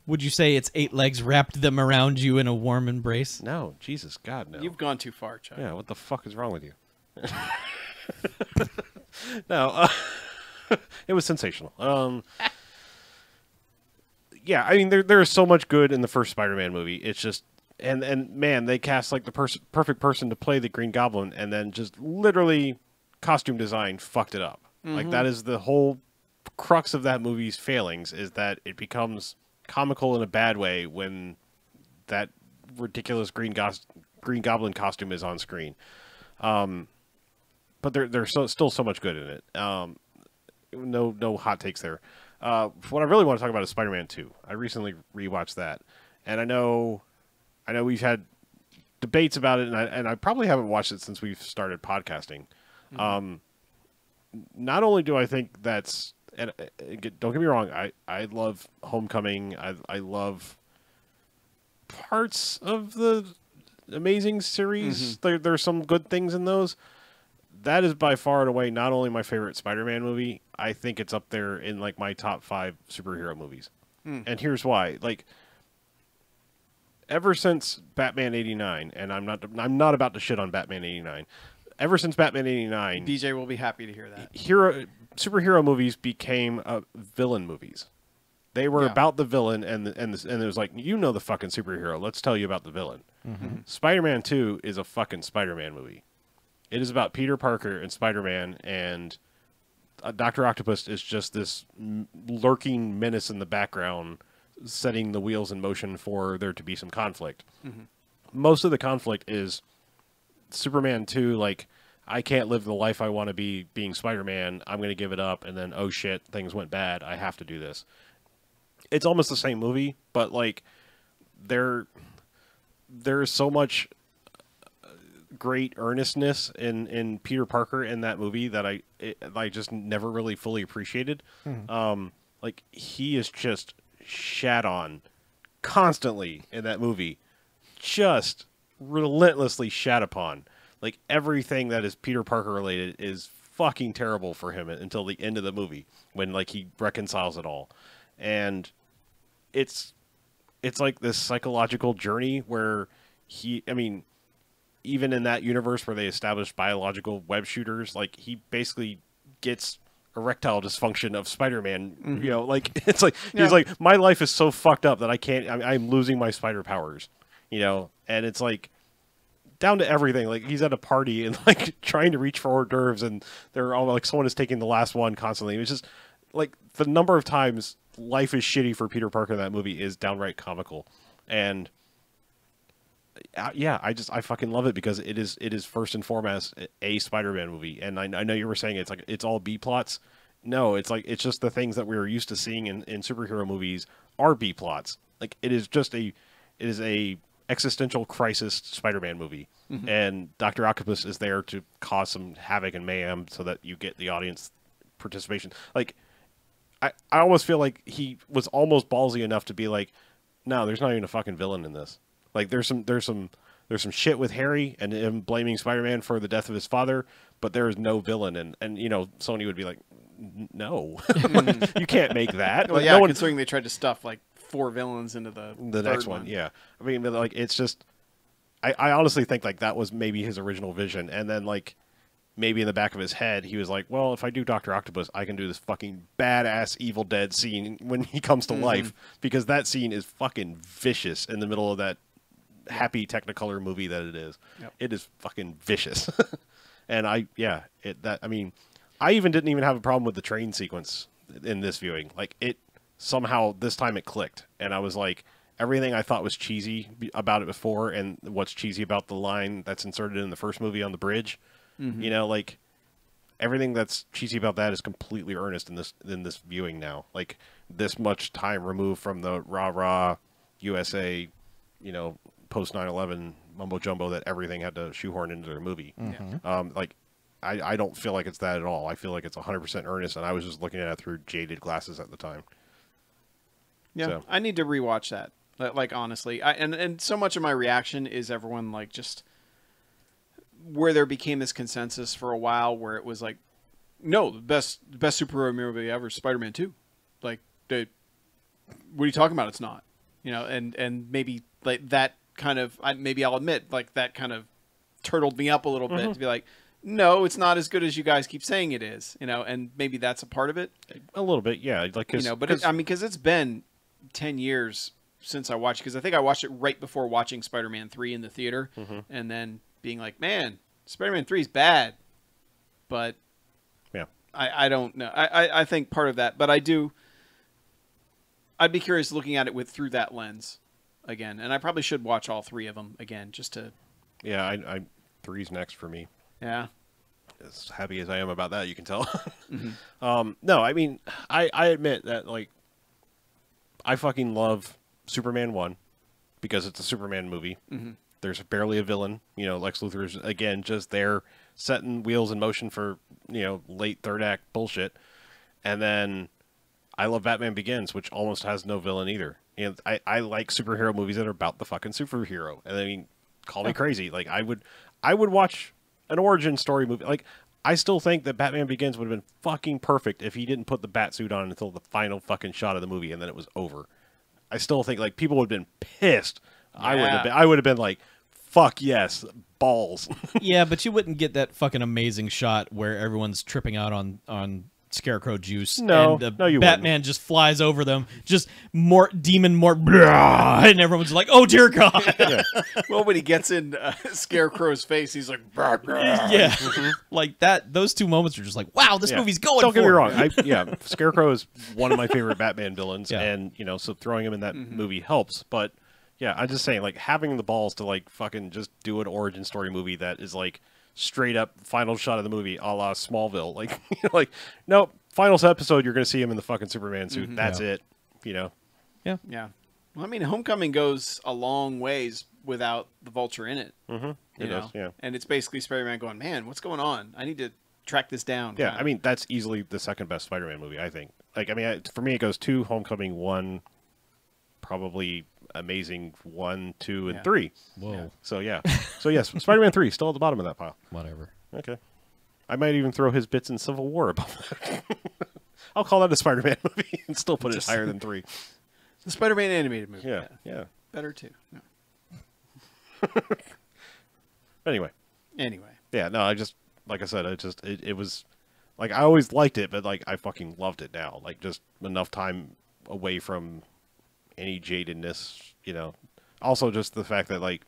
Would you say its 8 legs wrapped them around you in a warm embrace? No, Jesus, God, no. You've gone too far, Chuck. Yeah, what the fuck is wrong with you? No, it was sensational. Yeah, I mean, there is so much good in the first Spider-Man movie. It's just, and man, they cast like the perfect person to play the Green Goblin, and then just literally costume design fucked it up. Like that is the whole crux of that movie's failings, is that it becomes comical in a bad way when that ridiculous Green Goblin costume is on screen. But there's still so much good in it. No hot takes there. What I really want to talk about is Spider-Man 2. I recently rewatched that, and I know we've had debates about it, and I probably haven't watched it since we've started podcasting. Not only do I think that's, and don't get me wrong, I love Homecoming. I love parts of the Amazing series. There's some good things in those. That is by far and away not only my favorite Spider-Man movie, I think it's up there in like my top 5 superhero movies. And here's why. Like, ever since Batman 89, and I'm not about to shit on Batman 89. Ever since Batman 89, DJ will be happy to hear that. superhero movies became villain movies. They were Yeah. about the villain, and it was like, the fucking superhero. Let's tell you about the villain. Spider-Man 2 is a fucking Spider-Man movie. It is about Peter Parker and Spider-Man, and Dr. Octopus is just this lurking menace in the background, setting the wheels in motion for there to be some conflict. Most of the conflict is Superman 2, like, I can't live the life I want to be being Spider-Man. I'm going to give it up, and then, oh shit, things went bad. I have to do this. It's almost the same movie, but, like, there's so much great earnestness in Peter Parker in that movie that I just never really fully appreciated. Like, he is just shat on constantly in that movie, just relentlessly shat upon. Like, everything that is Peter Parker related is fucking terrible for him until the end of the movie, when like he reconciles it all. And it's like this psychological journey where even in that universe where they established biological web shooters, like, he basically gets erectile dysfunction of Spider-Man. Like, it's like, he's like, my life is so fucked up that I'm losing my spider powers, and it's like, down to everything. Like, he's at a party and like trying to reach for hors d'oeuvres, and they're all like, someone is taking the last one constantly. It's just like, the number of times life is shitty for Peter Parker in that movie is downright comical. And yeah, I fucking love it because it is first and foremost a Spider-Man movie. And I know you were saying it's like it's all B plots. No, it's like, it's just the things that we were used to seeing in superhero movies are B plots. Like, it is a existential crisis Spider-Man movie, and Dr. Octopus is there to cause some havoc and mayhem so that you get the audience participation. Like, I almost feel like he was almost ballsy enough to be like, no, there's not even a fucking villain in this. Like, there's some shit with Harry and him blaming Spider-Man for the death of his father, but there is no villain. And you know, Sony would be like, no, you can't make that. Well, Like, yeah, no one, considering they tried to stuff like 4 villains into the next third one. Yeah, I mean, but, like, it's just, I honestly think like that was maybe his original vision, and then like maybe in the back of his head he was like, well, if I do Dr. Octopus, I can do this fucking badass Evil Dead scene when he comes to life, because that scene is fucking vicious in the middle of that happy Technicolor movie that it is. Yep. It is fucking vicious. And I mean, I didn't even have a problem with the train sequence in this viewing. Like, it somehow this time it clicked, and I was like, everything I thought was cheesy about it before, and what's cheesy about the line that's inserted in the first movie on the bridge, you know, like, everything that's cheesy about that is completely earnest in this viewing now. Like, this much time removed from the rah-rah USA, you know, post 9/11 mumbo jumbo that everything had to shoehorn into their movie. Like, I don't feel like it's that at all. I feel like it's 100% earnest, and I was just looking at it through jaded glasses at the time. Yeah, So. I need to rewatch that. Like, honestly, and so much of my reaction is everyone like just where there became this consensus for a while where it was like, no, the best superhero movie ever, Spider-Man 2. Like, what are you talking about? It's not, you know, and maybe like that kind of, maybe I'll admit, like, that kind of turtled me up a little bit to be like, no, it's not as good as you guys keep saying it is, you know, and maybe that's a part of it. A little bit, yeah. Like, you know, but because it's been 10 years since I watched, because I think I watched it right before watching Spider-Man 3 in the theater, and then being like, man, Spider-Man 3 is bad, but yeah, I don't know. I think part of that, but I'd be curious looking at it through that lens again, and I probably should watch all 3 of them again just to. Yeah, I 3's next for me. Yeah. As happy as I am about that, you can tell. No, I mean, I admit that, like, I fucking love Superman 1 because it's a Superman movie. There's barely a villain. You know, Lex Luthor's, again, just there setting wheels in motion for, you know, late third act bullshit. And then I love Batman Begins, which almost has no villain either. You know, I like superhero movies that are about the fucking superhero. And I mean, call me crazy. Like, I would watch an origin story movie. Like, I still think that Batman Begins would have been fucking perfect if he didn't put the bat suit on until the final fucking shot of the movie and then it was over. I still think, like, people would have been pissed. Yeah. I would have been like, fuck yes, balls. Yeah, but you wouldn't get that fucking amazing shot where everyone's tripping out on Scarecrow juice. No, and no, you Batman wouldn't. just flies over them, just and everyone's like, "Oh dear God!" Yeah. Well, when he gets in Scarecrow's face, he's like, "Brah, brah." Yeah, like that. Those 2 moments are just like, "Wow, this movie's going." Don't get me for it." wrong. Scarecrow is one of my favorite Batman villains, Yeah. and you know, so throwing him in that movie helps. But yeah, I'm just saying, like, having the balls to, like, fucking just do an origin story movie that is like straight up final shot of the movie, a la Smallville. Like, you know, like, nope, final episode, you're gonna see him in the fucking Superman suit. That's it. You know. Yeah. Yeah. Well, I mean, Homecoming goes a long ways without the Vulture in it. It You know? does, yeah. And it's basically Spider-Man going, man, what's going on? I need to track this down. Yeah, kinda. I mean, that's easily the second best Spider-Man movie, I think. Like, I mean, for me, it goes 2, Homecoming 1, probably Amazing 1, 2, and 3. Whoa. So yeah, yes, Spider-Man 3 still at the bottom of that pile. Whatever. Okay, I might even throw his bits in Civil War above that. I'll call that a Spider-Man movie and still put it higher than 3. The Spider-Man animated movie. Yeah. Better too. No. Anyway, Yeah, no, I just, like I said, it was, like, I always liked it, but, like, I fucking loved it now. Like, just enough time away from any jadedness, you know. Also, just the fact that, like,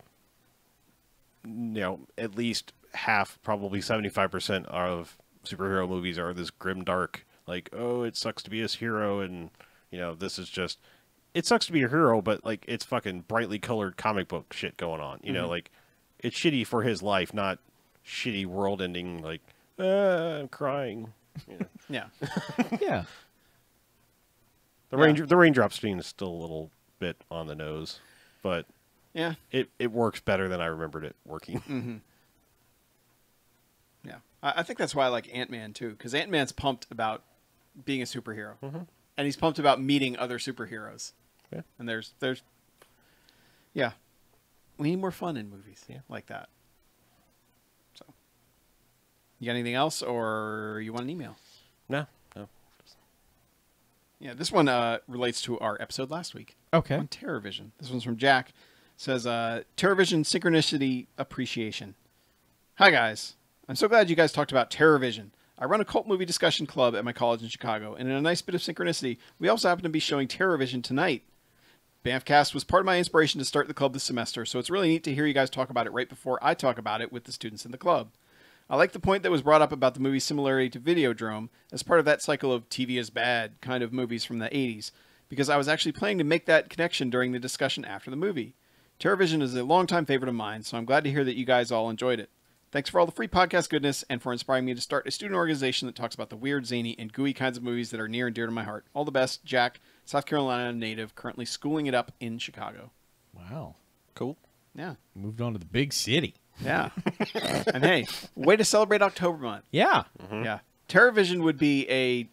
you know, at least half, probably 75% of superhero movies are this grim dark, like, oh, it sucks to be his hero, and, you know, this is just, it sucks to be a hero, but, like, it's fucking brightly colored comic book shit going on, you know, like, it's shitty for his life, not shitty world ending, like, I'm crying. You know. yeah. Yeah. The raindrop scene is still a little bit on the nose, but Yeah. it works better than I remembered it working. Mm-hmm. Yeah. I think that's why I like Ant-Man, too, because Ant-Man's pumped about being a superhero. Mm-hmm. And he's pumped about meeting other superheroes. Yeah. And there's yeah. We need more fun in movies like that. So, you got anything else, or you want an email? No. Yeah, this one relates to our episode last week. Okay. On TerrorVision. This one's from Jack. It says, TerrorVision Synchronicity Appreciation. Hi, guys. I'm so glad you guys talked about TerrorVision. I run a cult movie discussion club at my college in Chicago, and in a nice bit of synchronicity, we also happen to be showing TerrorVision tonight. BMFcast was part of my inspiration to start the club this semester, so it's really neat to hear you guys talk about it right before I talk about it with the students in the club. I like the point that was brought up about the movie's similarity to Videodrome as part of that cycle of TV is bad kind of movies from the 80s, because I was actually planning to make that connection during the discussion after the movie. TerrorVision is a longtime favorite of mine, so I'm glad to hear that you guys all enjoyed it. Thanks for all the free podcast goodness and for inspiring me to start a student organization that talks about the weird, zany, and gooey kinds of movies that are near and dear to my heart. All the best, Jack, South Carolina native, currently schooling it up in Chicago. Wow. Cool. Yeah. Moved on to the big city. Yeah. And hey, way to celebrate October month. Yeah. Mm-hmm. Yeah. TerrorVision would be a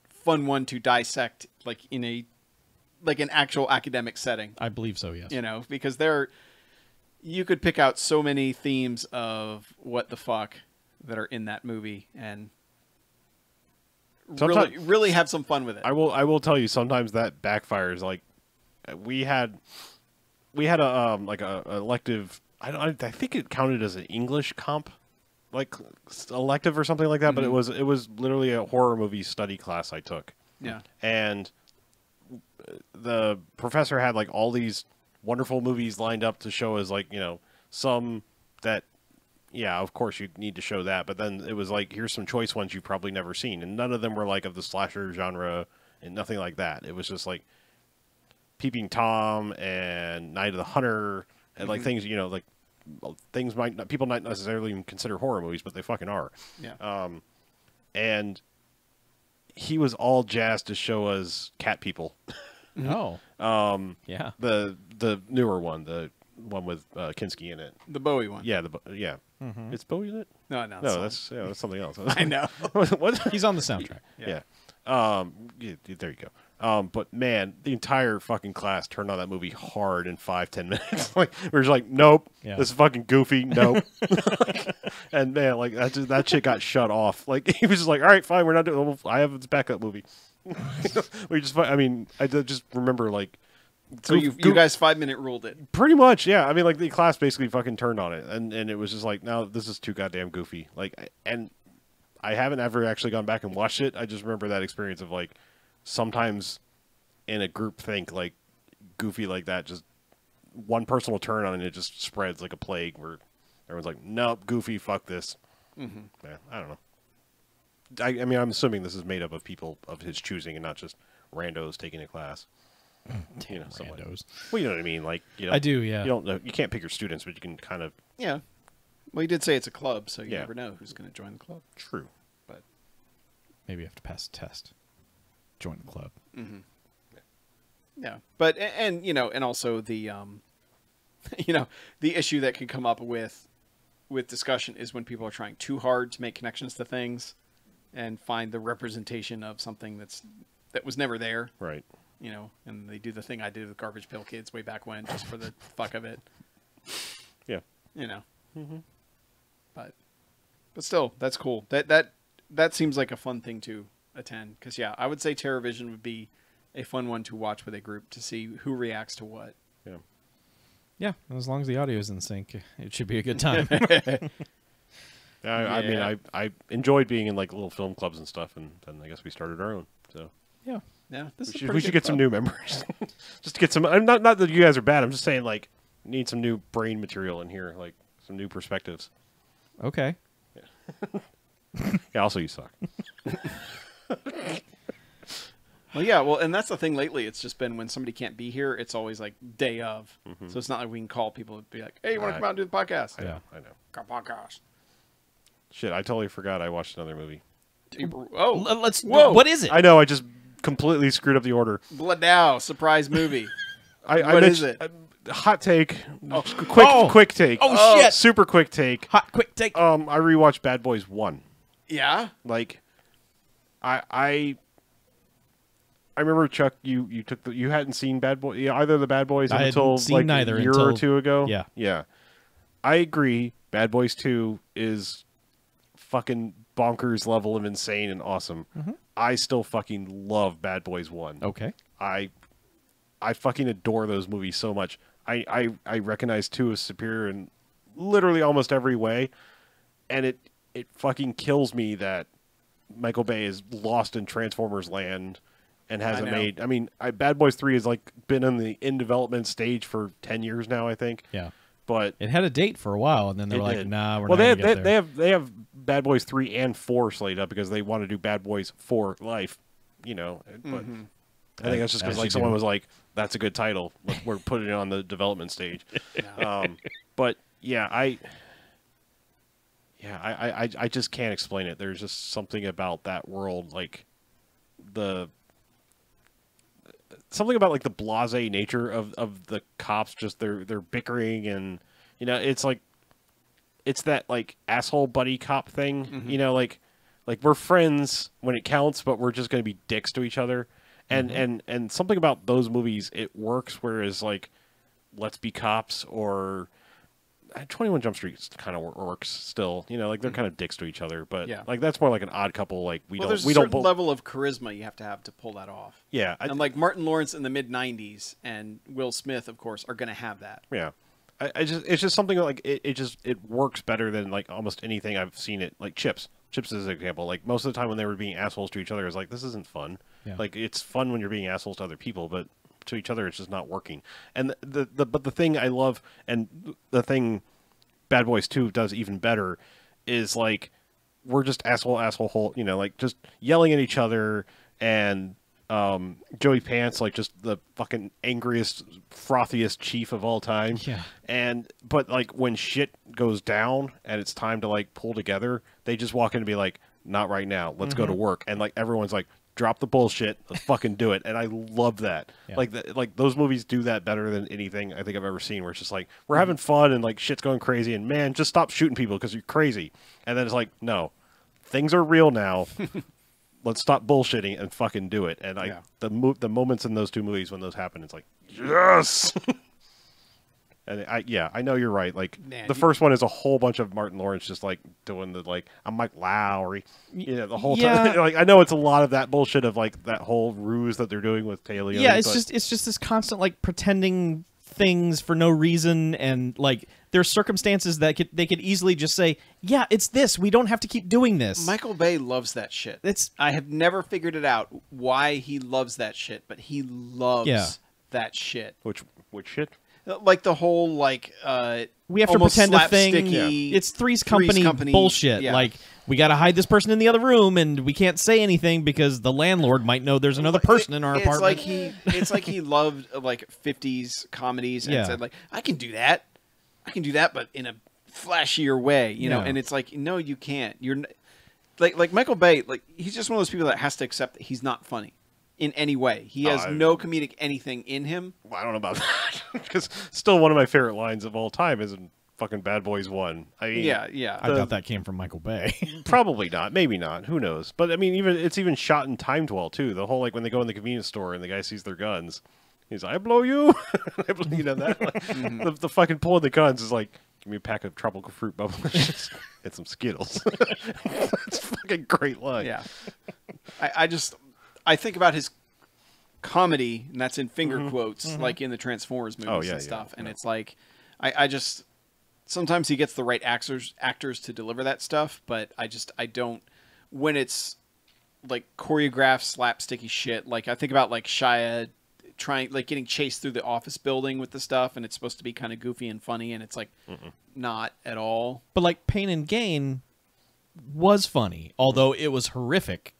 fun one to dissect, like in an actual academic setting. I believe so, yes. You know, because you could pick out so many themes of what the fuck that are in that movie and really have some fun with it. I will tell you, sometimes that backfires. Like we had a like a elective. I think it counted as an English comp, like elective or something like that. Mm-hmm. But it was literally a horror movie study class I took. Yeah. And the professor had like all these wonderful movies lined up to show us, like, you know, some that, yeah, of course you need to show that, but then it was like, here's some choice ones you've probably never seen, and none of them were like of the slasher genre and nothing like that. It was just like Peeping Tom and Night of the Hunter and like things, you know, like things people might not necessarily even consider horror movies, but they fucking are. Yeah. And he was all jazzed to show us Cat People. Oh. Yeah. The newer one, the one with Kinski in it. The Bowie one. Yeah, yeah. Mm-hmm. It's Bowie in it? No, That's something else. I know. What? He's on the soundtrack. Yeah. There you go. But man, the entire fucking class turned on that movie hard in 5-10 minutes. Like we're just like, nope, this is fucking goofy. Nope. And man, like that shit got shut off. Like he was just like, all right, fine, we're not doing. I have this backup movie. We just. I mean, I just remember like. So you guys 5-minute ruled it. Pretty much, yeah. I mean, like the class basically fucking turned on it, and it was just like, no, this is too goddamn goofy. Like, and I haven't ever actually gone back and watched it. I just remember that experience of like sometimes in a group think like goofy like that, just one person will turn on it and it just spreads like a plague where everyone's like, nope, goofy, fuck this. Mm-hmm. Man, I don't know. I mean, I'm assuming this is made up of people of his choosing and not just randos taking a class. You know, Randos. Well, you know what I mean. Like, you know, I do, yeah. You don't know. You can't pick your students, but you can kind of. Yeah. Well, you did say it's a club, so you Yeah. never know who's going to join the club. True. But Maybe you have to pass a test. Join the club. mm-hmm. Yeah. But and you know, and also the you know, the issue that can come up with discussion is when people are trying too hard to make connections to things and find the representation of something that was never there. Right. You know, and they do the thing I did with Garbage Pail Kids way back when, just for the fuck of it. Yeah. You know. Mm-hmm. But still, that's cool. That seems like a fun thing to attend. Because, yeah, I would say TerrorVision would be a fun one to watch with a group to see who reacts to what. Yeah. Yeah, as long as the audio is in sync, it should be a good time. I mean, I enjoyed being in like little film clubs and stuff, and then I guess we started our own. So yeah. Yeah, we should get some new members, just to get some. I'm not that you guys are bad. I'm just saying, like, need some new brain material in here, like some new perspectives. Okay. Yeah. Also, you suck. Well, yeah, and that's the thing lately. It's just been when somebody can't be here, it's always like day of. Mm-hmm. So it's not like we can call people and be like, "Hey, you want to come out and do the podcast?" Yeah. I know. Got podcast. Shit, I totally forgot I watched another movie. Oh, Let's. Whoa. What is it? I know. I just completely screwed up the order. Blood Now surprise movie. What is it? hot take. Oh. Quick take. Oh, shit. Super quick take. Hot, quick take. I rewatched Bad Boys 1. Yeah. Like, I remember, Chuck, you hadn't seen Bad Boys, either of the Bad Boys I until hadn't seen like neither a year until- or two ago. Yeah. Yeah. I agree. Bad Boys 2 is fucking bonkers level of insane and awesome. I still fucking love Bad Boys 1. Okay. I fucking adore those movies so much. I recognize 2 as superior in literally almost every way, and it fucking kills me that Michael Bay is lost in Transformers land and hasn't made. I mean, Bad Boys 3 has like been in development stage for 10 years now, I think. Yeah. But It had a date for a while, and then they're like, did. "Nah, we're well, not." Gonna get there. they have Bad Boys 3 and 4 slated up because they want to do Bad Boys for life, you know. But I think that's just because As like you someone do. was like, "That's a good title. We're putting it on the development stage." But yeah, I just can't explain it. There's just something about that world, like something about like the blasé nature of the cops. Just they're bickering, and you know, it's like it's that like asshole buddy cop thing. You know, like we're friends when it counts, but we're just going to be dicks to each other. And something about those movies, it works. Whereas like Let's Be Cops or 21 Jump Street kind of works still. You know, like they're kind of dicks to each other, but like that's more like an odd couple. Like There's a certain level of charisma you have to pull that off. Yeah, and like Martin Lawrence in the mid '90s and Will Smith, of course, are going to have that. Yeah, it's just something like it works better than like almost anything I've seen it. Like Chips is an example. Like most of the time when they were being assholes to each other, I was like, this isn't fun. Yeah. Like it's fun when you're being assholes to other people, but to each other, it's just not working. And but the thing I love, and the thing Bad Boys 2 does even better, is like we're just asshole, you know, like just yelling at each other, and Joey Pants, like just the fucking angriest, frothiest chief of all time. Yeah. But like when shit goes down and it's time to like pull together, they just walk in and be like, not right now, let's go to work. And like everyone's like, drop the bullshit, let's fucking do it. And I love that. Yeah. Like those movies do that better than anything I think I've ever seen, where it's just like we're having fun and like shit's going crazy, and man, just stop shooting people because you're crazy. And then it's like, no, things are real now. Let's stop bullshitting and fucking do it. And the moments in those two movies when those happen, it's like, yes. And I know you're right. Like the first one is a whole bunch of Martin Lawrence just like doing the like, I'm Mike Lowry, you know, the whole time. Like I know it's a lot of that bullshit of like that whole ruse that they're doing with Taylor. Yeah, it's just this constant like pretending things for no reason, and like there's circumstances that they could easily just say, yeah, it's this. We don't have to keep doing this. Michael Bay loves that shit. I have never figured it out why he loves that shit, but he loves that shit. Which shit? Like the whole like we have to pretend a thing. slapsticky It's Three's Company bullshit. Yeah. Like we got to hide this person in the other room, and we can't say anything because the landlord might know there's another person in our apartment. It's like he loved like 50s comedies and said like, I can do that, but in a flashier way, you know. And it's like, no, you can't. You're like Michael Bay. Like he's just one of those people that has to accept that he's not funny in any way. He has no comedic anything in him. Well, I don't know about that, because still one of my favorite lines of all time is in fucking Bad Boys 1. I mean, I thought that came from Michael Bay. Probably not. Maybe not. Who knows? But I mean, it's even shot in timed well too. The whole like when they go in the convenience store and the guy sees their guns, he's like, "I blow you." You know that like, the fucking pulling the guns is like, "Give me a pack of tropical fruit bubbles and some Skittles." That's a fucking great line. Yeah, I think about his comedy, and that's in finger quotes, like in the Transformers movies and stuff. And it's like, I just sometimes he gets the right actors to deliver that stuff, but I don't when it's like choreographed slapsticky shit. Like I think about like Shia getting chased through the office building with the stuff, and it's supposed to be kind of goofy and funny, and it's like not at all. But like Pain and Gain was funny, although it was horrific.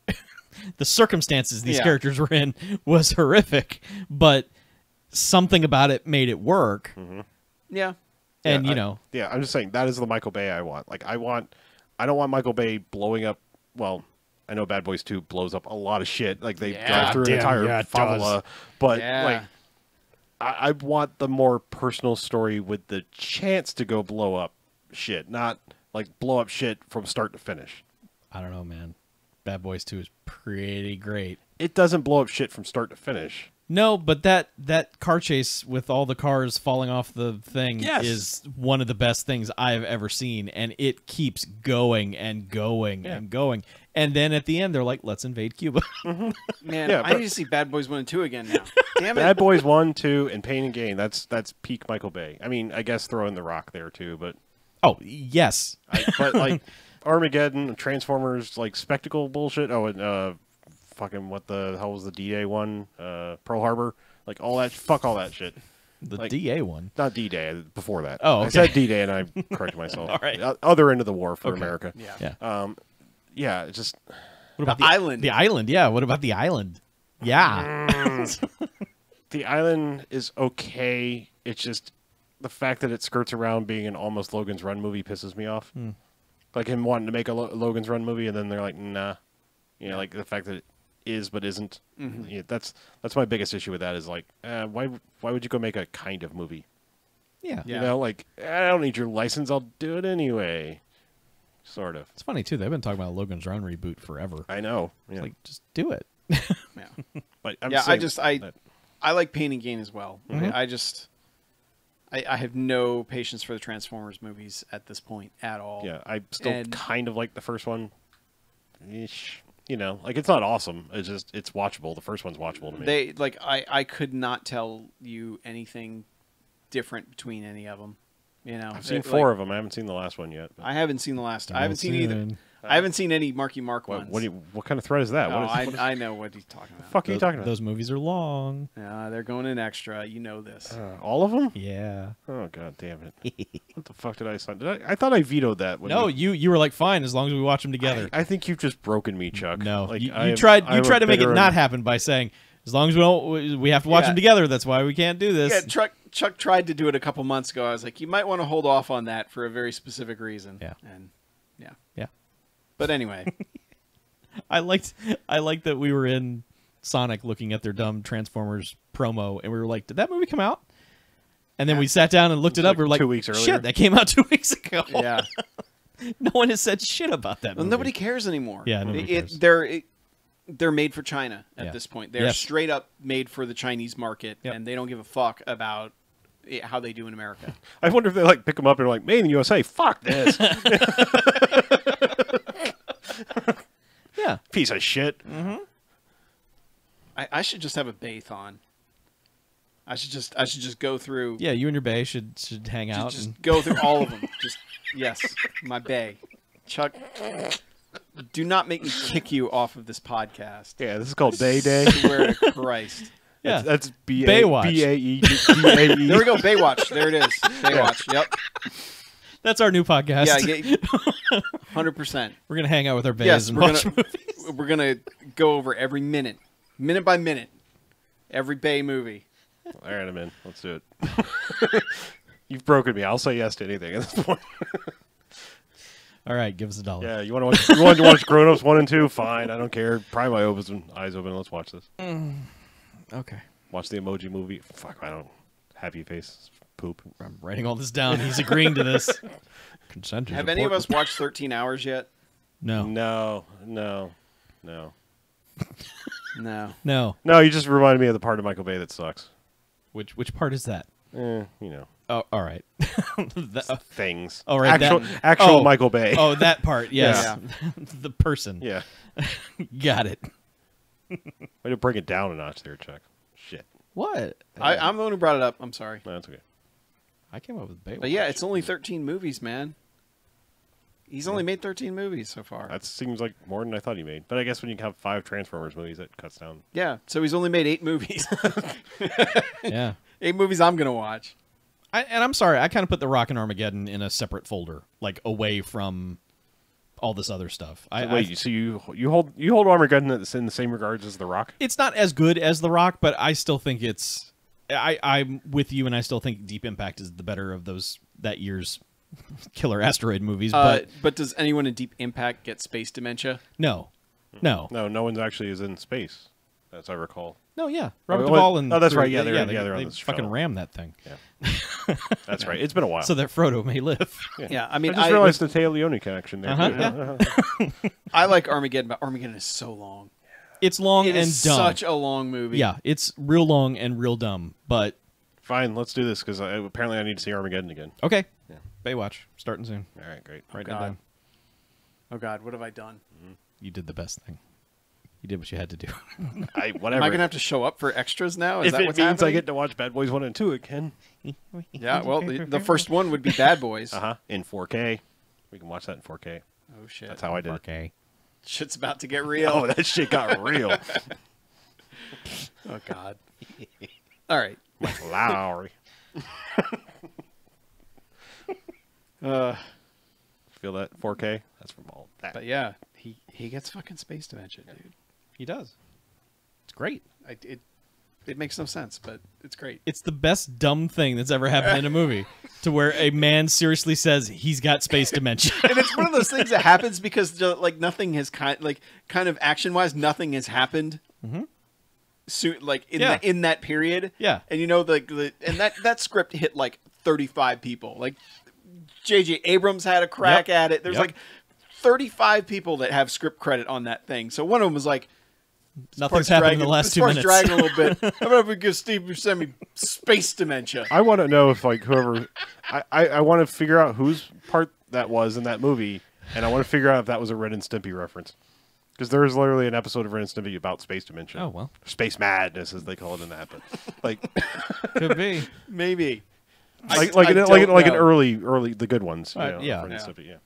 The circumstances these characters were in was horrific, but something about it made it work. Yeah. And, you know. Yeah, I'm just saying, that is the Michael Bay I want. Like, I don't want Michael Bay blowing up, well, I know Bad Boys 2 blows up a lot of shit. Like, they drive through an entire favela. But, like, I want the more personal story with the chance to go blow up shit, not like blow up shit from start to finish. I don't know, man. Bad Boys 2 is pretty great. It doesn't blow up shit from start to finish. No, but that car chase with all the cars falling off the thing Yes. is one of the best things I've ever seen, and it keeps going and going and going. And then at the end, they're like, "Let's invade Cuba." Man, Yeah, I but- need to see Bad Boys 1 and 2 again now. Damn it. Bad Boys 1, 2, and Pain and Gain. That's peak Michael Bay. I mean, I guess throw in The Rock there too, but Oh, yes. but like Armageddon, Transformers, like spectacle bullshit. Oh, and fucking what the hell was the D-Day one? Pearl Harbor, like all that. Fuck all that shit. The Like- DA one. Not D-Day. Before that. Oh, okay. I said D-Day, and I corrected myself. All right. Other end of the war for Okay. America. Yeah. Yeah. Yeah. It's just What about The Island. The island, yeah. What about the island? Yeah. The Island is okay. It's just the fact that it skirts around being an almost Logan's Run movie pisses me off. Like him wanting to make a Logan's Run movie, and then they're like, nah. You know, like the fact that it is but isn't. Yeah, that's my biggest issue with that. Is like, why would you go make a kind of movie? Yeah. Yeah. You know, like I don't need your license. I'll do it anyway. Sort of. It's funny, too. They've been talking about a Logan's Run reboot forever. I know. Yeah. Like, just do it. Yeah. But I'm Yeah, saying that- I like Pain and Gain as well. I have no patience for the Transformers movies at this point at all. yeah, I still And- kind of like the first one. Ish. You know, like it's not awesome. It's watchable. The first one's watchable to me. They like I could not tell you anything different between any of them. You know, I've seen four of them. I haven't seen the last one yet. But I haven't seen the last. I haven't seen either. Soon. I haven't seen any Marky Mark ones. what kind of threat is that? Oh, What is, I know what he's talking the about. fuck are you talking about? Those movies are long. Yeah, they're going in extra. You know this. All of them? Yeah. Oh god damn it! What the fuck did I sign? I thought I vetoed that. When No, we- you were like, fine, as long as we watch them together. I think you've just broken me, Chuck. No, Like, you I'm tried a to make it bitter not and- happen by saying, as long as we have to watch Yeah. them together, that's why we can't do this. Yeah, Chuck tried to do it a couple months ago. I was like, you might want to hold off on that for a very specific reason. Yeah. And yeah. Yeah. But anyway, I liked that we were in Sonic looking at their dumb Transformers promo, and we were like, did that movie come out? And then we sat down and looked it up. like We were like, 2 weeks earlier. shit, that came out 2 weeks ago. yeah. No one has said shit about that Well, movie. nobody cares anymore. Yeah, nobody cares. They're made for China at Yeah. this point. They're Yes. straight up made for the Chinese market, Yep. and they don't give a fuck about how they do in America. I wonder if they like pick them up and are like, made in the USA. Fuck this Yeah. piece of shit. I should just have a Baython. I should just go through. Yeah, you and your bae should hang out. Just and- go through all of them. Just yes, my bay. Chuck, do not make me kick you off of this podcast. Yeah, this is called Bay Day. Swear to Christ. yeah. That's Baywatch. B-A-E-D-A-E. There we go. Baywatch. There it is. Baywatch. Yep. That's our new podcast. Yeah. 100%. We're going to hang out with our baes Yes, and we're watch gonna movies. we're gonna go over every minute by minute, every Bay movie. All right, I'm in. Let's do it. You've broken me. I'll say yes to anything at this point. All right, give us $1. Yeah, you want to watch Grown Ups 1 and 2? Fine, I don't care. Pry my eyes open. Let's watch this. Okay. Watch the Emoji Movie. Fuck, I don't. Happy face. Poop. I'm writing all this down. He's agreeing to this. Consent is Have any of us important. watched 13 Hours yet? No. No. No. No, you just reminded me of the part of Michael Bay that sucks. Which part is that? You know. Oh, all right. Things. Oh, right, Actual oh. Michael Bay. Oh, that part. Yes. The person. Yeah. Got it. Way to bring it down a notch there, Chuck. Shit. What? I'm the one who brought it up. I'm sorry. No, that's okay. I came up with Baywatch. But yeah, it's only 13 movies, man. He's only made 13 movies so far. That seems like more than I thought he made. But I guess when you have 5 Transformers movies, that cuts down. Yeah, so he's only made 8 movies. Yeah. 8 movies I'm going to watch. And I'm sorry, I kind of put The Rock and Armageddon in a separate folder, like away from all this other stuff. So you hold Armageddon in the same regards as The Rock? It's not as good as The Rock, but I still think it's. I'm with you, and I still think Deep Impact is the better of that year's killer asteroid movies. But does anyone in Deep Impact get space dementia? no. No one's actually is in space. as I recall. No, yeah, Robert Oh, Duvall and that's right, yeah, they they're on they this fucking show. ram that thing That's right. It's been a while. so that Frodo may live. Yeah, I I mean, just realized the Teo Leone connection there. Uh-huh, too. yeah. I like Armageddon, but Armageddon is so long. It's long It and is dumb. such a long movie. Yeah, it's real long and real dumb. But Fine, let's do this because apparently I need to see Armageddon again. okay, Baywatch starting soon. All right, great. Write it God. down. Oh God, what have I done? You did the best thing. You did what you had to do. Whatever. Am I gonna have to show up for extras now? Is if that it what's means I happening? get to watch Bad Boys 1 and 2 again. Yeah, well, the first one would be Bad Boys. In 4K. We can watch that in 4K. Oh shit, That's how I did it. Okay. shit's about to get real. Oh, that shit got real. Oh God. All right. Michael Lowry. Feel that 4K? That's from all that. But yeah, he gets fucking space dementia, dude. He does. It's great. It makes no sense, but it's great. It's the best dumb thing that's ever happened in a movie, to where a man seriously says he's got space dementia. And it's one of those things that happens because like nothing has kind of action wise, nothing has happened. So, like in that period. Yeah. And you know and that script hit like 35 people. Like J.J. Abrams had a crack at it. There's like 35 people that have script credit on that thing. So one of them was like, Nothing's happened in the last 2 minutes. dragging a little bit. How about if we give Steve Buscemi space dementia? I want to know if, like, whoever... I want to figure out whose part that was in that movie, and I want to figure out if that was a Ren and Stimpy reference. Because there is literally an episode of Ren and Stimpy about space dementia. Oh, well. Space madness, as they call it in that. But, like... Could be. Maybe. like I an don't know. early, the good ones. Yeah. Ren and Stimpy, yeah.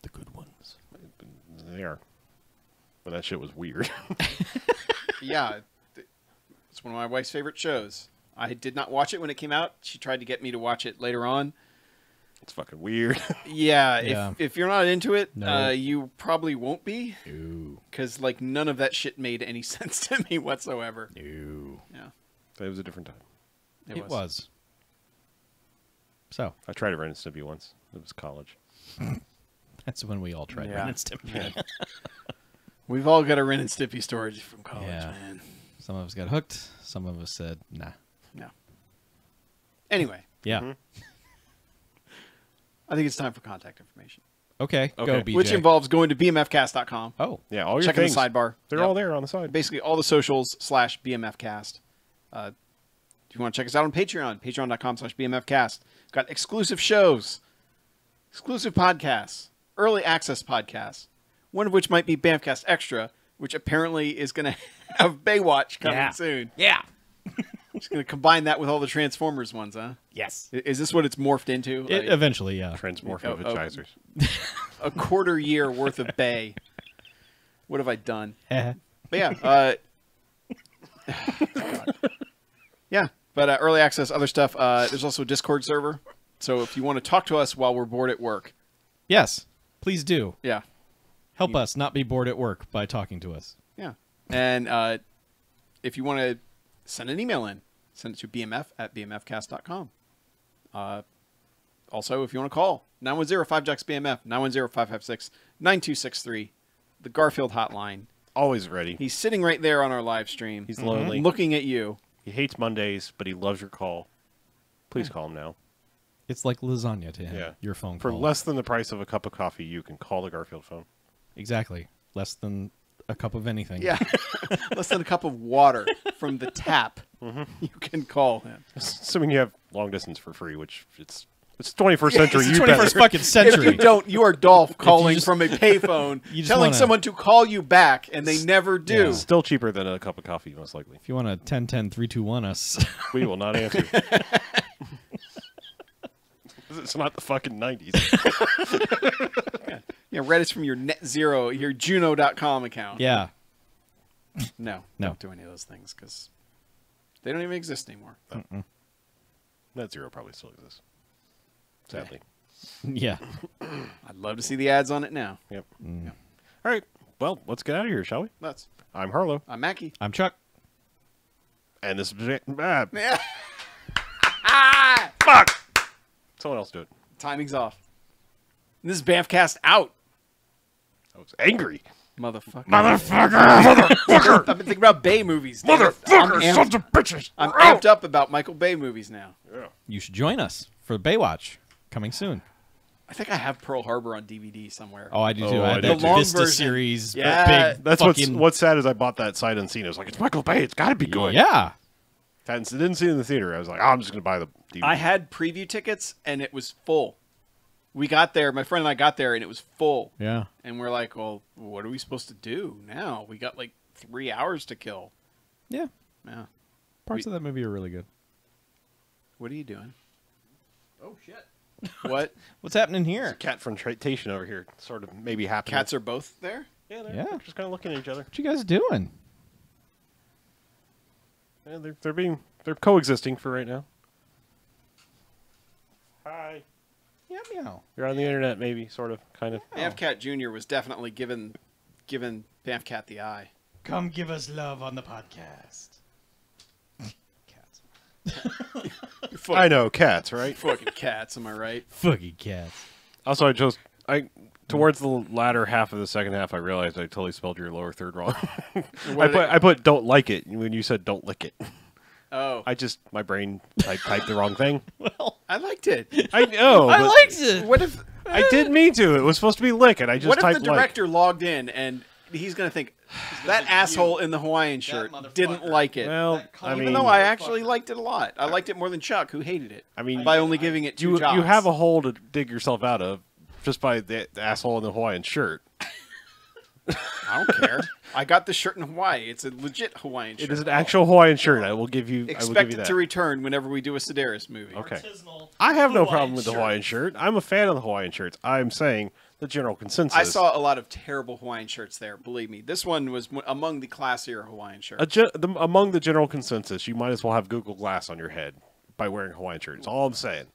The good ones. They are. But that shit was weird. Yeah, it's one of my wife's favorite shows. I did not watch it when it came out. She tried to get me to watch it later on. It's fucking weird. Yeah, Yeah. If you're not into it, No. you probably won't be, Ew. because like none of that shit made any sense to me whatsoever. Ew. Yeah, It was a different time. It was. So, I tried a Ren and Stimpy once. It was college. that's when we all tried Yeah. Ren and Stimpy. We've all got a Ren and Stimpy story from college, Yeah. man. Some of us got hooked. Some of us said, nah. No. Anyway, Yeah. I think it's time for contact information, Okay, go, Okay. BJ. which involves going to bmfcast.com, Oh, Yeah, all your checking things. the sidebar. They're Yep. all there on the side. Basically all the socials /BMFcast. If you want to check us out on Patreon, patreon.com/BMFcast. We've got exclusive shows, exclusive podcasts, early access podcasts, one of which might be BMFcast Extra, which apparently is going to have Baywatch coming Yeah. soon. yeah. Just going to combine that with all the Transformers ones, huh? Yes. Is this what it's morphed into? It, Like, eventually, yeah. Transmorphizers. a quarter year worth of Bay. What have I done? Eh. But yeah, yeah. But early access, other stuff. There's also a Discord server. So if you want to talk to us while we're bored at work, Yes, please do. yeah, Help us not be bored at work by talking to us. yeah. And if you want to send an email in, send it to bmf@bmfcast.com. Also, if you want to call, 910-5JACKS-BMF, 910-556-9263, the Garfield hotline. Always ready. He's sitting right there on our live stream. He's lonely. Looking at you. He hates Mondays, but he loves your call. Please call him now. It's like lasagna to him. Yeah. Your phone For call. less than the price of a cup of coffee, you can call the Garfield phone. Exactly. Less than a cup of anything. Yeah. Less than a cup of water from the tap. You can call him. Assuming you have long distance for free, which it's 21st century. It's you the 21st better. fucking If century. you don't, you are Dolph calling just- from a payphone, You just telling wanna- someone to call you back, and they never do. Yeah. Still cheaper than a cup of coffee, most likely. If you want to 10-10-3-2-1 us, We will not answer. It's not the fucking 90s. Yeah, Reddit's from your net zero, your Juno.com account. yeah. No, No. don't do any of those things because they don't even exist anymore. Net Zero probably still exists. Sadly. Yeah. I'd love to see the ads on it now. Yep. All right. Well, let's get out of here, shall we? Let's. I'm Harlow. I'm Mackie. I'm Chuck. And this is... Yeah. Fuck! Someone else do it. Timing's off. This is BMFcast out. I was angry. Motherfucker. I've been thinking about Bay movies. Motherfucker, sons of bitches. I'm amped up about Michael Bay movies now. Yeah. You should join us for Baywatch coming soon. I think I have Pearl Harbor on DVD somewhere. Oh, I do too. Oh, I I have do that too. Vista Long version. series. Yeah. Big That's fucking, what's sad is I bought that sight unseen. I was like, it's Michael Bay. It's got to be good. Yeah. Didn't see it in the theater. I was like, oh, I'm just going to buy the DVD. I had preview tickets, and it was full. We got there. My friend and I got there, and it was full. Yeah. And we're like, well, what are we supposed to do now? We got like 3 hours to kill. Yeah. Yeah. Parts of that movie are really good. What are you doing? Oh, shit. What? What's happening here? Cat frontation over here sort of maybe happening. Cats are both there? Yeah, Yeah. they're just kind of looking at each other. What you guys doing? Yeah, they're coexisting for right now. Hi. Yeah, meow. You're on the internet, maybe, sort of, kind of. BMFcat Jr. was definitely given BMFcat the eye. Come give us love on the podcast. Cats. I know, cats, right? Fucking cats, am I right? Fucking cats. Also, towards the latter half of the second half, I realized I totally spelled your lower third wrong. I put don't like it when you said don't lick it. Oh. My brain typed the wrong thing. Well, I liked it. I know. I but liked it. What if I didn't mean to. It was supposed to be lick, and I just what if typed the director logged in and he's going to think that asshole in the Hawaiian shirt didn't like it? Well, I Even mean, though I actually liked it a lot. I liked it more than Chuck, who hated it. I mean, by only giving it two you jobs. have a hole to dig yourself out of just by the asshole in the Hawaiian shirt. I don't care. I got the shirt in Hawaii. It's a legit Hawaiian shirt. It is an actual Hawaiian shirt. I will give you. Expect it that. to return whenever we do a Sedaris movie. Okay. I have no problem with the Hawaiian shirt. I'm a fan of the Hawaiian shirts. I'm saying the general consensus. I saw a lot of terrible Hawaiian shirts there. Believe me, this one was among the classier Hawaiian shirts. Among the general consensus, you might as well have Google Glass on your head by wearing a Hawaiian shirt. That's all I'm saying.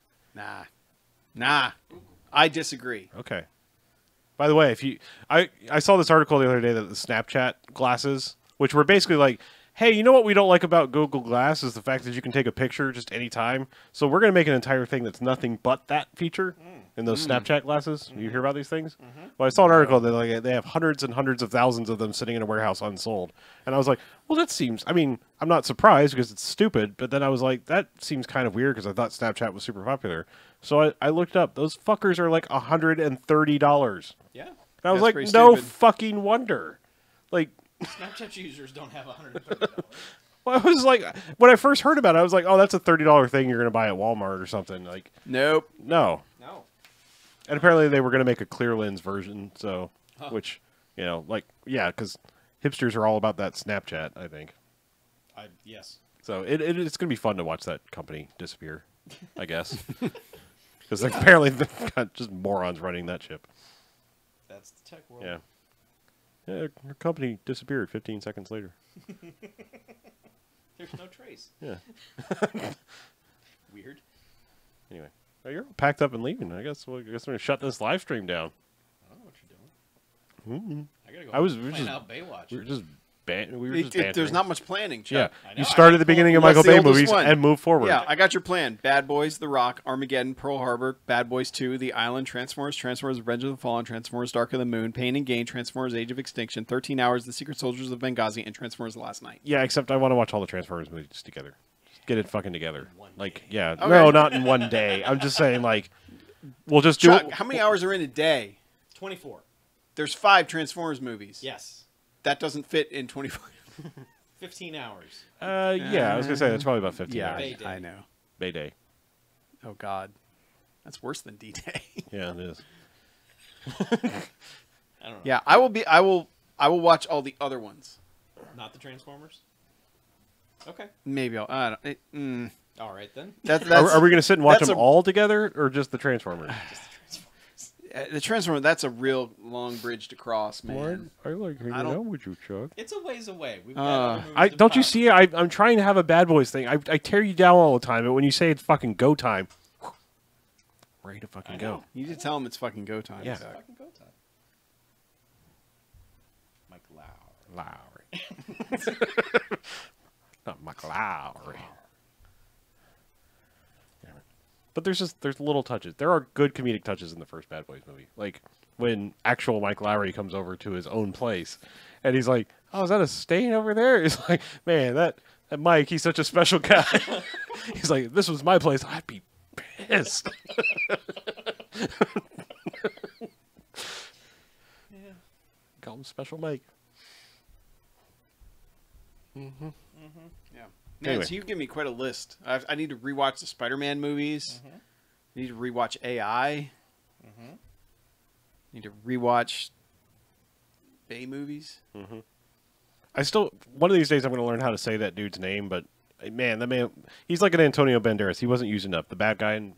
Nah. I disagree. Okay. By the way, I saw this article the other day that the Snapchat glasses, which were basically like, hey, you know what we don't like about Google Glass is the fact that you can take a picture just any time. So we're going to make an entire thing that's nothing but that feature in those Snapchat glasses. You hear about these things? Well, I saw an article that they have hundreds and hundreds of thousands of them sitting in a warehouse unsold. And I was like, well, that seems, I mean, I'm not surprised because it's stupid. But then I was like, that seems kind of weird because I thought Snapchat was super popular. So I looked up. Those fuckers are like $130. Yeah. And I was That's like, pretty no stupid. fucking wonder. Like, Snapchat users don't have $130. well, I was like, when I first heard about it, I was like, oh, that's a $30 thing you're going to buy at Walmart or something. Like, Nope. no. No. And apparently they were going to make a clear lens version. So, which, you know, like, yeah, because hipsters are all about that Snapchat, I think. Yes. So it's going to be fun to watch that company disappear, I guess. Because apparently they've got just morons running that ship. That's the tech world. Yeah. Yeah, her company disappeared 15 seconds later. There's no trace. Yeah. Weird. Anyway, well, you're all packed up and leaving. I guess we're going to shut this live stream down. I don't know what you're doing. I gotta go. We were plan just out Baywatch. we were just bantering. There's not much planning, Yeah, Chuck. I know, you I started got at the beginning of What's Michael the Bay oldest movies one? and moved forward. Yeah, I got your plan. Bad Boys, The Rock, Armageddon, Pearl Harbor, Bad Boys 2, The Island, Transformers, Revenge of the Fallen, Transformers, Dark of the Moon, Pain and Gain, Transformers, Age of Extinction, 13 Hours, The Secret Soldiers of Benghazi, and Transformers: The Last Night. Yeah, except I want to watch all the Transformers movies together. Just get it fucking together. Like, yeah, Okay. no, not in one day. I'm just saying, like, we'll just do Chuck, it. how many hours are in a day? 24. There's 5 Transformers movies. Yes. That doesn't fit in 24. 15 hours. Yeah, I was gonna say that's probably about 15 Yeah, hours. Bay Day. I know. Bay Day. Oh, God. That's worse than D-Day. Yeah, it is. I don't know. Yeah, I will watch all the other ones. Not the Transformers? Okay. Maybe I'll. I don't, All right, then. that's Are we gonna sit and watch that's them all together, or just the Transformers? Just the Transformers. the Transformer. That's a real long bridge to cross, man. I like hanging I don't- out with you, Chuck. It's a ways away. We've got other movies I to don't you pop. see? I'm trying to have a Bad Boys thing. I tear you down all the time, but when you say it's fucking go time, ready to fucking go. You need to tell him it's fucking go time. Yeah. Zach. Fucking go time. Mike Lowry. Lowry. Not Mike Lowry. Damn it. But there's little touches. There are good comedic touches in the first Bad Boys movie. Like when actual Mike Lowry comes over to his own place, and he's like, "Oh, is that a stain over there?" He's like, "Man, that Mike, he's such a special guy." He's like, "If this was my place, I'd be pissed." Yeah. Call him Special Mike. Yeah. Man, Anyway. so you give me quite a list. I need to rewatch the Spider-Man movies. I need to rewatch AI. Need to rewatch Bay movies. One of these days I'm going to learn how to say that dude's name, but man, that man, he's like an Antonio Banderas. He wasn't used enough. The bad guy in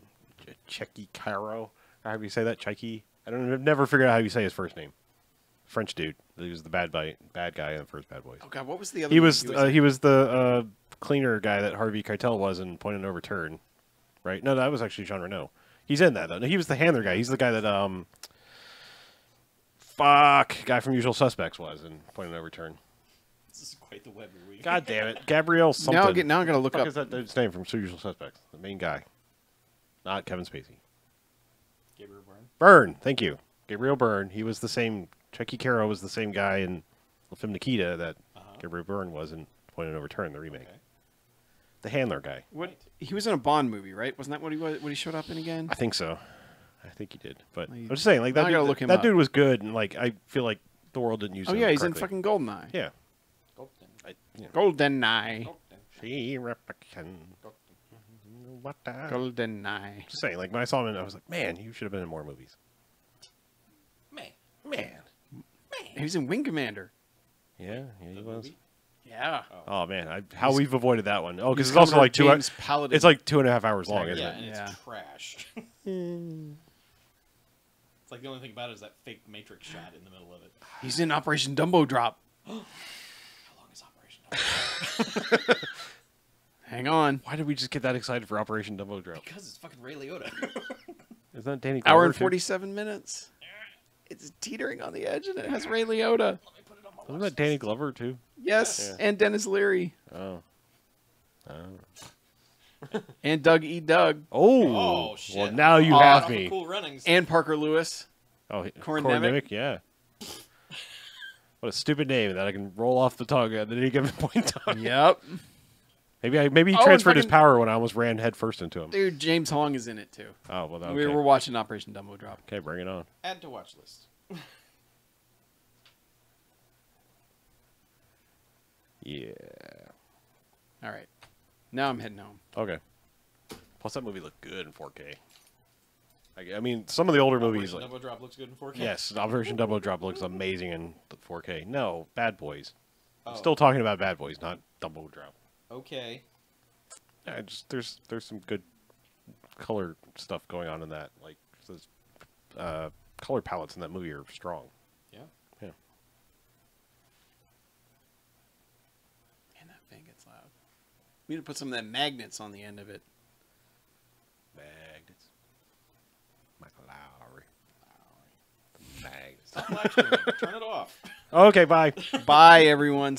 Checky Cairo, how do you say that? Checky? I've never figured out how you say his first name. French dude. He was the bad guy in the first Bad Boys. Oh God, what was the other? He movie was the cleaner guy that Harvey Keitel was in Point of No Return, right? No, that was actually Jean Reno. He's in that though. No, he was the handler guy. He's the guy that guy from Usual Suspects was in Point of No Return. This is quite the web you're weaving. God damn it, Gabrielle something. Now I gotta look What up. is that dude's name from Usual Suspects? The main guy, not Kevin Spacey. Gabriel Byrne. Byrne, thank you, Gabriel Byrne. He was the same. Chucky Caro was the same guy in the film Nikita that Gabriel Byrne was in Point of No Return, the remake. Okay. The handler guy. What he was in a Bond movie, right? Wasn't that what he was? What he showed up in again? I think so. I think he did. But Well, I'm just saying, like now that. I gotta Dude, look him that up. dude was good, and like I feel like the world didn't use Oh him. yeah, he's in correctly. fucking Goldeneye. Yeah. Golden. Goldeneye. She replican. What the? Goldeneye. Just saying, like when I saw him, I was like, man, you should have been in more movies. Man. He was in Wing Commander. Yeah, he was. Yeah. Oh man, how we've avoided that one. Oh, because He's it's also Commodore like James Paladin. It's like 2.5 hours long, isn't Yeah, it? and Yeah. it's trash. It's like the only thing about it is that fake Matrix shot in the middle of it. He's in Operation Dumbo Drop. How long is Operation? Hang on. Why did we just get that excited for Operation Dumbo Drop? Because it's fucking Ray Liotta. Isn't that Danny Glover? Hour and too? 47 minutes. It's teetering on the edge, and it has Ray Liotta. Let me put it on my Wasn't watch that Danny Glover too? Yes, Yeah. and Dennis Leary. Oh. And Doug E. Doug. Oh, shit. Well, now you Oh, have Off of me. Cool Runnings. And Parker Lewis. Oh, Corin Corin Nemec? Nemec, yeah. What a stupid name that I can roll off the tongue at any given point in time. Yep. Maybe he Oh, and transferred his fucking- power when I almost ran head first into him. Dude, James Hong is in it, too. Oh, well, okay. We were watching Operation Dumbo Drop. Okay, bring it on. Add to watch list. Yeah. All right. Now I'm heading home. Okay. Plus, that movie looked good in 4K. I mean, some of the older movies, Operation like Double Drop looks good in 4K. yes, Operation Double Drop looks amazing in 4K. No, Bad Boys. I'm Oh. still talking about Bad Boys, not Double Drop. Okay. There's some good color stuff going on in that. Like those color palettes in that movie are strong. Yeah. Yeah. Man, that fan gets loud. We need to put some of that magnets on the end of it. Magnets. Michael Lowry. Magnets. Stop lecturing me. Turn it off. Okay, bye. Bye, everyone.